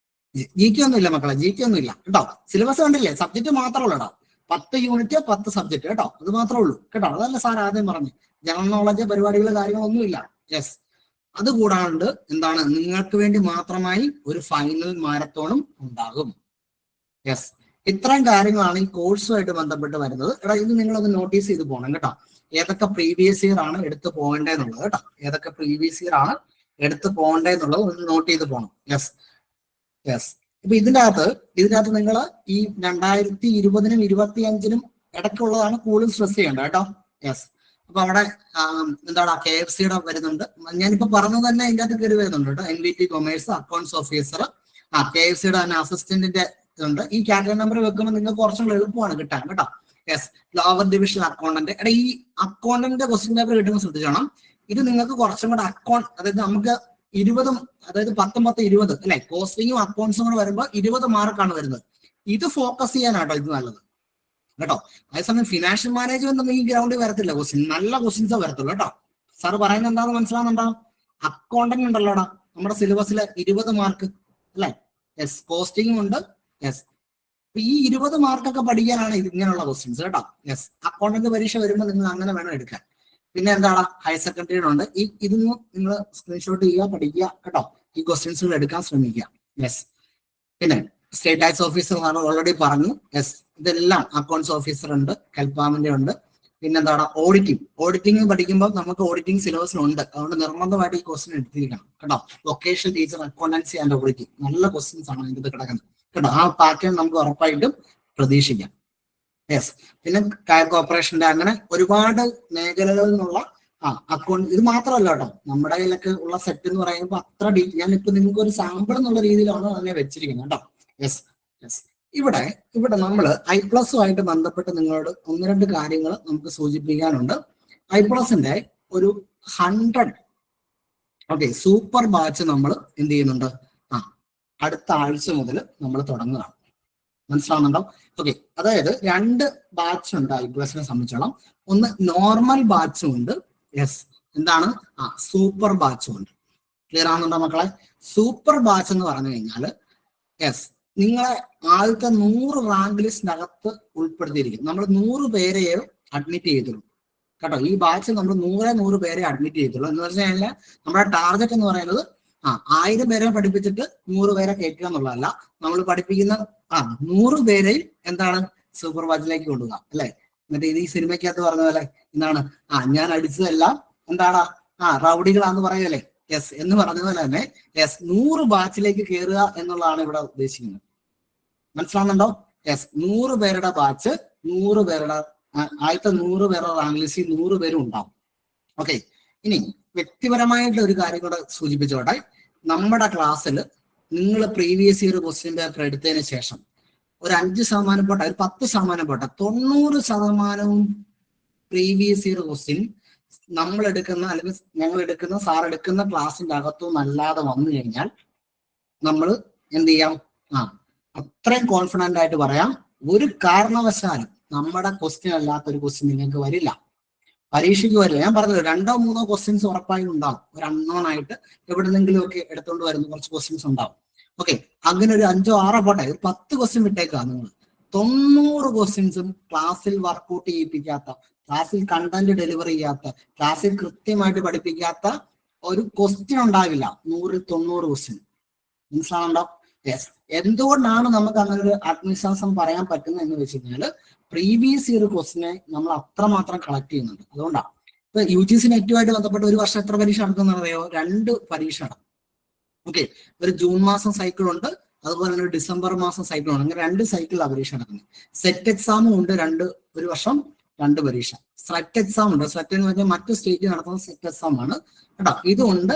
[SPEAKER 2] GK ഒന്നുമില്ല മക്കളെ, GK ഒന്നുമില്ല കേട്ടോ. സിലബസ് കണ്ടില്ലേ, സബ്ജക്ട് മാത്രമേ ഉള്ളൂ കേട്ടോ. 10 യൂണിറ്റ് 10 സബ്ജക്ട് കേട്ടോ, അത് മാത്രമേ ഉള്ളൂ കേട്ടോ. അതല്ല സാർ ആദ്യം പറഞ്ഞു, ജനറൽ നോളജ് പരിപാടികൾ കാര്യങ്ങളൊന്നുമില്ല. യെസ്. അതുകൂടാണ്ട് എന്താണ്, നിങ്ങൾക്ക് വേണ്ടി മാത്രമായി ഒരു ഫൈനൽ മാരത്തോണും ഉണ്ടാകും. യെസ്. ഇത്രയും കാര്യങ്ങളാണ് ഈ കോഴ്സുമായിട്ട് ബന്ധപ്പെട്ട് വരുന്നത്. എടാ, ഇത് നിങ്ങളൊന്ന് നോട്ടീസ് ചെയ്ത് പോകണം കേട്ടോ. ഏതൊക്കെ പ്രീവിയസ് ഇയർ ആണ് എടുത്ത് പോകേണ്ടതെന്നുള്ളത് കേട്ടോ. ഏതൊക്കെ പ്രീവിയസ് ഇയർ ആണ് എടുത്ത് പോകേണ്ടതെന്നുള്ളത് ഒന്ന് നോട്ട് ചെയ്ത് പോകണം. യെസ്. യെസ്. ഇപ്പൊ ഇതിനകത്ത് നിങ്ങൾ ഈ 2020-നും 2025-നും ഇടയ്ക്കുള്ളതാണ് കൂടുതൽ സ്ട്രെസ് ചെയ്യേണ്ടത് കേട്ടോ. യെസ്. അപ്പൊ അവിടെ എന്താണ് KFCയുടെ വരുന്നുണ്ട്. ഞാനിപ്പോ പറഞ്ഞത് തന്നെ അതിൻ്റെ അകത്ത് കയറി വരുന്നുണ്ട് കേട്ടോ. NVT കൊമേഴ്സ് അക്കൗണ്ട്സ് ഓഫീസർ, KFCയുടെ തന്നെ അസിസ്റ്റന്റിന്റെ ഉണ്ട്. ഈ കാറ്റഗറി നമ്പർ വെക്കുമ്പോൾ നിങ്ങൾക്ക് കുറച്ചും കൂടെ എളുപ്പമാണ് കിട്ടാൻ കേട്ടോ. യെസ്. Lower division accountant. എടാ, ഈ അക്കൗണ്ടന്റ് ക്വസ്റ്റ്യൻ പേപ്പർ കിട്ടുമ്പോൾ ശ്രദ്ധിച്ചോണം. ഇത് നിങ്ങൾക്ക് കുറച്ചും കൂടെ അതായത് നമുക്ക് 20, അതായത് 10, 10, 20 അല്ലെ, കോസ്റ്റിങ്ങും അക്കൗണ്ട്സും കൂടെ വരുമ്പോൾ 20 മാർക്കാണ് വരുന്നത്. ഇത് ഫോക്കസ് ചെയ്യാനാട്ടോ ഇത് നല്ലത് കേട്ടോ. അതേസമയം ഫിനാൻഷ്യൽ മാനേജ്മെന്റ് ഈ ഗ്രൗണ്ടിൽ വരത്തില്ല ക്വസ്റ്റ്യൻ, നല്ല ക്വസ്റ്റ്യൻസേ വരത്തുള്ളൂ കേട്ടോ. സാർ പറയുന്നത് എന്താണെന്ന് മനസ്സിലാവുന്നുണ്ടോ? അക്കൗണ്ടന്റ് ഉണ്ടല്ലോടാ നമ്മുടെ സിലബസിൽ 20 മാർക്ക് അല്ലെ. യെസ്. കോസ്റ്റിംഗും ഉണ്ട്. യെസ്. ഈ 20 മാർക്കൊക്കെ പഠിക്കാനാണ് ഇങ്ങനെയുള്ള ക്വസ്റ്റ്യൻസ് കേട്ടോ. യെസ്. അക്കൗണ്ടന്റ് പരീക്ഷ വരുമ്പോൾ നിങ്ങൾ അങ്ങനെ വേണം എടുക്കാൻ. പിന്നെ എന്താണ്, ഹയർ സെക്കൻഡറിയുടെ ഉണ്ട്. ഇതൊന്നും നിങ്ങൾ സ്ക്രീൻഷോട്ട് ചെയ്യുക, പഠിക്കുക കേട്ടോ. ഈ ക്വസ്റ്റ്യൻസുകൾ എടുക്കാൻ ശ്രമിക്കുക. യെസ്. പിന്നെ സ്റ്റേറ്റ് ടാക്സ് ഓഫീസർ ആണ് ഓൾറെഡി പറഞ്ഞു. യെസ്. ഇതെല്ലാം അക്കൗണ്ട്സ് ഓഫീസർ ഉണ്ട്, കെൽപാമിന്റെ ഉണ്ട്. പിന്നെന്താണ്, ഓഡിറ്റിംഗ് പഠിക്കുമ്പോൾ നമുക്ക് ഓഡിറ്റിംഗ് സിലബസിലുണ്ട്. അതുകൊണ്ട് നിർബന്ധമായിട്ട് ഈ ക്വസ്റ്റ്യൻ എടുത്തിരിക്കണം കേട്ടോ. Vocational teacher accountancy and auditing നല്ല ക്വസ്റ്റ്യൻസ് ആണ് ഇതിൽ കിടക്കുന്നത് കേട്ടോ. ആ പാറ്റേൺ നമുക്ക് ഉറപ്പായിട്ടും പ്രതീക്ഷിക്കാം. യെസ്. പിന്നെ കോർപ്പറേഷന്റെ അങ്ങനെ ഒരുപാട് മേഖലകളിൽ നിന്നുള്ള അക്കൗണ്ട്. ഇത് മാത്രമല്ല കേട്ടോ, നമ്മുടെ കയ്യിലൊക്കെ ഉള്ള സെറ്റ് എന്ന് പറയുമ്പോൾ അത്ര ഞാനിപ്പോ നിങ്ങൾക്ക് ഒരു സാമ്പിൾ എന്നുള്ള രീതിയിലാണ് അതിനെ വെച്ചിരിക്കുന്നത് കേട്ടോ. യെസ്. യെസ്. ഇവിടെ നമ്മൾ I+ആയിട്ട് ബന്ധപ്പെട്ട് നിങ്ങളോട് 1-2 കാര്യങ്ങൾ നമുക്ക് സൂചിപ്പിക്കാനുണ്ട്. I+ന്റെ ഒരു 100 സൂപ്പർ ബാച്ച് നമ്മൾ എന്ത് ചെയ്യുന്നുണ്ട്, അടുത്ത ആഴ്ച മുതൽ നമ്മൾ തുടങ്ങുകയാണ്. മനസ്സിലാവുന്നുണ്ടോ? ഓക്കെ. അതായത് 2 ബാച്ച് ഉണ്ട് I+നെ സംബന്ധിച്ചോളം. ഒന്ന് നോർമൽ ബാച്ചും ഉണ്ട്. യെസ്. എന്താണ്, സൂപ്പർ ബാച്ചും ഉണ്ട്. ക്ലിയർ ആവുന്നുണ്ടോ മക്കളെ? സൂപ്പർ ബാച്ച് എന്ന് പറഞ്ഞു കഴിഞ്ഞാൽ യെസ്, നിങ്ങളെ ആദ്യത്തെ 100 റാങ്ക് ലിസ്റ്റിനകത്ത് ഉൾപ്പെടുത്തിയിരിക്കും. നമ്മൾ 100 പേരെ അഡ്മിറ്റ് ചെയ്തുള്ളൂ കേട്ടോ. ഈ ബാച്ച് നമ്മൾ 100 പേരെ അഡ്മിറ്റ് ചെയ്തുള്ളൂ. എന്ന് വെച്ച് കഴിഞ്ഞാൽ നമ്മുടെ ടാർഗറ്റ് എന്ന് പറയുന്നത് 1000 പേരെ പഠിപ്പിച്ചിട്ട് 100 പേരെ കയറ്റുക എന്നുള്ളതല്ല. നമ്മൾ പഠിപ്പിക്കുന്ന 100 പേരെയും എന്താണ് സൂപ്പർ ബാച്ചിലേക്ക് കൊണ്ടുപോകാം അല്ലെ. എന്നിട്ട് ഇത് ഈ സിനിമയ്ക്കകത്ത് പറഞ്ഞ പോലെ എന്താണ്, ഞാൻ അടിച്ചതെല്ലാം എന്താണ് റൗഡികളാന്ന് പറയല്ലേ. യെസ്. എന്ന് പറഞ്ഞ പോലെ തന്നെ യെസ് 100 ബാച്ചിലേക്ക് കയറുക എന്നുള്ളതാണ് ഇവിടെ ഉദ്ദേശിക്കുന്നത്. മനസ്സിലാവുന്നുണ്ടോ? യെസ്. 100 പേരുടെ ബാച്ച്, 100 പേരുടെ ആദ്യത്തെ 100 പേരുടെ റാങ്ക് ലിസ്റ്റിൽ 100 പേരും ഉണ്ടാവും. ഓക്കെ. ഇനി വ്യക്തിപരമായിട്ടുള്ള ഒരു കാര്യം കൂടെ സൂചിപ്പിച്ചോട്ടെ. നമ്മുടെ ക്ലാസ്സിൽ നിങ്ങൾ പ്രീവിയസ് ഇയർ ക്വസ്റ്റ്യൻ പേപ്പർ എടുത്തതിന് ശേഷം ഒരു 5% പോട്ടെ, ഒരു 10% പോട്ടെ, 90% പ്രീവിയസ് ഇയർ ക്വസ്റ്റ്യൻ നമ്മൾ എടുക്കുന്ന അല്ലെങ്കിൽ ഞങ്ങൾ എടുക്കുന്ന സാർ എടുക്കുന്ന ക്ലാസ്സിന്റെ അകത്തും അല്ലാതെ വന്നു കഴിഞ്ഞാൽ നമ്മൾ എന്ത് ചെയ്യാം, അത്രയും കോൺഫിഡന്റ് ആയിട്ട് പറയാം, ഒരു കാരണവശാലും നമ്മുടെ ക്വസ്റ്റ്യൻ അല്ലാത്ത ഒരു ക്വസ്റ്റ്യൻ നിങ്ങൾക്ക് വരില്ല, പരീക്ഷയ്ക്ക് വരില്ല. ഞാൻ പറഞ്ഞത് 2-3 ക്വസ്റ്റ്യൻസ് ഉറപ്പായും ഉണ്ടാവും. ഒരു അൺനോൺ ആയിട്ട് എവിടെന്നെങ്കിലും ഒക്കെ എടുത്തുകൊണ്ട് വരുന്ന കുറച്ച് ക്വസ്റ്റ്യൻസ് ഉണ്ടാവും. ഓക്കെ. അങ്ങനെ ഒരു 5-6 പോട്ടെ, ഒരു 10 ക്വസ്റ്റ്യൻ വിട്ടേക്കുക. നിങ്ങൾ 90 ക്വസ്റ്റ്യൻസും ക്ലാസ്സിൽ വർക്ക്ഔട്ട് ചെയ്യിപ്പിക്കാത്ത, ക്ലാസ്സിൽ കണ്ടന്റ് ഡെലിവറി ചെയ്യാത്ത, ക്ലാസ്സിൽ കൃത്യമായിട്ട് പഠിപ്പിക്കാത്ത ഒരു ക്വസ്റ്റ്യൻ ഉണ്ടാവില്ല. 100-90 ക്വസ്റ്റ്യൻ. മനസ്സിലാവുണ്ടോ? യെസ്. എന്തുകൊണ്ടാണ് നമുക്ക് അങ്ങനെ ഒരു ആത്മവിശ്വാസം പറയാൻ പറ്റുന്നത് എന്ന് വെച്ച് കഴിഞ്ഞാൽ പ്രീവിയസ് ഇയർ ക്വസ്റ്റിനെ നമ്മൾ അത്രമാത്രം കളക്ട് ചെയ്യുന്നുണ്ട്. അതുകൊണ്ടാണ് ഇപ്പൊ UGC നെറ്റുമായിട്ട് ബന്ധപ്പെട്ട് ഒരു വർഷം എത്ര പരീക്ഷ നടക്കുന്ന അറിയോ? 2 പരീക്ഷ നടക്കും. ഓക്കെ. ഒരു ജൂൺ മാസം സൈക്കിൾ ഉണ്ട്, അതുപോലെ തന്നെ ഒരു ഡിസംബർ മാസം സൈക്കിൾ ഉണ്ട്. അങ്ങനെ 2 സൈക്കിളിലാണ് പരീക്ഷ നടക്കുന്നത്. സെറ്റ് എക്സാമും ഉണ്ട്, ഒരു വർഷം 2 പരീക്ഷ. സെറ്റ് എക്സാം ഉണ്ട്. സെറ്റ് എന്ന് പറഞ്ഞാൽ മറ്റു സ്റ്റേറ്റിൽ നടത്തുന്ന സെറ്റ് എക്സാം ആണ് കേട്ടോ. ഇതുകൊണ്ട്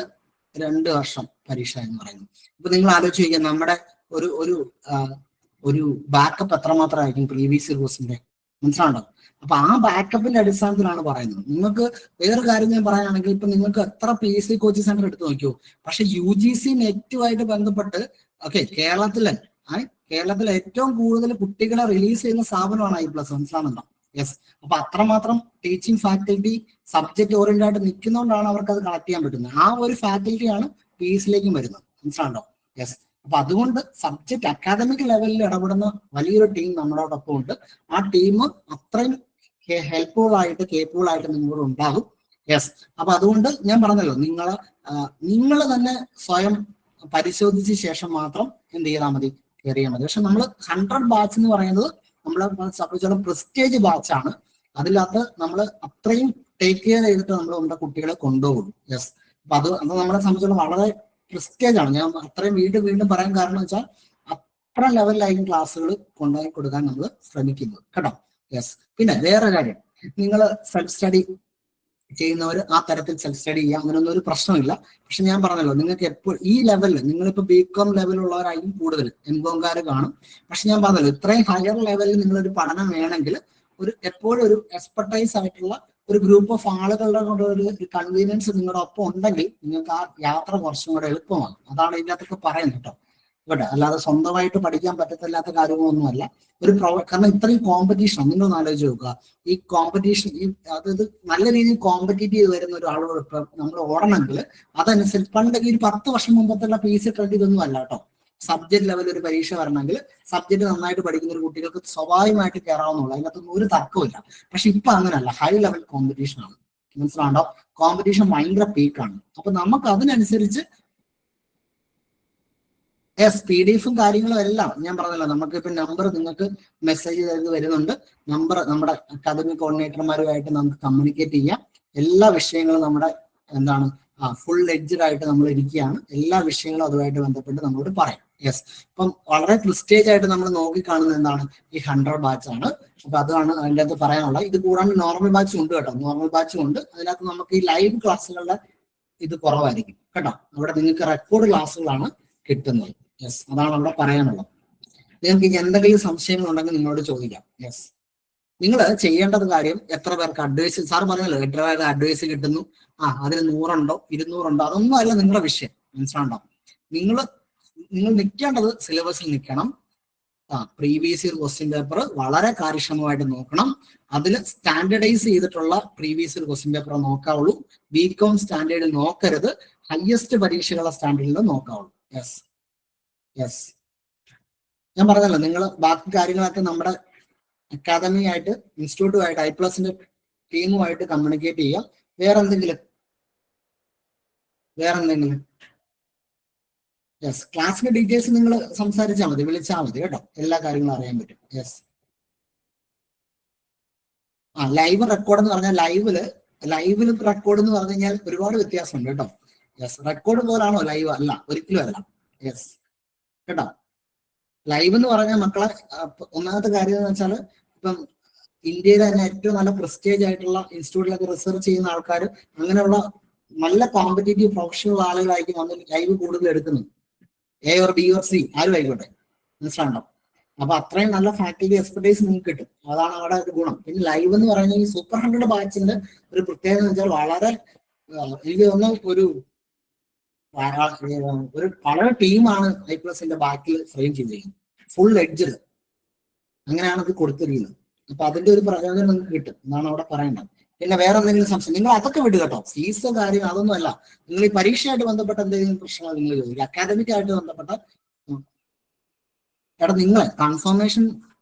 [SPEAKER 2] 2 വർഷം പരീക്ഷ എന്ന് പറയുന്നത്. ഇപ്പൊ നിങ്ങൾ ആലോചിച്ച് നോക്കിയാൽ നമ്മുടെ ഒരു ഒരു ഒരു ബാക്കപ്പ് എത്രമാത്രമായിരിക്കും പ്രീവിയസ് ഇയർ ക്വസ്റ്റിന്റെ, മനസ്സിലാണ്ടോ? അപ്പൊ ആ ബാക്കപ്പിന്റെ അടിസ്ഥാനത്തിലാണ് പറയുന്നത്. നിങ്ങൾക്ക് വേറെ കാര്യം ഞാൻ പറയുകയാണെങ്കിൽ ഇപ്പൊ നിങ്ങൾക്ക് എത്ര PSC കോച്ചിങ് സെന്റർ എടുത്ത് നോക്കിയോ, പക്ഷെ UGC നെറ്റുമായിട്ട് ബന്ധപ്പെട്ട് കേരളത്തിലെ ഏറ്റവും കൂടുതൽ കുട്ടികളെ റിലീസ് ചെയ്യുന്ന സ്ഥാപനമാണ് I+, മനസ്സിലാണെന്നോ? യെസ്. അപ്പൊ അത്രമാത്രം ടീച്ചിങ് ഫാക്കൽറ്റി സബ്ജക്ട് ഓറിയന്റഡ് ആയിട്ട് നിൽക്കുന്നതുകൊണ്ടാണ് അവർക്ക് അത് കണക്ട് ചെയ്യാൻ പറ്റുന്നത്. ആ ഒരു ഫാക്കൽറ്റിയാണ് PSCയിലേക്കും വരുന്നത്, മനസ്സിലാണ്ടോ? യെസ്. അപ്പൊ അതുകൊണ്ട് സബ്ജക്ട് അക്കാദമിക് ലെവലിൽ ഇടപെടുന്ന വലിയൊരു ടീം നമ്മളോടൊപ്പം ഉണ്ട്. ആ ടീം അത്രയും ഹെൽപ്ഫുൾ ആയിട്ട് കേപ്പബിൾ ആയിട്ട് നിങ്ങളോട് ഉണ്ടാകും. യെസ്. അപ്പൊ അതുകൊണ്ട് ഞാൻ പറഞ്ഞല്ലോ, നിങ്ങൾ തന്നെ സ്വയം പരിശോധിച്ച ശേഷം മാത്രം എന്ത് ചെയ്താൽ മതി, കയറിയാൽ മതി. പക്ഷെ നമ്മൾ 100 ബാച്ച് എന്ന് പറയുന്നത് നമ്മളെ സംബന്ധിച്ചിടത്തോളം പ്രസ്റ്റേജ് ബാച്ചാണ്. അതിനകത്ത് നമ്മൾ അത്രയും ടേക്ക് കെയർ ചെയ്തിട്ട് നമ്മൾ നമ്മുടെ കുട്ടികളെ കൊണ്ടുപോകും. യെസ്. അപ്പൊ അത് നമ്മളെ സംബന്ധിച്ചിടത്തോളം വളരെ പ്രസ്റ്റേജ് ആണ്. ഞാൻ അത്രയും വീണ്ടും പറയാൻ കാരണം വെച്ചാൽ അത്ര ലെവലിലായിരിക്കും ക്ലാസ്സുകൾ കൊണ്ടുപോയി കൊടുക്കാൻ നമ്മൾ ശ്രമിക്കുന്നത്, കേട്ടോ. യെസ്. പിന്നെ വേറെ കാര്യം, നിങ്ങൾ സെൽഫ് സ്റ്റഡി ചെയ്യുന്നവർ ആ തരത്തിൽ സെൽഫ് സ്റ്റഡി ചെയ്യാം, അങ്ങനെയൊന്നും ഒരു പ്രശ്നമില്ല. പക്ഷെ ഞാൻ പറഞ്ഞല്ലോ, നിങ്ങൾക്ക് എപ്പോഴും ഈ ലെവലിൽ നിങ്ങളിപ്പോൾ BCom ലെവലുള്ളവരായിരിക്കും കൂടുതൽ, MComകാർ കാണും. പക്ഷെ ഞാൻ പറഞ്ഞല്ലോ, ഇത്രയും ഹയർ ലെവലിൽ നിങ്ങളൊരു പഠനം വേണമെങ്കിൽ എപ്പോഴും ഒരു എക്സ്പെർട്ടൈസ് ആയിട്ടുള്ള ഒരു ഗ്രൂപ്പ് ഓഫ് ആളുകളുടെ കൊണ്ട് ഒരു കൺവീനിയൻസ് നിങ്ങളുടെ ഒപ്പം ഉണ്ടെങ്കിൽ നിങ്ങൾക്ക് ആ യാത്ര കുറച്ചും കൂടെ എളുപ്പമാകും. അതാണ് ഇതിനകത്തൊക്കെ പറയുന്നത്, കേട്ടോ. ഇവിടെ അല്ലാതെ സ്വന്തമായിട്ട് പഠിക്കാൻ പറ്റത്തില്ലാത്ത കാര്യങ്ങളൊന്നുമല്ല. കാരണം ഇത്രയും കോമ്പറ്റീഷൻ നിങ്ങളൊന്ന് ആലോചിച്ച് നോക്കുക. ഈ കോമ്പറ്റീഷൻ അതായത് നല്ല രീതിയിൽ കോമ്പറ്റീറ്റീവ് വരുന്ന ഒരാളോട് ഇപ്പം നമ്മൾ ഓടണമെങ്കിൽ അതനുസരിച്ച് പണ്ടൊക്കെ ഒരു 10 വർഷം മുമ്പത്തുള്ള PSC ട്രെൻഡ് ഇതൊന്നും അല്ല, കേട്ടോ. സബ്ജക്ട് ലെവൽ ഒരു പരീക്ഷ വരണമെങ്കിൽ സബ്ജക്ട് നന്നായിട്ട് പഠിക്കുന്ന ഒരു കുട്ടികൾക്ക് സ്വാഭാവികമായിട്ട് കയറാവുന്നുള്ളൂ, അതിനകത്തൊന്നും ഒരു തർക്കമില്ല. പക്ഷെ ഇപ്പൊ അങ്ങനെയല്ല, ഹൈ ലെവൽ കോമ്പറ്റീഷൻ ആണ്, മനസ്സിലാണ്ടോ? കോമ്പറ്റീഷൻ ഭയങ്കര പീക്കാണ്. അപ്പൊ നമുക്ക് അതിനനുസരിച്ച് PDF കാര്യങ്ങളും എല്ലാം ഞാൻ പറഞ്ഞല്ലോ, നമുക്ക് ഇപ്പൊ നമ്പർ നിങ്ങൾക്ക് മെസ്സേജ് ചെയ്ത് വരുന്നുണ്ട്. നമ്പർ നമ്മുടെ അക്കാദമിക് കോർഡിനേറ്റർമാരുമായിട്ട് നമുക്ക് കമ്മ്യൂണിക്കേറ്റ് ചെയ്യാം. എല്ലാ വിഷയങ്ങളും നമ്മുടെ ഫുൾ എഡ്ജഡ് ആയിട്ട് നമ്മൾ ഇരിക്കുകയാണ്. എല്ലാ വിഷയങ്ങളും അതുമായിട്ട് ബന്ധപ്പെട്ട് നമ്മളോട് പറയാം. യെസ്. അപ്പം വളരെ പ്രിസ്റ്റേജ് ആയിട്ട് നമ്മൾ നോക്കിക്കാണുന്നത് എന്താണ്, ഈ 100 ബാച്ച് ആണ്. അപ്പൊ അതാണ് അതിൻ്റെ അകത്ത് പറയാനുള്ളത്. ഇത് കൂടാണ്ട് നോർമൽ ബാച്ചും ഉണ്ട്, കേട്ടോ. നോർമൽ ബാച്ചും ഉണ്ട്. അതിനകത്ത് നമുക്ക് ഈ ലൈവ് ക്ലാസ്സുകളുടെ ഇത് കുറവായിരിക്കും, കേട്ടോ. അവിടെ നിങ്ങൾക്ക് റെക്കോർഡ് ക്ലാസ്സുകളാണ് കിട്ടുന്നത്. യെസ്. അതാണ് അവിടെ പറയാനുള്ളത്. നിങ്ങൾക്ക് എന്തെങ്കിലും സംശയങ്ങൾ ഉണ്ടെങ്കിൽ നിങ്ങളോട് ചോദിക്കാം. യെസ്. നിങ്ങൾ ചെയ്യേണ്ടത് കാര്യം, എത്ര പേർക്ക് അഡ്വൈസ്, സാർ പറഞ്ഞല്ലോ എത്ര പേർക്ക് അഡ്വൈസ് കിട്ടുന്നു, അതിന് 100 ഉണ്ടോ 200 ഉണ്ടോ, അതൊന്നും അല്ല നിങ്ങളുടെ വിഷയം, മനസ്സിലാണ്ടോ? നിങ്ങൾ നിൽക്കേണ്ടത് സിലബസിൽ നിൽക്കണം. പ്രീവിയസ് ഇയർ ക്വസ്റ്റ്യൻ പേപ്പർ വളരെ കാര്യക്ഷമമായിട്ട് നോക്കണം. അതിൽ സ്റ്റാൻഡേർഡൈസ് ചെയ്തിട്ടുള്ള പ്രീവിയസ് ഇയർ ക്വസ്റ്റ്യൻ പേപ്പർ നോക്കാവുള്ളൂ. BCom സ്റ്റാൻഡേർഡിൽ നോക്കരുത്, ഹയസ്റ്റ് പരീക്ഷകളുടെ സ്റ്റാൻഡേർഡിൽ നോക്കാവുള്ളൂ. യെസ്. യെസ്. ഞാൻ പറഞ്ഞല്ലോ, നിങ്ങൾ ബാക്കി കാര്യങ്ങളൊക്കെ നമ്മുടെ അക്കാദമി ആയിട്ട് ഇൻസ്റ്റിറ്റ്യൂട്ടുമായിട്ട് I+ന്റെ ടീമുമായിട്ട് കമ്മ്യൂണിക്കേറ്റ് ചെയ്യാം. വേറെ എന്തെങ്കിലും യെസ്. ക്ലാസ്സിന്റെ ഡീറ്റെയിൽസ് നിങ്ങൾ സംസാരിച്ചാൽ മതി, വിളിച്ചാൽ മതി, കേട്ടോ. എല്ലാ കാര്യങ്ങളും അറിയാൻ പറ്റും. യെസ്. ലൈവ് റെക്കോർഡ് എന്ന് പറഞ്ഞാൽ ലൈവിൽ റെക്കോർഡ് എന്ന് പറഞ്ഞു കഴിഞ്ഞാൽ ഒരുപാട് വ്യത്യാസമുണ്ട്, കേട്ടോ. യെസ്. റെക്കോർഡ് പോലാണോ ലൈവ്? അല്ല, ഒരിക്കലും അല്ല. യെസ്, കേട്ടോ. ലൈവ് എന്ന് പറഞ്ഞാൽ മക്കളെ, ഒന്നാമത്തെ കാര്യം എന്ന് വെച്ചാൽ ഇപ്പം ഇന്ത്യയിലെ തന്നെ ഏറ്റവും നല്ല പ്രസ്റ്റേജ് ആയിട്ടുള്ള ഇൻസ്റ്റിറ്റ്യൂട്ടിലൊക്കെ റിസർച്ച് ചെയ്യുന്ന ആൾക്കാർ, അങ്ങനെയുള്ള നല്ല കോമ്പറ്റേറ്റീവ് പ്രൊഫഷണൽ ആളുകളായിരിക്കും വന്ന് ലൈവ് കൂടുതൽ എടുക്കുന്നത്. A or B or C ആരും ആയിക്കോട്ടെ, മനസ്സിലാണ്ടോ? അപ്പൊ അത്രയും നല്ല ഫാക്കൽറ്റി എക്സ്പെർട്ടൈസ് നിങ്ങൾക്ക് കിട്ടും. അതാണ് അവിടെ ഒരു ഗുണം. പിന്നെ ലൈവ് എന്ന് പറയുന്നത് ഈ സൂപ്പർ 100 ബാച്ചിന്റെ ഒരു പ്രത്യേകത എന്ന് വെച്ചാൽ വളരെ, എനിക്ക് തോന്നുന്നു ഒരു വളരെ ടീമാണ് I+ന്റെ ബാക്കിൽ ഫ്രെയിം ചെയ്തിരിക്കുന്നത്. ഫുൾ എഡ്ജ് അങ്ങനെയാണ് ഇത് കൊടുത്തിരിക്കുന്നത്. അപ്പൊ അതിന്റെ ഒരു പ്രയോജനം നിങ്ങൾക്ക് കിട്ടും എന്നാണ് അവിടെ പറയേണ്ടത്. പിന്നെ വേറെ എന്തെങ്കിലും സംശയം, നിങ്ങൾ അതൊക്കെ വിട്ടു, കേട്ടോ. ഫീസോ കാര്യം അതൊന്നും അല്ല. നിങ്ങൾ ഈ പരീക്ഷയായിട്ട് ബന്ധപ്പെട്ട എന്തെങ്കിലും പ്രശ്നങ്ങൾ നിങ്ങൾ ചോദിക്കുക. അക്കാദമിക് ആയിട്ട് ബന്ധപ്പെട്ട നിങ്ങൾ കൺഫർമേഷൻ,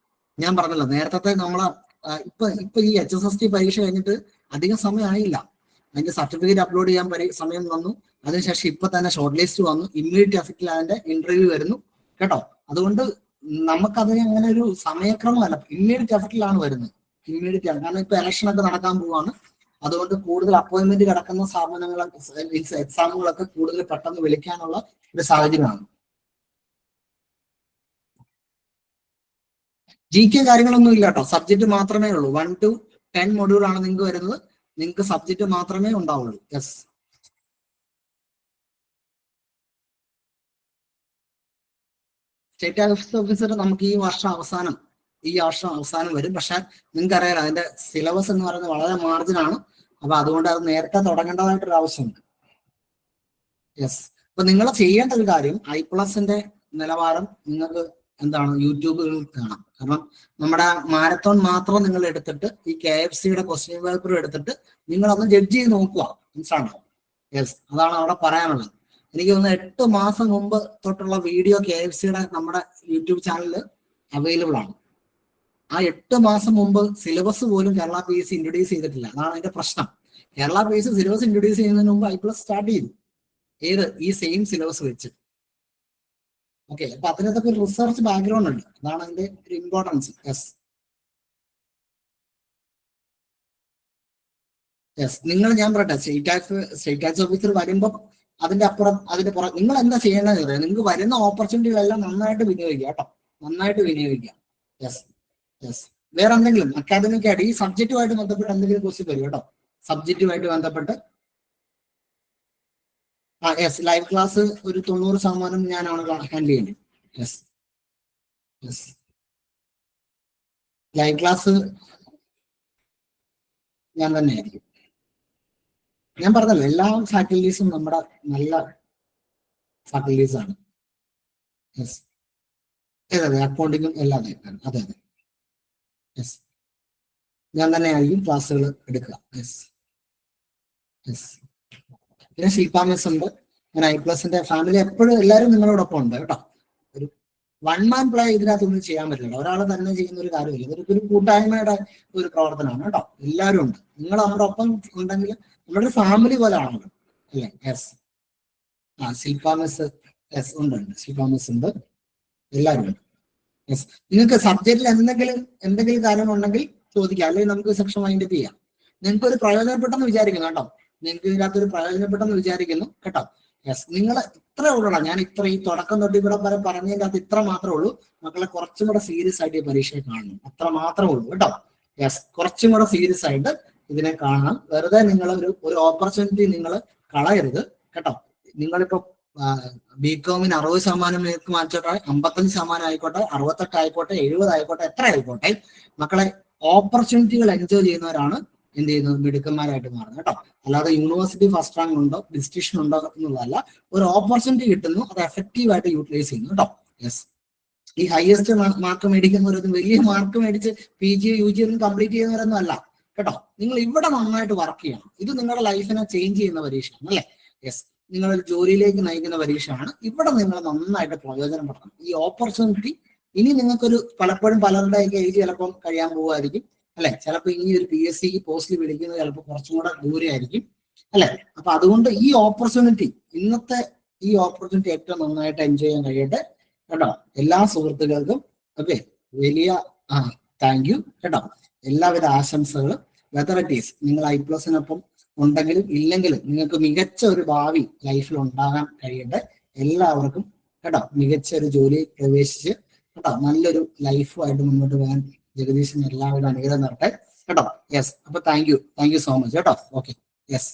[SPEAKER 2] ഞാൻ പറഞ്ഞല്ലോ നേരത്തെ നമ്മളെ ഇപ്പൊ ഈ HSST പരീക്ഷ കഴിഞ്ഞിട്ട് അധികം സമയം ആയില്ല. അതിന്റെ സർട്ടിഫിക്കറ്റ് അപ്ലോഡ് ചെയ്യാൻ സമയം വന്നു. അതിനുശേഷം ഇപ്പൊ തന്നെ ഷോർട്ട് ലിസ്റ്റ് വന്നു. ഇമ്മീഡിയറ്റ് എഫക്റ്റിൽ അതിന്റെ ഇന്റർവ്യൂ വരുന്നു, കേട്ടോ. അതുകൊണ്ട് നമുക്കതിന് അങ്ങനെ ഒരു സമയക്രമമല്ല, ഇമ്മീഡിയറ്റ് എഫക്റ്റിലാണ് വരുന്നത്. ഇമ്മീഡിയറ്റ് ആണ്. കാരണം ഇപ്പൊ ഇലക്ഷൻ ഒക്കെ നടക്കാൻ പോവാണ്. അതുകൊണ്ട് കൂടുതൽ അപ്പോയിന്റ്മെന്റ് കിടക്കുന്ന സ്ഥാപനങ്ങളൊക്കെ എക്സാമുകളൊക്കെ കൂടുതൽ പെട്ടെന്ന് വിളിക്കാനുള്ള ഒരു സാഹചര്യമാണ്. GK കാര്യങ്ങളൊന്നും ഇല്ല, കേട്ടോ. സബ്ജക്ട് മാത്രമേ ഉള്ളൂ. 1 to 10 മൊഡ്യൂൾ ആണ് നിങ്ങൾക്ക് വരുന്നത്. നിങ്ങൾക്ക് സബ്ജക്ട് മാത്രമേ ഉണ്ടാവുള്ളൂ. യെസ്. സ്റ്റേറ്റ് ടാക്സ് ഓഫീസർ നമുക്ക് ഈ വർഷം അവസാനം വരും. പക്ഷെ നിങ്ങൾക്ക് അറിയാലോ അതിന്റെ സിലബസ് എന്ന് പറയുന്നത് വളരെ മാർജിനാണ്. അപ്പൊ അതുകൊണ്ട് അത് നേരത്തെ തുടങ്ങേണ്ടതായിട്ടൊരു ആവശ്യമുണ്ട്. യെസ്. അപ്പൊ നിങ്ങൾ ചെയ്യേണ്ട ഒരു കാര്യം I+ന്റെ നിലവാരം നിങ്ങൾക്ക് എന്താണ് യൂട്യൂബിൽ കാണാം. കാരണം നമ്മുടെ മാരത്തോൺ മാത്രം നിങ്ങൾ എടുത്തിട്ട് ഈ KFCയുടെ ക്വസ്റ്റ്യൻ പേപ്പർ എടുത്തിട്ട് നിങ്ങൾ ഒന്ന് ജഡ്ജ് ചെയ്ത് നോക്കുക. മനസ്സിലാണോ? യെസ്, അതാണ് അവിടെ പറയാനുള്ളത്. എനിക്ക് തോന്നുന്നു 8 മാസം മുമ്പ് തൊട്ടുള്ള വീഡിയോ KFCയുടെ നമ്മുടെ യൂട്യൂബ് ചാനലിൽ അവൈലബിൾ ആണ്. ആ 8 മാസം മുമ്പ് സിലബസ് പോലും കേരള PSC ഇൻട്രൊഡ്യൂസ് ചെയ്തിട്ടില്ല. അതാണ് അതിന്റെ പ്രശ്നം. കേരള PSC സിലബസ് ഇൻട്രൊഡ്യൂസ് ചെയ്യുന്നതിന് മുമ്പ് I+ സ്റ്റാർട്ട് ചെയ്തു. ഈ സെയിം സിലബസ് വെച്ച്. ഓക്കെ, അപ്പൊ അതിനകത്തൊക്കെ ഒരു റിസർച്ച് ബാക്ക്ഗ്രൗണ്ട് ഉണ്ട്. അതാണ് അതിന്റെ ഒരു ഇമ്പോർട്ടൻസ്. യെസ്, ഞാൻ പറയട്ടെ, സ്റ്റേറ്റ് ടാക്സ് ഓഫീസർ വരുമ്പോൾ അതിന്റെ പുറം നിങ്ങൾ എന്താ ചെയ്യേണ്ടതെന്ന് പറയാം. നിങ്ങൾക്ക് വരുന്ന ഓപ്പർച്യൂണിറ്റികളെല്ലാം നന്നായിട്ട് വിനിയോഗിക്കുക കേട്ടോ, നന്നായിട്ട് വിനിയോഗിക്കുക. യെസ്. വേറെ എന്തെങ്കിലും അക്കാദമിക് ആയിട്ട് ഈ സബ്ജക്റ്റുമായിട്ട് ബന്ധപ്പെട്ട് എന്തെങ്കിലും ക്വസ്റ്റ്യൻ വരും കേട്ടോ, സബ്ജക്റ്റുമായിട്ട് ബന്ധപ്പെട്ട്. യെസ്, ലൈവ് ക്ലാസ് ഒരു 90% ഞാനാണ് ഹാൻഡിൽ ചെയ്യുന്നത്. യെസ്, ലൈവ് ക്ലാസ് ഞാൻ തന്നെ ആയിരിക്കും. ഞാൻ പറഞ്ഞല്ലോ, എല്ലാ ഫാക്കൽറ്റീസും നമ്മുടെ നല്ല ഫാക്കൽറ്റീസ് ആണ്. യെസ്, അതെ, അക്കൗണ്ടിങ്ങും എല്ലാം അതെ. യെസ്, ഞാൻ തന്നെ ആയിരിക്കും ക്ലാസ്സുകൾ എടുക്കുക. യെസ്. പിന്നെ ശില്പ മിസ് ഉണ്ട്. ഞാൻ I+ന്റെ ഫാമിലി എപ്പോഴും എല്ലാവരും നിങ്ങളോടൊപ്പം ഉണ്ട് കേട്ടോ. ഒരു വൺ മാൻ പ്ലേ ഇതിനകത്തൊന്നും ചെയ്യാൻ പറ്റില്ല. ഒരാൾ തന്നെ ചെയ്യുന്ന ഒരു കാര്യമില്ല. ഇതൊരു കൂട്ടായ്മയുടെ ഒരു പ്രവർത്തനമാണ് കേട്ടോ. എല്ലാവരും ഉണ്ട്. നിങ്ങൾ നമ്മുടെ ഒപ്പം ഉണ്ടെങ്കിൽ നമ്മുടെ ഒരു ഫാമിലി പോലെ ആണല്ലോ, അല്ലേ? യെസ്. ശില്പ മിസ് ഉണ്ട്. ശില്പ മിസ് ഉണ്ട്. എല്ലാവരും ഉണ്ട്. യെസ്. നിങ്ങൾക്ക് സബ്ജക്റ്റിൽ എന്തെങ്കിലും കാര്യം ഉണ്ടെങ്കിൽ ചോദിക്കാം, അല്ലെങ്കിൽ നമുക്ക് സെക്ഷൻ വൈൻഡ് അപ്പ് ചെയ്യാം. നിങ്ങൾക്ക് ഒരു പ്രയോജനപ്പെട്ടെന്ന് വിചാരിക്കുന്നു കേട്ടോ. നിങ്ങൾക്ക് ഇതിനകത്തൊരു പ്രയോജനപ്പെട്ടെന്ന് വിചാരിക്കുന്നു കേട്ടോ. യെസ്, നിങ്ങൾ ഇത്രേ ഉള്ളൂ. ഞാൻ ഈ തുടക്കം തൊട്ട് ഇവിടെ വരെ പറഞ്ഞതിൻ്റെ അകത്ത് ഇത്ര മാത്രമേ ഉള്ളൂ. മക്കളെ കുറച്ചും കൂടെ സീരിയസ് ആയിട്ട് ഈ പരീക്ഷയെ കാണണം, അത്ര മാത്രമേ ഉള്ളൂ കേട്ടോ. യെസ്, കുറച്ചും കൂടെ സീരിയസ് ആയിട്ട് ഇതിനെ കാണണം. വെറുതെ നിങ്ങൾ ഒരു ഓപ്പർച്യൂണിറ്റി നിങ്ങൾ കളയരുത് കേട്ടോ. നിങ്ങളിപ്പോ BComന് 60% മാർക്കോട്ടെ, 55% ആയിക്കോട്ടെ, 68 ആയിക്കോട്ടെ, 70 ആയിക്കോട്ടെ, എത്ര ആയിക്കോട്ടെ, മക്കളെ ഓപ്പർച്യൂണിറ്റികൾ എൻജോയ് ചെയ്യുന്നവരാണ് എന്ത് ചെയ്യുന്നത്, മിടുക്കന്മാരായിട്ട് മാറുന്നത് കേട്ടോ. അല്ലാതെ യൂണിവേഴ്സിറ്റി ഫസ്റ്റ് റാങ്ക് ഉണ്ടോ, ഡിസ്റ്റിങ്ഷൻ ഉണ്ടോ എന്നുള്ളതല്ല. ഒരു ഓപ്പർച്യൂണിറ്റി കിട്ടുന്നു, അത് എഫക്റ്റീവായിട്ട് യൂട്ടിലൈസ് ചെയ്യുന്നു കേട്ടോ. യെസ്, ഈ ഹയസ്റ്റ് മാർക്ക് മേടിക്കുന്നവരൊന്നും, വലിയ മാർക്ക് മേടിച്ച് PG UG ഒന്നും കംപ്ലീറ്റ് ചെയ്യുന്നവരൊന്നും അല്ല കേട്ടോ. നിങ്ങൾ ഇവിടെ നന്നായിട്ട് വർക്ക് ചെയ്യണം. ഇത് നിങ്ങളുടെ ലൈഫിനെ ചേഞ്ച് ചെയ്യുന്ന പരീക്ഷയാണ്, അല്ലേ? യെസ്, നിങ്ങളൊരു ജോലിയിലേക്ക് നയിക്കുന്ന പരീക്ഷയാണ്. ഇവിടെ നിങ്ങൾ നന്നായിട്ട് പ്രയോജനപ്പെടണം ഈ ഓപ്പർച്യൂണിറ്റി. ഇനി നിങ്ങൾക്കൊരു പലപ്പോഴും പലരുടെയൊക്കെ ഏജ് ചിലപ്പം കഴിയാൻ പോവുമായിരിക്കും, അല്ലെ? ചിലപ്പോൾ ഇനി ഒരു PSC പോസ്റ്റിൽ വിളിക്കുന്നത് ചിലപ്പോൾ കുറച്ചും കൂടെ ദൂരെ ആയിരിക്കും, അല്ലെ? അപ്പൊ അതുകൊണ്ട് ഈ ഓപ്പർച്യൂണിറ്റി, ഇന്നത്തെ ഈ ഓപ്പർച്യൂണിറ്റി ഏറ്റവും നന്നായിട്ട് എൻജോയ് ചെയ്യാൻ കഴിയട്ടെ കേട്ടോ. എല്ലാ സുഹൃത്തുക്കൾക്കും ഓക്കെ, വലിയ താങ്ക് യു കേട്ടോ. എല്ലാവിധ ആശംസകളും. വെദർ ഇറ്റ് ഈസ് നിങ്ങൾ I+നൊപ്പം ഉണ്ടെങ്കിലും ഇല്ലെങ്കിലും നിങ്ങൾക്ക് മികച്ച ഒരു ഭാവി ലൈഫിൽ ഉണ്ടാകാൻ കഴിയട്ടെ എല്ലാവർക്കും കേട്ടോ. മികച്ച ഒരു ജോലിയിൽ പ്രവേശിച്ച് കേട്ടോ നല്ലൊരു ലൈഫുമായിട്ട് മുന്നോട്ട് പോകാൻ ജഗദീശന് എല്ലാവരും അനുഗ്രഹം നടട്ടെ കേട്ടോ. യെസ്, അപ്പൊ താങ്ക് യു സോ മച്ച് കേട്ടോ. Okay, yes.